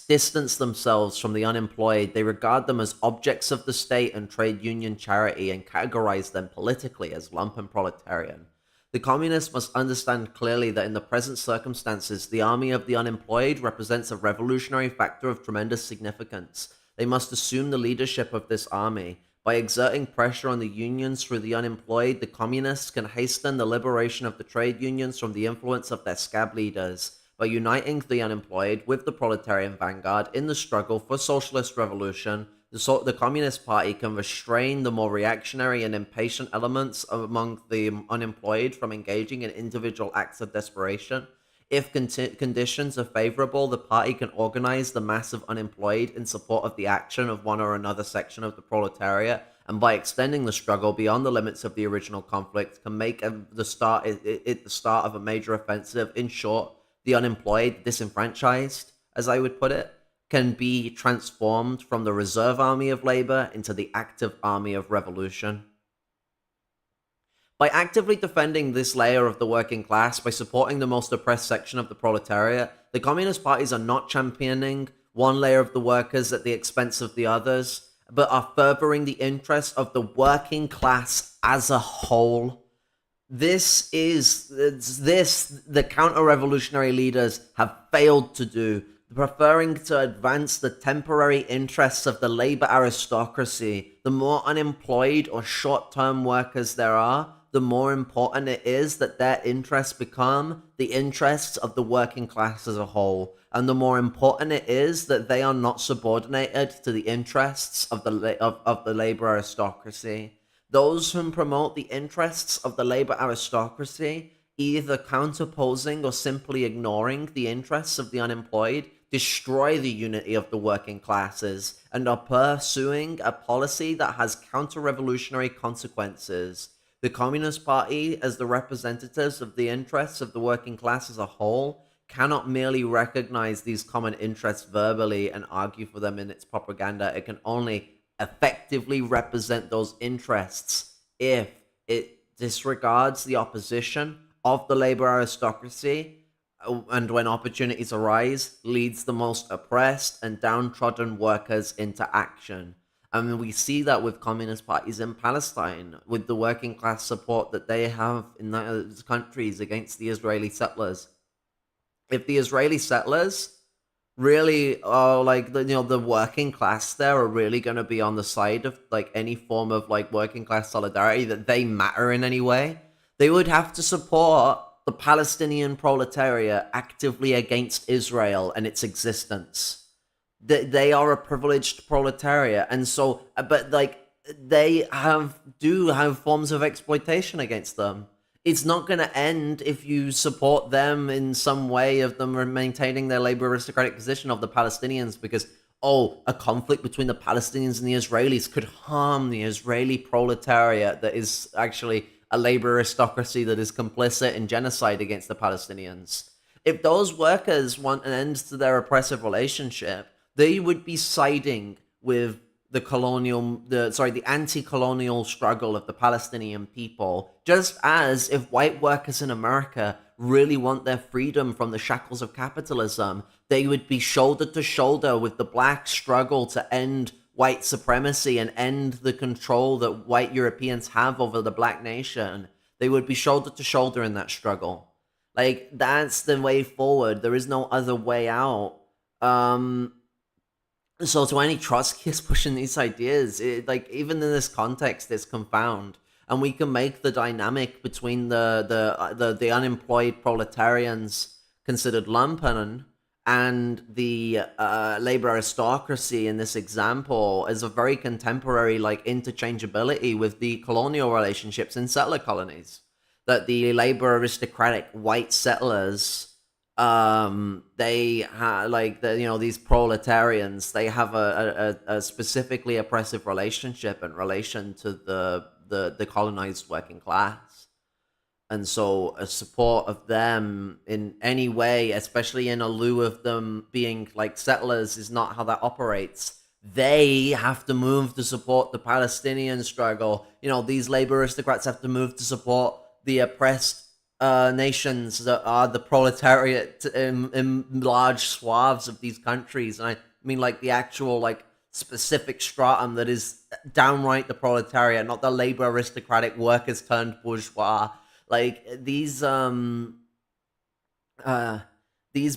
distance themselves from the unemployed. They regard them as objects of the state and trade union charity and categorize them politically as lumpen proletarian. The communists must understand clearly that in the present circumstances, the army of the unemployed represents a revolutionary factor of tremendous significance. They must assume the leadership of this army. By exerting pressure on the unions through the unemployed, the communists can hasten the liberation of the trade unions from the influence of their scab leaders. By uniting the unemployed with the proletarian vanguard in the struggle for socialist revolution, the Communist Party can restrain the more reactionary and impatient elements among the unemployed from engaging in individual acts of desperation. If conditions are favorable, the party can organize the mass of unemployed in support of the action of one or another section of the proletariat, and by extending the struggle beyond the limits of the original conflict, can make the start of a major offensive. In short, the unemployed, disenfranchised, as I would put it, can be transformed from the reserve army of labor into the active army of revolution. By actively defending this layer of the working class, by supporting the most oppressed section of the proletariat, the communist parties are not championing one layer of the workers at the expense of the others, but are furthering the interests of the working class as a whole. This the counter-revolutionary leaders have failed to do, preferring to advance the temporary interests of the labor aristocracy. The more unemployed or short-term workers there are, the more important it is that their interests become the interests of the working class as a whole. And the more important it is that they are not subordinated to the interests of the labor aristocracy. Those who promote the interests of the labor aristocracy, either counterposing or simply ignoring the interests of the unemployed, destroy the unity of the working classes and are pursuing a policy that has counter-revolutionary consequences. the Communist Party, as the representatives of the interests of the working class as a whole, cannot merely recognize these common interests verbally and argue for them in its propaganda. It can only effectively represent those interests if it disregards the opposition of the labor aristocracy, and when opportunities arise, leads the most oppressed and downtrodden workers into action. I mean, we see that with communist parties in Palestine, with the working class support that they have in those countries against the Israeli settlers. If the Israeli settlers really are like the working class there are really going to be on the side of like any form of like working class solidarity, that they matter in any way, they would have to support the Palestinian proletariat actively against Israel and its existence. They are a privileged proletariat, and so but like they do have forms of exploitation against them. It's not going to end if you support them in some way of them maintaining their labor aristocratic position of the Palestinians, because a conflict between the Palestinians and the Israelis could harm the Israeli proletariat that is actually a labor aristocracy that is complicit in genocide against the Palestinians. If those workers want an end to their oppressive relationship, they would be siding with the anti-colonial struggle of the Palestinian people, just as if white workers in America really want their freedom from the shackles of capitalism, they would be shoulder to shoulder with the black struggle to end white supremacy and end the control that white Europeans have over the black nation. They would be shoulder to shoulder in that struggle. Like, that's the way forward. There is no other way out. So to any Trotskyists pushing these ideas, like even in this context, it's confound, and we can make the dynamic between the unemployed proletarians considered lumpen and the labor aristocracy in this example as a very contemporary like interchangeability with the colonial relationships in settler colonies. That the labor aristocratic white settlers, they like these proletarians, they have a specifically oppressive relationship in relation to the colonized working class, and so a support of them in any way, especially in a lieu of them being like settlers, is not how that operates. They have to move to support the Palestinian struggle. These labor aristocrats have to move to support the oppressed nations that are the proletariat in large swaths of these countries. And I mean like the actual like specific stratum that is downright the proletariat, not the labor aristocratic workers turned bourgeois. Like these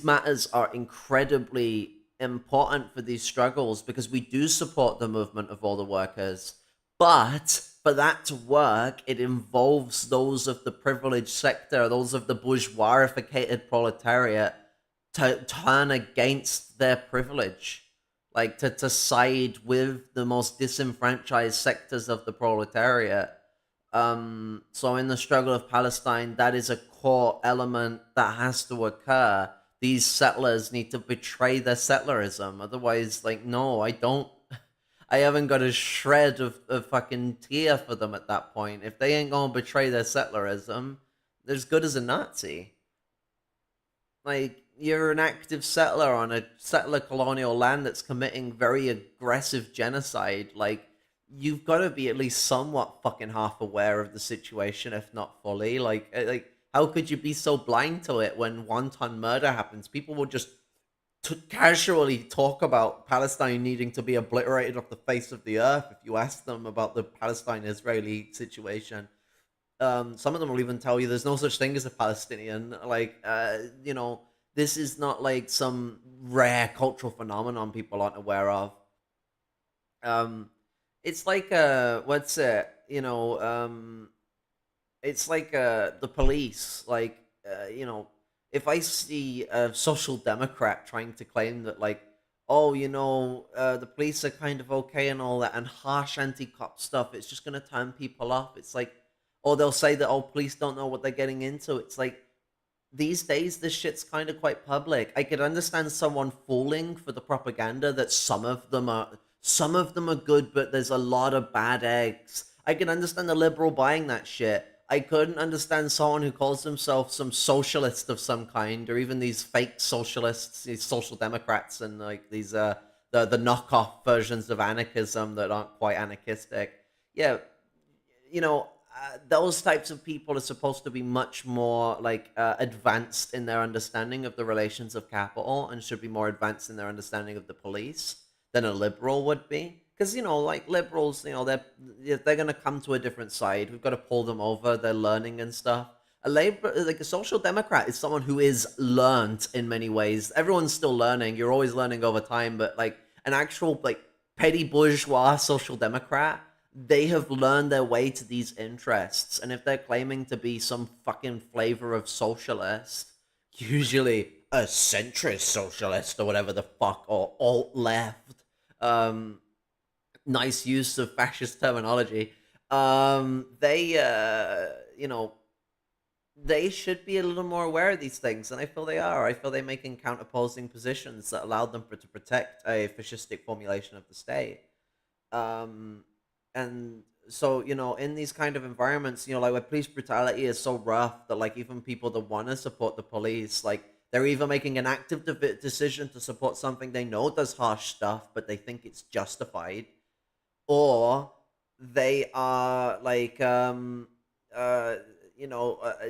matters are incredibly important for these struggles, because we do support the movement of all the workers, but for that to work, it involves those of the privileged sector, those of the bourgeoisified proletariat, to turn against their privilege, like to side with the most disenfranchised sectors of the proletariat. So in the struggle of Palestine, that is a core element that has to occur. These settlers need to betray their settlerism. Otherwise, like, no, I haven't got a shred of fucking tear for them at that point. If they ain't gonna betray their settlerism, they're as good as a Nazi. Like, you're an active settler on a settler colonial land that's committing very aggressive genocide. Like, you've got to be at least somewhat fucking half aware of the situation, if not fully. Like how could you be so blind to it when wanton murder happens? People will just casually talk about Palestine needing to be obliterated off the face of the earth if you ask them about the Palestine-Israeli situation. Some of them will even tell you there's no such thing as a Palestinian. Like, this is not like some rare cultural phenomenon people aren't aware of. It's like what's it? It's like the police. Like, if I see a social democrat trying to claim that, like, the police are kind of okay and all that, and harsh anti-cop stuff, it's just gonna turn people off. It's like, or they'll say that, police don't know what they're getting into. It's like, these days, this shit's kind of quite public. I could understand someone falling for the propaganda that some of them are good, but there's a lot of bad eggs. I can understand the liberal buying that shit. I couldn't understand someone who calls himself some socialist of some kind, or even these fake socialists, these social democrats, and like these the knockoff versions of anarchism that aren't quite anarchistic. Yeah, those types of people are supposed to be much more like advanced in their understanding of the relations of capital, and should be more advanced in their understanding of the police than a liberal would be. Because like liberals, they're gonna come to a different side. We've got to pull them over. They're learning and stuff. Like a social democrat, is someone who is learned in many ways. Everyone's still learning. You're always learning over time. But like an actual like petty bourgeois social democrat, they have learned their way to these interests. And if they're claiming to be some fucking flavor of socialist, usually a centrist socialist or whatever the fuck, or alt left, nice use of fascist terminology, they should be a little more aware of these things, and I feel they are. I feel they make counterposing positions that allow them to protect a fascistic formulation of the state. And so in these kind of environments, like where police brutality is so rough that like even people that want to support the police, like they're either making an active decision to support something they know does harsh stuff but they think it's justified, or they are like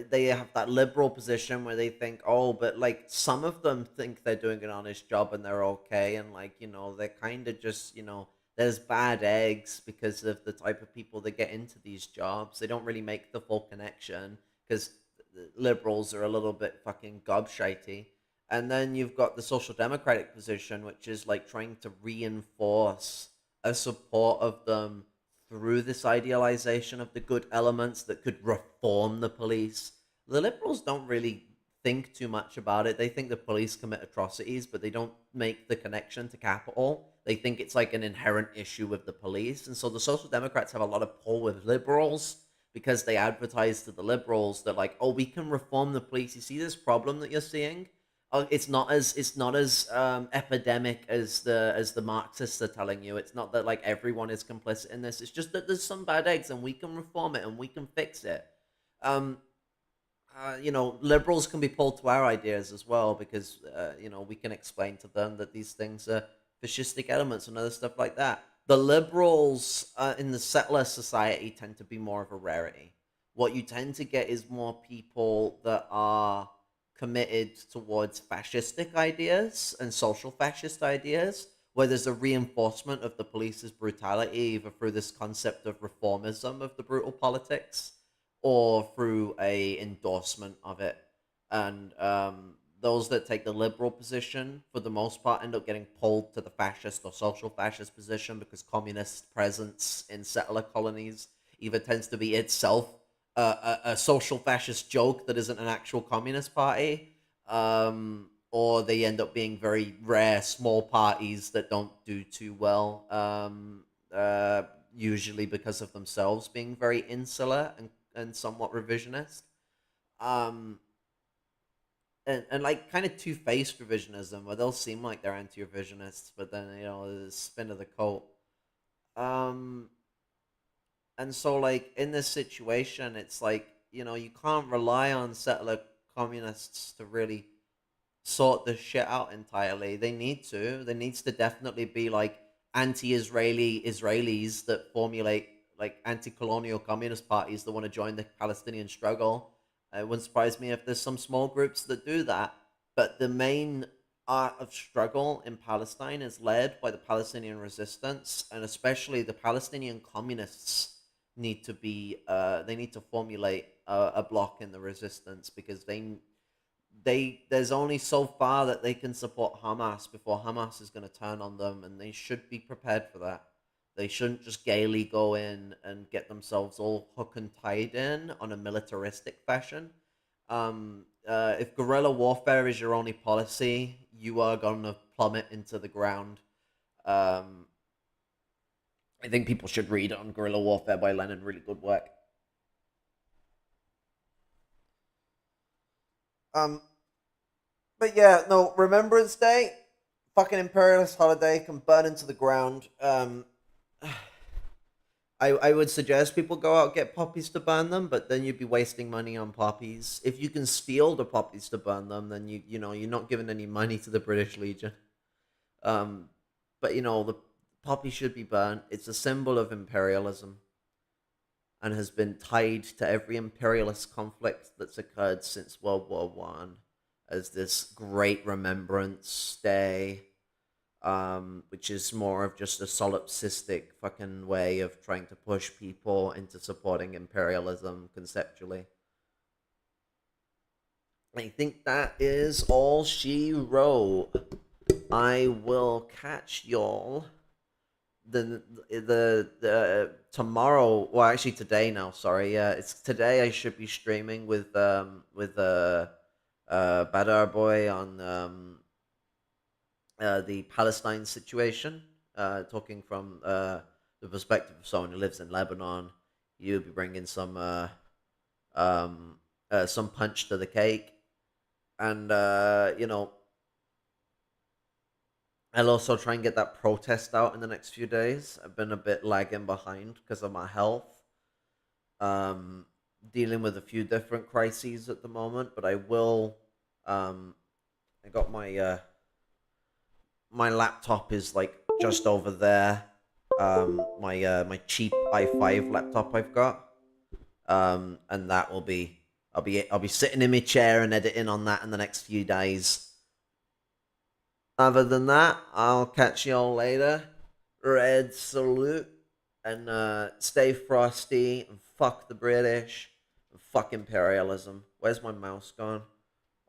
they have that liberal position where they think, oh, but like some of them think they're doing an honest job and they're okay, and like they're kind of just there's bad eggs because of the type of people that get into these jobs. They don't really make the full connection because liberals are a little bit fucking gobshitey. And then you've got the social democratic position, which is like trying to reinforce a support of them through this idealization of the good elements that could reform the police. The liberals don't really think too much about it. They think the police commit atrocities, but they don't make the connection to capital. They think it's like an inherent issue with the police. And so the social democrats have a lot of pull with liberals because they advertise to the liberals that like, oh, we can reform the police. You see this problem that you're seeing? It's not as epidemic as the Marxists are telling you. It's not that like everyone is complicit in this. It's just that there's some bad eggs, and we can reform it, and we can fix it. Liberals can be pulled to our ideas as well because we can explain to them that these things are fascistic elements and other stuff like that. The liberals in the settler society tend to be more of a rarity. What you tend to get is more people that are committed towards fascistic ideas and social fascist ideas, where there's a reinforcement of the police's brutality, either through this concept of reformism of the brutal politics or through a endorsement of it. And those that take the liberal position, for the most part, end up getting pulled to the fascist or social fascist position because communist presence in settler colonies either tends to be itself a social fascist joke that isn't an actual communist party, or they end up being very rare small parties that don't do too well, usually because of themselves being very insular and somewhat revisionist. Um, and like kind of two-faced revisionism, where they'll seem like they're anti-revisionists, but then the spin of the coat. Um, and so like in this situation, it's like you can't rely on settler communists to really sort this shit out entirely. They need to. There needs to definitely be like anti-Israeli Israelis that formulate like anti-colonial communist parties that want to join the Palestinian struggle. It wouldn't surprise me if there's some small groups that do that. But the main art of struggle in Palestine is led by the Palestinian resistance, and especially the Palestinian communists need to be they need to formulate a block in the resistance, because there's only so far that they can support Hamas before Hamas is going to turn on them, and they should be prepared for that. They shouldn't just gaily go in and get themselves all hook and tied in on a militaristic fashion. If guerrilla warfare is your only policy, you are going to plummet into the ground. I think people should read on Guerrilla Warfare by Lenin. Really good work. But yeah, no, Remembrance Day, fucking imperialist holiday, can burn into the ground. I would suggest people go out and get poppies to burn them, but then you'd be wasting money on poppies. If you can steal the poppies to burn them, then you know you're not giving any money to the British Legion. Um, but you know the poppy should be burnt. It's a symbol of imperialism and has been tied to every imperialist conflict that's occurred since World War One as this great remembrance day, which is more of just a solipsistic fucking way of trying to push people into supporting imperialism conceptually. I think that is all she wrote. I will catch y'all the tomorrow. Well, actually today now. Sorry, yeah, it's today. I should be streaming with Badar Boy on the Palestine situation, talking from the perspective of someone who lives in Lebanon. You'll be bringing some punch to the cake, and you know, I'll also try and get that protest out in the next few days. I've been a bit lagging behind because of my health. Dealing with a few different crises at the moment, but I will. I got my laptop is like just over there. My cheap i5 laptop I've got. And that will be I'll be sitting in my chair and editing on that in the next few days. Other than that, I'll catch y'all later. Red salute and stay frosty and fuck the British and fuck imperialism. Where's my mouse gone?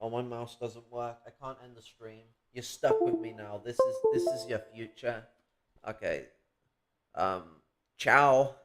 Oh, my mouse doesn't work. I can't end the stream. You're stuck with me now. This is your future. Okay. Ciao.